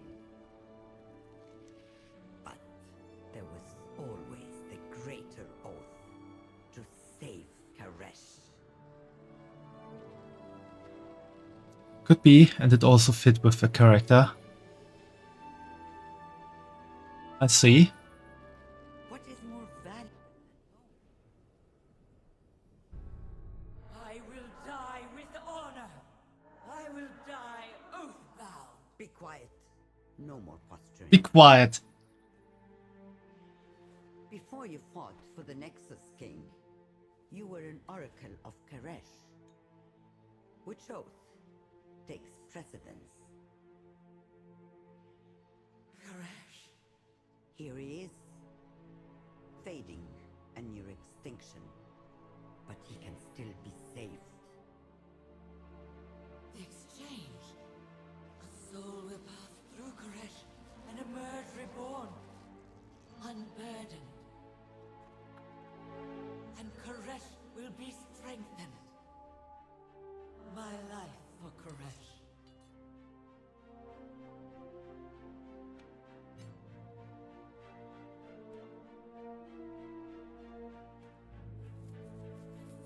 But there was always the greater oath to save Karesh. Could be, and it also fit with the character. I see. What is more valuable? I will die with honor. I will die oath-bound. Be quiet. No more posturing. Be quiet. Before you fought for the Nexus King, you were an oracle of Karesh. Which oath takes precedence? Koresh. Here he is, fading and near extinction, but he can still be saved. The exchange. A soul will pass through Koresh and emerge reborn, unburdened. And Koresh will be strengthened. My life for Koresh.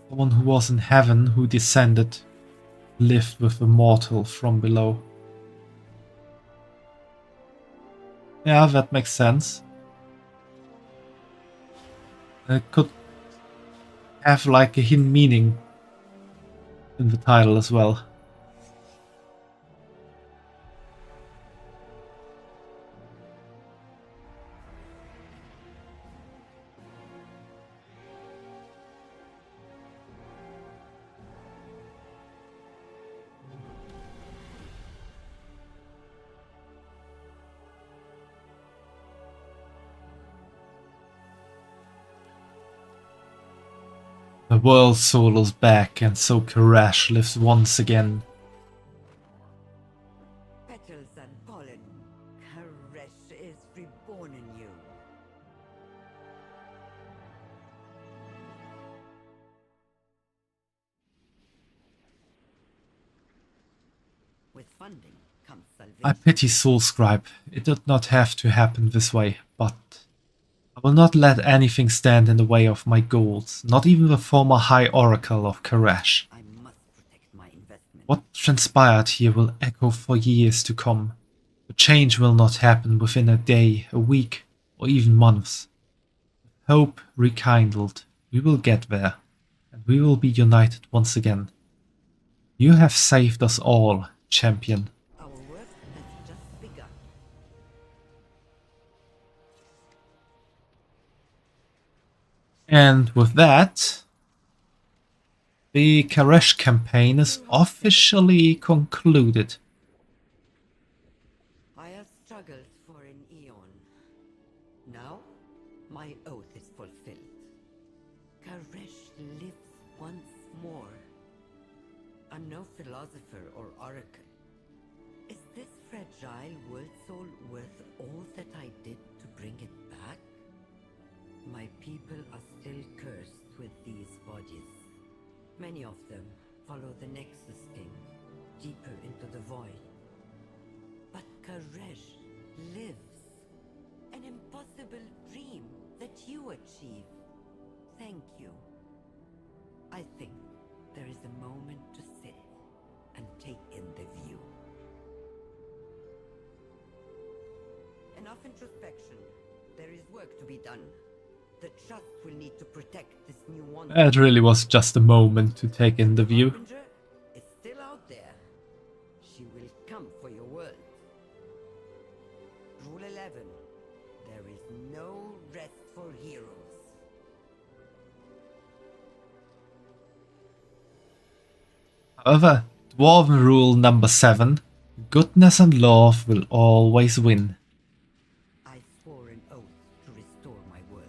The one who was in heaven, who descended, lived with a mortal from below. Yeah, that makes sense. It could have like a hidden meaning in the title as well. The world soul is back, and so Karash lives once again. Petals and pollen, Karesh is reborn in you. With funding comes salvation. I pity Soulscribe. It did not have to happen this way, but I will not let anything stand in the way of my goals, not even the former High Oracle of Karash. I must protect my investment. What transpired here will echo for years to come. The change will not happen within a day, a week, or even months. Hope rekindled, we will get there, and we will be united once again. You have saved us all, champion. Our work has just begun. And with that, the Karesh campaign is officially concluded. I have struggled for an eon. Now, my oath is fulfilled. Karesh lives once more. I'm no philosopher or oracle. Is this fragile world soul worth all that I did to bring it back? My people are still cursed with these bodies. Many of them follow the Nexus King, deeper into the void. But Karesh lives. An impossible dream that you achieve. Thank you. I think there is a moment to sit and take in the view. Enough introspection. There is work to be done. The Trust will need to protect this new one. It really was just a moment to take in the view. Harbinger is still out there. She will come for your world. Rule 11. There is no rest for heroes. However, Dwarven rule number 7, goodness and love will always win. I swore an oath to restore my world.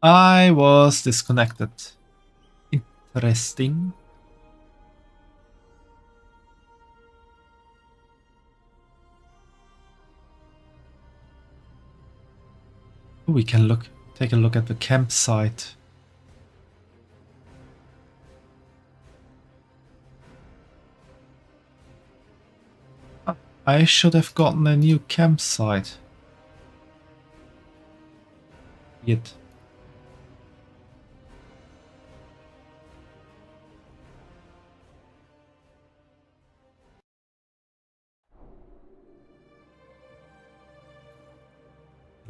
I was disconnected. Interesting. We can take a look at the campsite. I should have gotten a new campsite. Yet.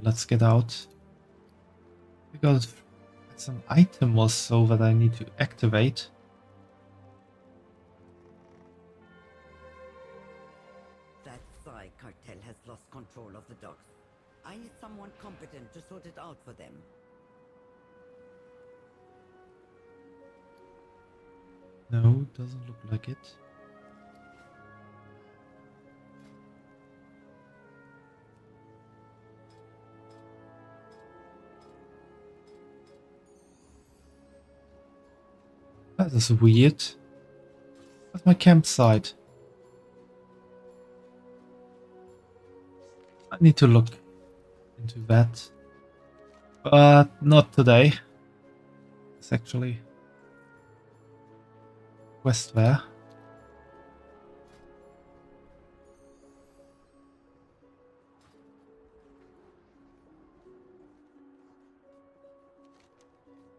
Let's get out. Because it's an item also that I need to activate. That Suiika cartel has lost control of the docks. I need someone competent to sort it out for them. No, doesn't look like it. That is weird. Where's my campsite? I need to look into that. But not today. It's actually quest there.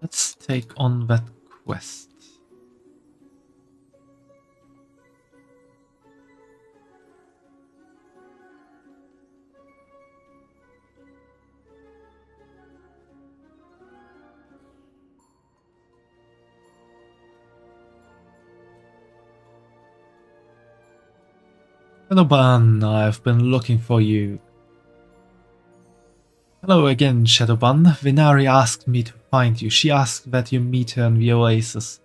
Let's take on that quest. Shadowban, I've been looking for you. Hello again, Shadowban. Venari asked me to find you. She asked that you meet her in the oasis.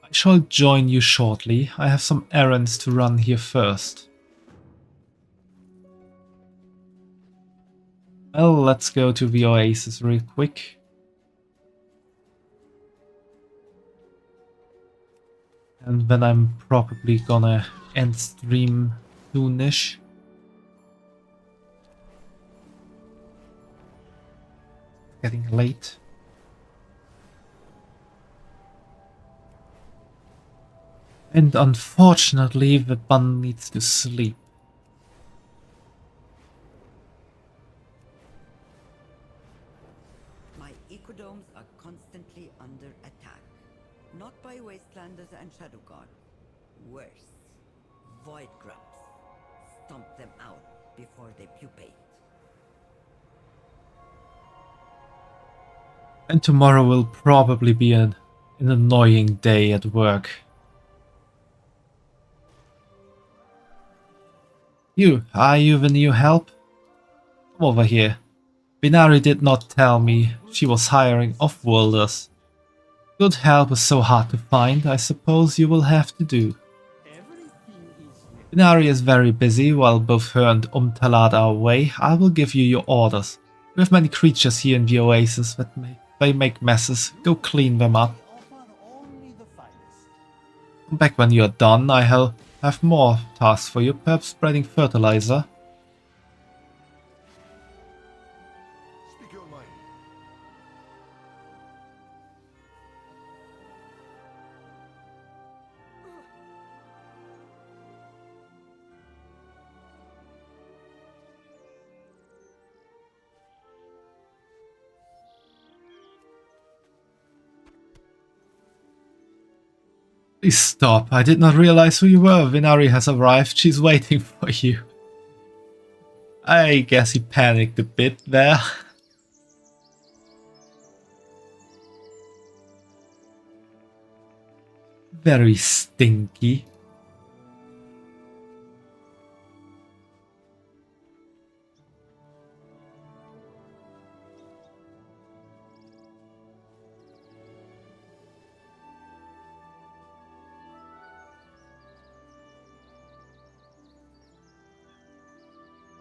I shall join you shortly. I have some errands to run here first. Well, let's go to the oasis real quick. And then I'm probably gonna end stream soonish. Getting late. And unfortunately, the bun needs to sleep. My ecodomes are constantly under attack. Not by Wastelanders and Shadow Guard. Worse. Void grubs. Stomp them out before they pupate. And tomorrow will probably be a An annoying day at work. Are you the new help? Come over here. Binari did not tell me she was hiring off-worlders. Good help is so hard to find, I suppose you will have to do. Binari is very busy, while both her and Talad are away. I will give you your orders. We have many creatures here in the oasis that they make messes. Go clean them up. Come back when you are done. I have more tasks for you, perhaps spreading fertilizer. Speak your mind. Please stop. I did not realize who you were. Vinari has arrived. She's waiting for you. I guess he panicked a bit there. Very stinky.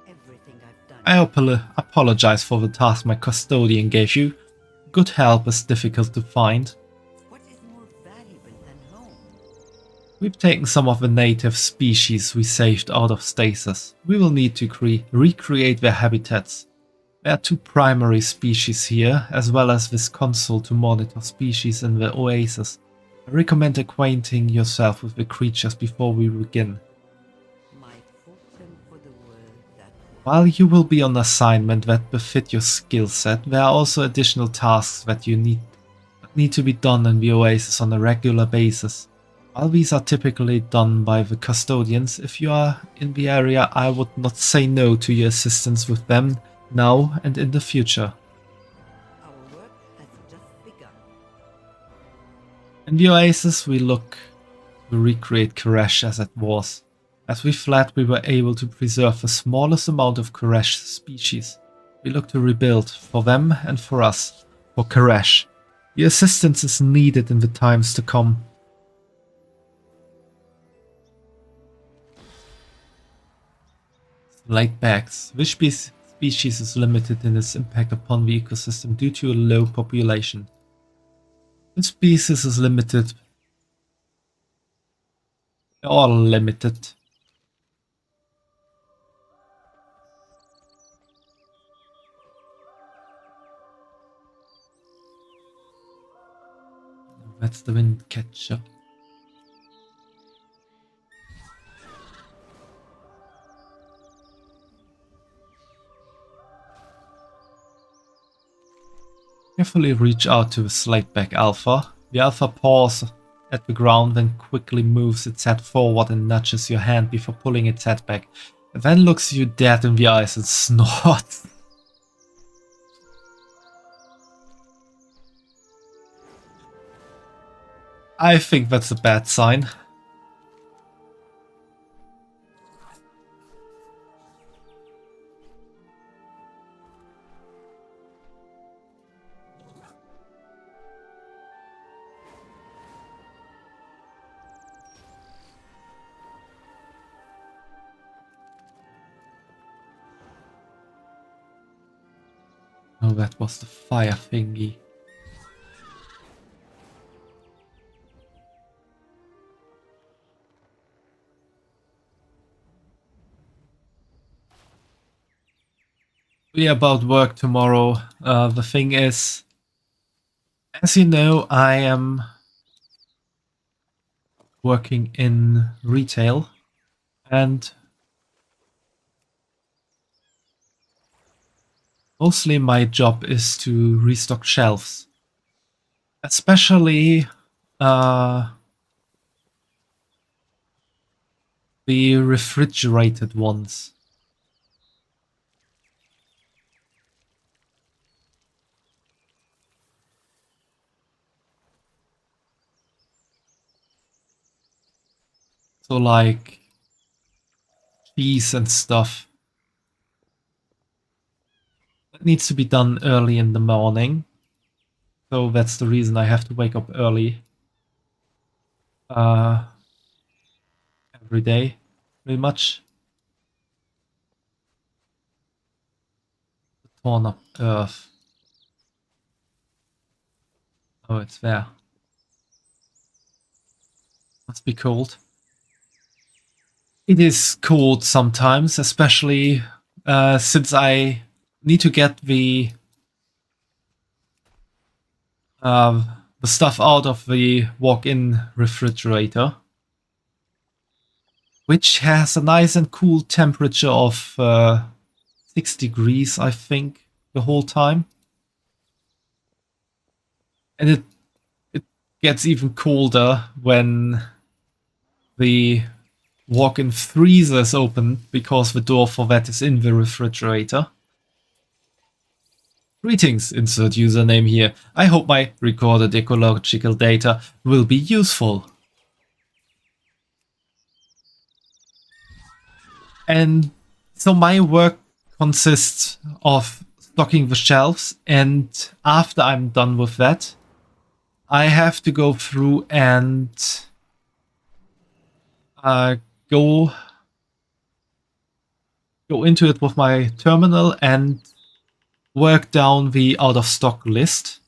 Everything I've done. I apologize for the task my custodian gave you. Good help is difficult to find. What is more valuable than home? We've taken some of the native species we saved out of stasis. We will need to recreate their habitats. There are 2 primary species here, as well as this console to monitor species in the oasis. I recommend acquainting yourself with the creatures before we begin. My fortune for the world that While you will be on assignment that befit your skill set, there are also additional tasks that need to be done in the oasis on a regular basis. While these are typically done by the custodians, if you are in the area, I would not say no to your assistance with them now and in the future. our work has just begun. In the oasis, we recreate Koresh as it was. As we fled, we were able to preserve the smallest amount of Koresh species. We look to rebuild, for them and for us, for Koresh. Your assistance is needed in the times to come. Like bags, which species is limited in its impact upon the ecosystem due to a low population. This species is limited. They're all limited. That's the wind catcher. Carefully reach out to the Slateback Alpha. The Alpha paws at the ground, then quickly moves its head forward and nudges your hand before pulling its head back. It then looks you dead in the eyes and snorts. I think that's a bad sign. Oh, that was the fire thingy. Be about work tomorrow. The thing is, as you know, I am working in retail, and mostly my job is to restock shelves, especially the refrigerated ones. So like cheese and stuff. That needs to be done early in the morning. So that's the reason I have to wake up early. Every day, pretty much. Torn up earth. Oh, it's there. Must be cold. It is cold sometimes, especially since I need to get the stuff out of the walk-in refrigerator, which has a nice and cool temperature of 6 degrees, I think, the whole time. And it gets even colder when the walk-in freezer is open, because the door for that is in the refrigerator. Greetings, insert username here. I hope my recorded ecological data will be useful. And so my work consists of stocking the shelves, and after I'm done with that, I have to go through and go into it with my terminal and work down the out of stock list,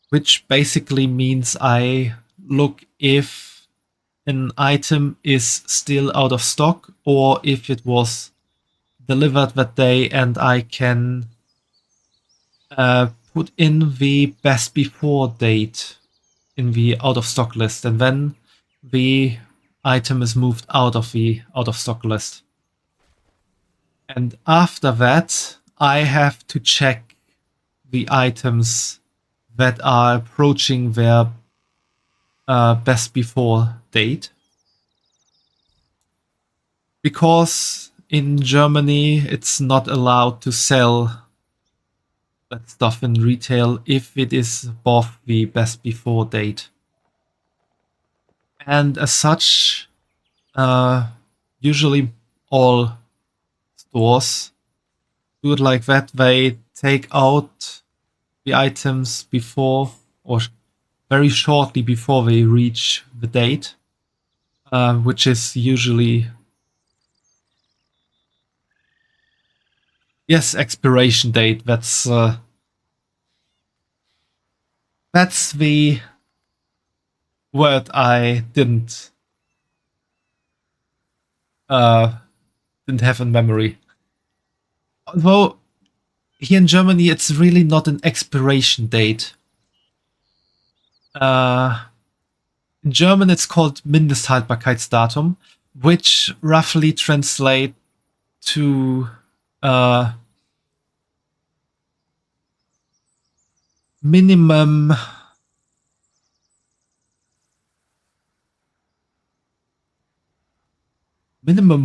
which basically means I look if an item is still out of stock or if it was delivered that day, and I can put in the best before date in the out of stock list, and then the item is moved out of the out of stock list. And after that, I have to check the items that are approaching their best before date. Because in Germany, it's not allowed to sell that stuff in retail if it is above the best before date. And as such, usually all stores do it like that. They take out the items before or very shortly before they reach the date, which is usually, yes, expiration date. That's the word I didn't have in memory. Although here in Germany, it's really not an expiration date. In German, it's called Mindesthaltbarkeitsdatum, which roughly translates to minimum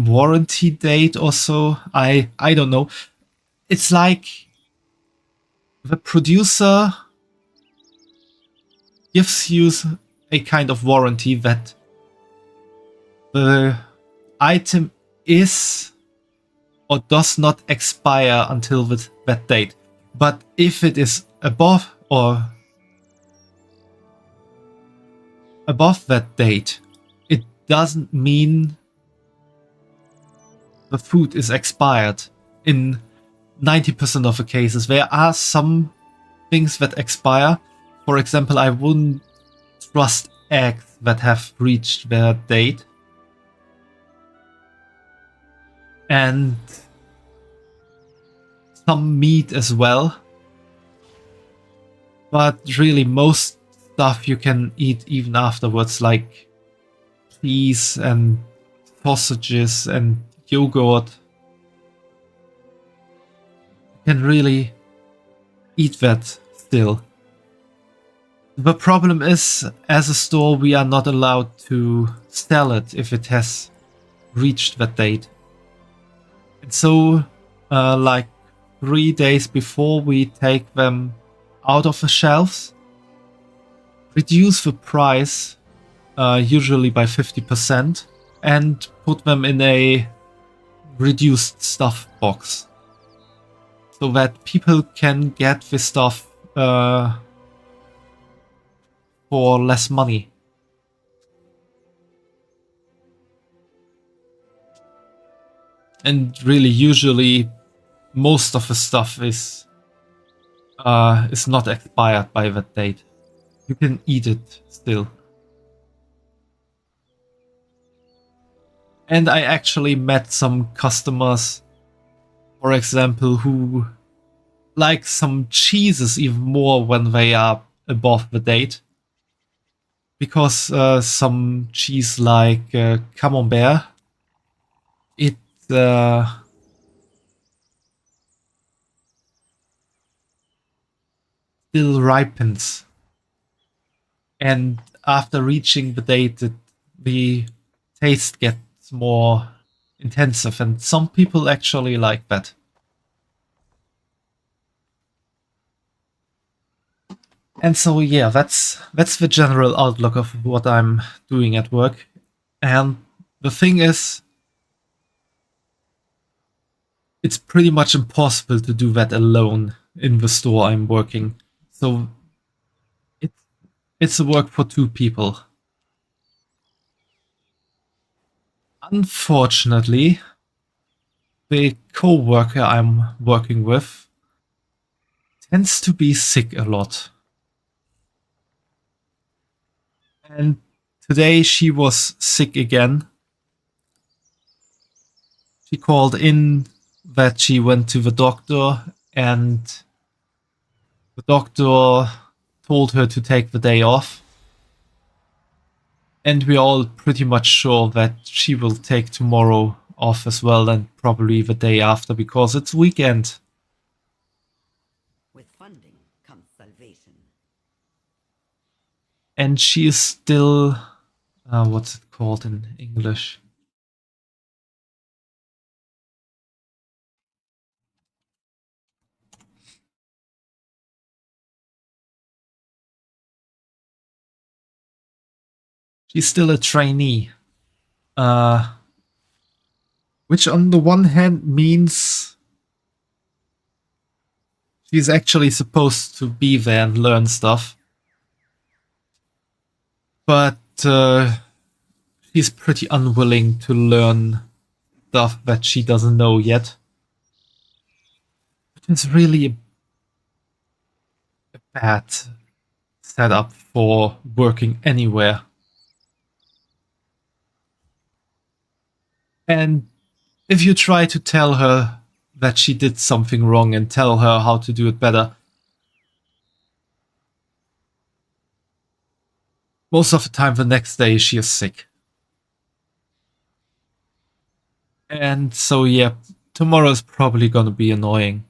warranty date or so. I don't know. It's like the producer gives you a kind of warranty that the item is or does not expire until that date. But if it is above that date, it doesn't mean the food is expired. In 90% of the cases, there are some things that expire. For example, I wouldn't trust eggs that have reached their date. And some meat as well. But really, most stuff you can eat even afterwards, like cheese and sausages and yogurt. You can really eat that still. The problem is, as a store, we are not allowed to sell it if it has reached that date. And so, like 3 days before we take them out of the shelves, reduce the price, usually by 50%, and put them in a reduced stuff box so that people can get the stuff for less money. And really, usually, most of the stuff is not expired by that date. You can eat it still. And I actually met some customers, for example, who like some cheeses even more when they are above the date. Because some cheese like camembert, it still ripens. And after reaching the date, the taste gets more intensive, and some people actually like that. And so yeah, that's the general outlook of what I'm doing at work. And the thing is, it's pretty much impossible to do that alone in the store I'm working. So it's a work for two people. Unfortunately, the co-worker I'm working with tends to be sick a lot. And today she was sick again. She called in that she went to the doctor, and the doctor told her to take the day off. And we're all pretty much sure that she will take tomorrow off as well, and probably the day after, because it's weekend. With funding comes salvation. And she is still... what's it called in English? She's still a trainee. Which on the one hand means she's actually supposed to be there and learn stuff. But she's pretty unwilling to learn stuff that she doesn't know yet. Which is really a bad setup for working anywhere. And if you try to tell her that she did something wrong and tell her how to do it better, most of the time the next day she is sick. And so yeah, tomorrow is probably gonna be annoying.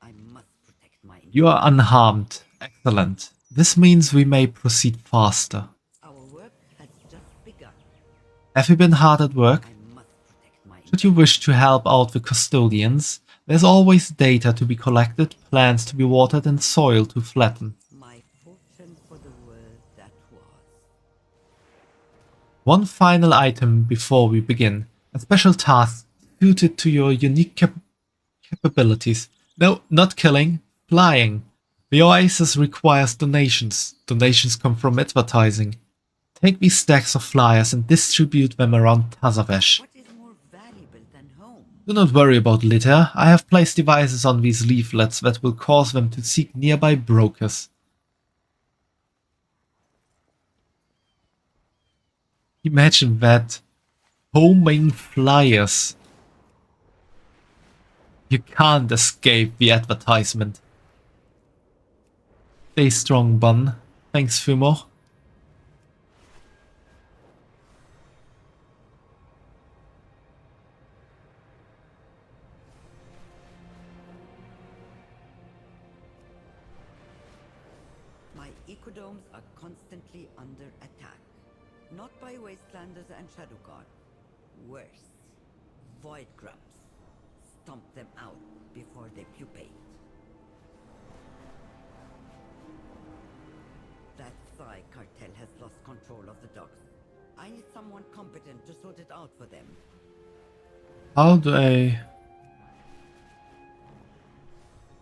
I must protect my... You are unharmed. Excellent. This means we may proceed faster. Our work has just begun. Have you been hard at work? I must protect my... Should you wish to help out the custodians, there's always data to be collected, plants to be watered, and soil to flatten. My fortune for the world that was. One final item before we begin. A special task suited to your unique capabilities. No, not killing, flying. The oasis requires donations. Donations come from advertising. Take these stacks of flyers and distribute them around Tazavesh. What is more valuable than home? Do not worry about litter. I have placed devices on these leaflets that will cause them to seek nearby brokers. Imagine that. Homing flyers. You can't escape the advertisement. Stay strong, Bun. Thanks, Fumo. My ecodomes are constantly under attack. Not by Wastelanders and Shadow Guard. Worse. Void grubs. Stomp them out before they pupate. That Psi cartel has lost control of the docks. I need someone competent to sort it out for them. How do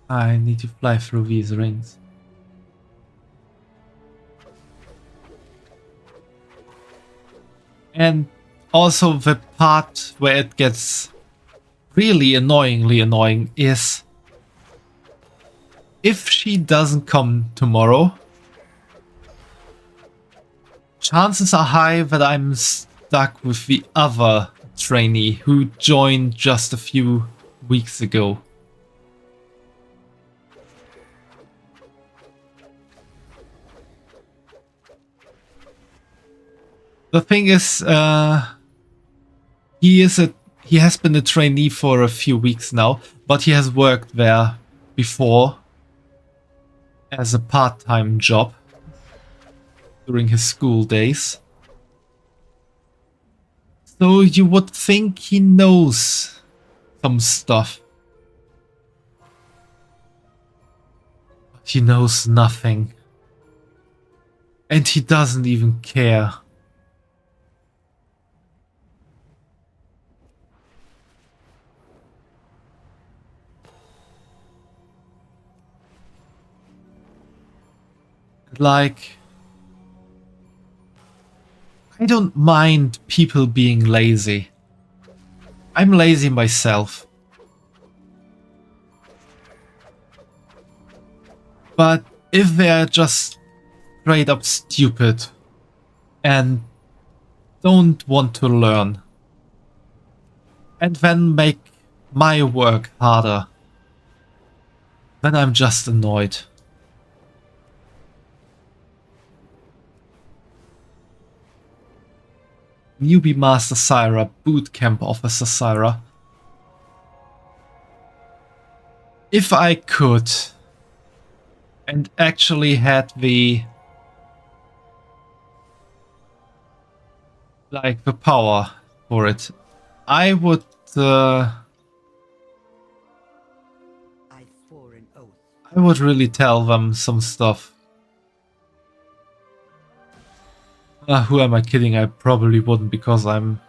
I need to fly through these rings. And also the part where it gets really annoyingly annoying is if she doesn't come tomorrow, chances are high that I'm stuck with the other trainee who joined just a few weeks ago. The thing is, he has been a trainee for a few weeks now, but he has worked there before as a part-time job during his school days. So you would think he knows some stuff. But he knows nothing. And he doesn't even care. Like, I don't mind people being lazy. I'm lazy myself. But if they're just straight up stupid and don't want to learn, and then make my work harder, then I'm just annoyed. Newbie Master Syra, Bootcamp Officer Syra. If I could, and actually had the power for it, I would I swore an oath. I would really tell them some stuff. Who am I kidding? I probably wouldn't, because I'm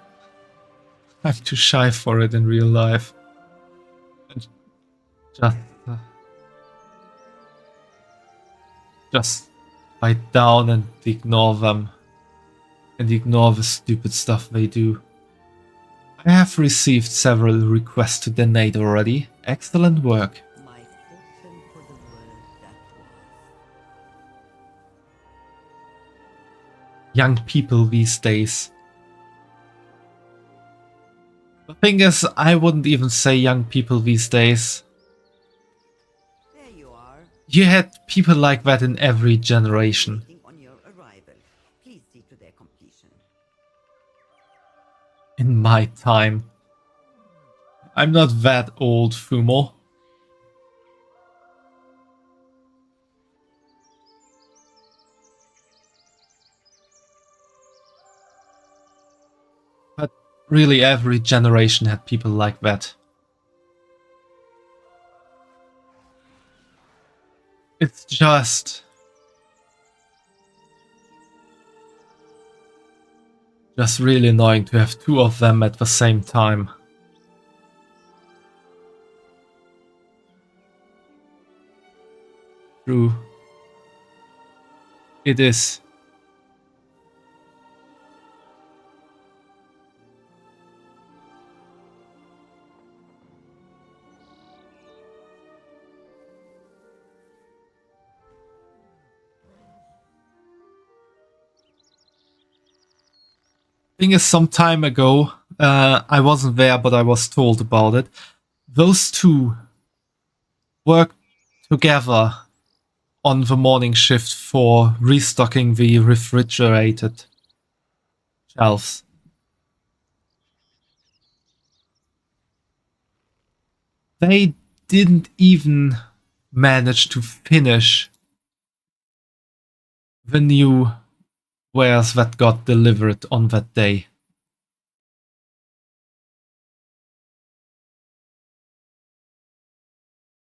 too shy for it in real life. Just bite down and ignore them. And ignore the stupid stuff they do. I have received several requests to donate already. Excellent work. My fortune for the world that was. Young people these days. The thing is, I wouldn't even say young people these days. There you are. You had people like that in every generation. On your arrival. Please see to their completion. In my time. I'm not that old, Fumo. But really, every generation had people like that. It's just really annoying to have two of them at the same time. True. It is. Thing is, some time ago, I wasn't there, but I was told about it. Those two worked together on the morning shift for restocking the refrigerated shelves. They didn't even manage to finish the new wares that got delivered on that day.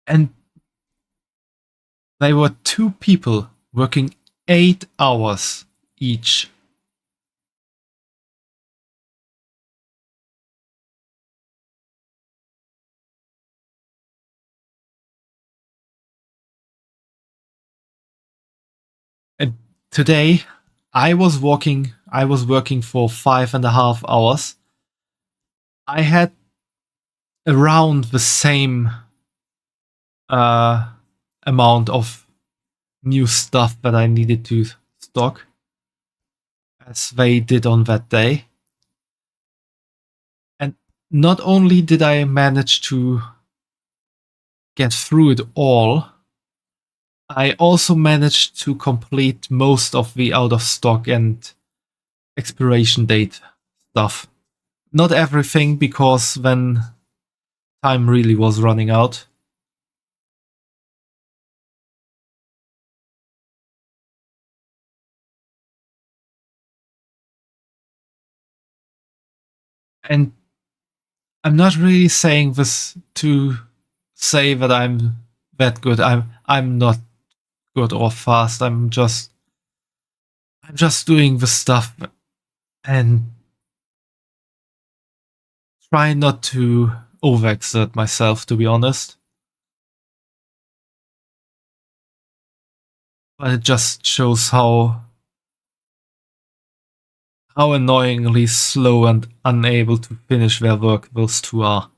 And they were two people working 8 hours each. today I was working for 5.5 hours. I had around the same amount of new stuff that I needed to stock as they did on that day. And not only did I manage to get through it all, I also managed to complete most of the out of stock and expiration date stuff. Not everything, because then time really was running out. And I'm not really saying this to say that I'm that good. I'm not good or fast. I'm just doing the stuff and try not to overexert myself, to be honest. But it just shows how annoyingly slow and unable to finish their work those two are.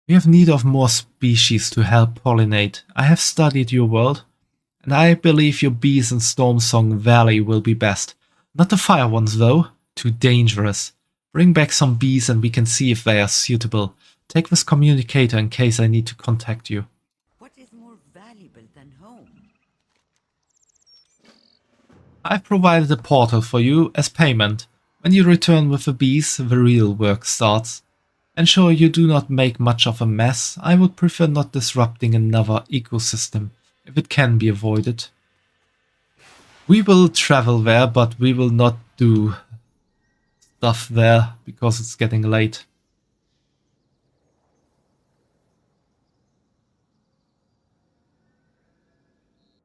We have need of more species to help pollinate. I have studied your world, and I believe your bees in Stormsong Valley will be best. Not the fire ones though, too dangerous. Bring back some bees and we can see if they are suitable. Take this communicator in case I need to contact you. What is more valuable than home? I've provided a portal for you as payment. When you return with the bees, the real work starts. Ensure you do not make much of a mess. I would prefer not disrupting another ecosystem, if it can be avoided. We will travel there, but we will not do stuff there, because it's getting late.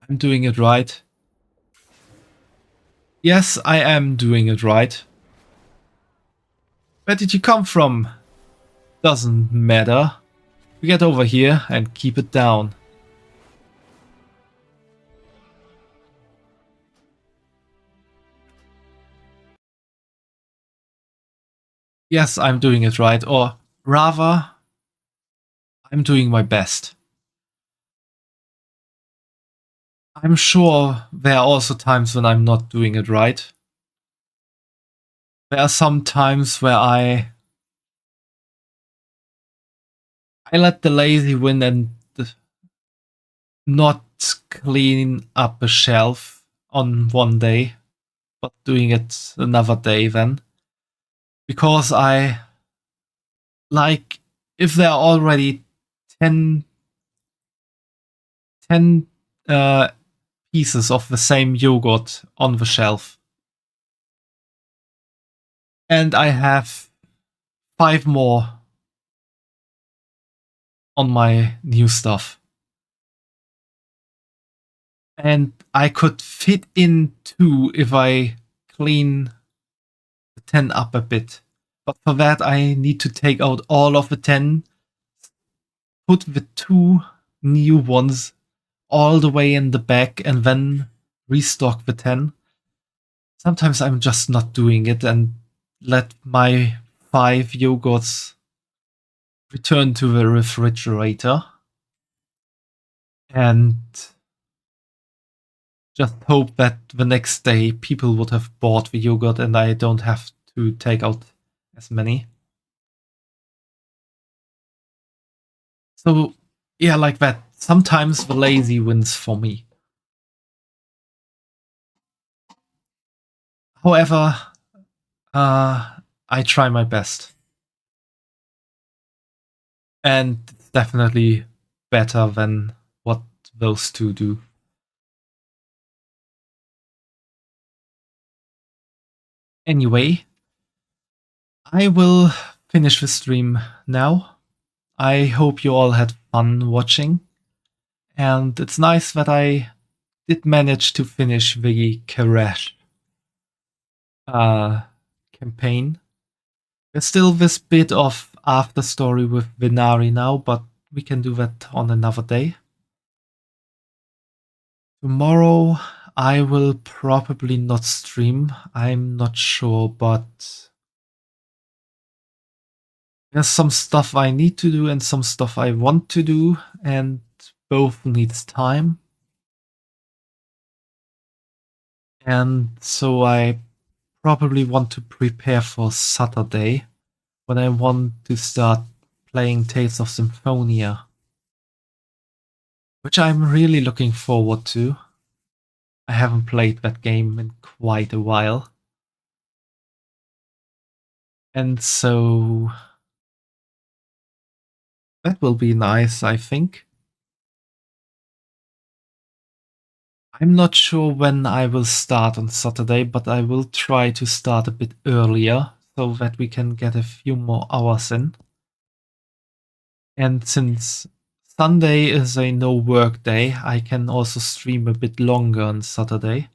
I'm doing it right. Yes, I am doing it right. Where did you come from? Doesn't matter. We get over here and keep it down. Yes, I'm doing it right, or rather, I'm doing my best. I'm sure there are also times when I'm not doing it right. There are some times where I let the lazy win and not clean up a shelf on one day, but doing it another day then. Because I like, if there are already 10 pieces of the same yogurt on the shelf, and I have 5 more on my new stuff, and I could fit in 2 if I clean the 10 up a bit. But for that I need to take out all of the 10, put the 2 new ones all the way in the back, and then restock the 10. Sometimes I'm just not doing it and let my 5 yogurts return to the refrigerator and just hope that the next day people would have bought the yogurt and I don't have to take out as many. So yeah, like that. Sometimes the lazy wins for me. However, I try my best. And it's definitely better than what those 2 do. Anyway, I will finish the stream now. I hope you all had fun watching. And it's nice that I did manage to finish the Karesh campaign. There's still this bit of after story with Vinari now, but we can do that on another day. Tomorrow I will probably not stream. I'm not sure, but there's some stuff I need to do and some stuff I want to do, and both needs time. And so I probably want to prepare for Saturday, when I want to start playing Tales of Symphonia, which I'm really looking forward to. I haven't played that game in quite a while. And so that will be nice, I think. I'm not sure when I will start on Saturday, but I will try to start a bit earlier so that we can get a few more hours in. And since Sunday is a no work day, I can also stream a bit longer on Saturday.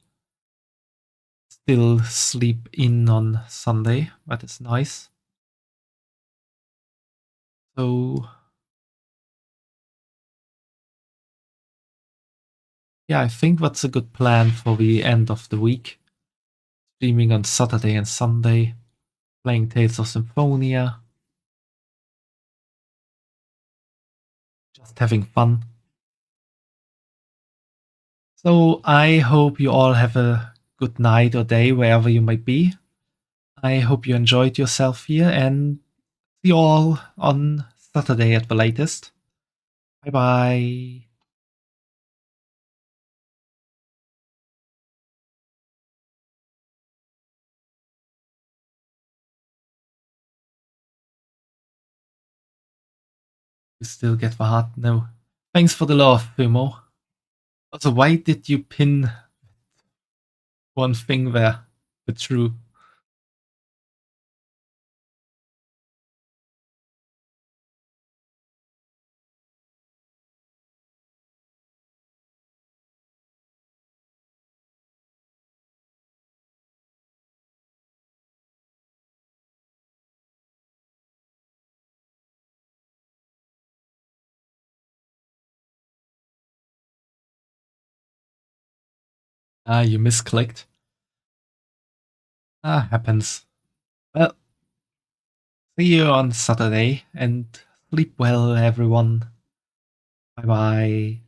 Still sleep in on Sunday, that is nice. So yeah, I think that's a good plan for the end of the week. Streaming on Saturday and Sunday, playing Tales of Symphonia, just having fun. So I hope you all have a good night or day wherever you might be. I hope you enjoyed yourself here, and see you all on Saturday at the latest. Bye bye. You still get the heart? No. Thanks for the love, Fumo. Also, why did you pin one thing there? The true. Ah, you misclicked. Ah, happens. Well, see you on Saturday, and sleep well, everyone. Bye bye.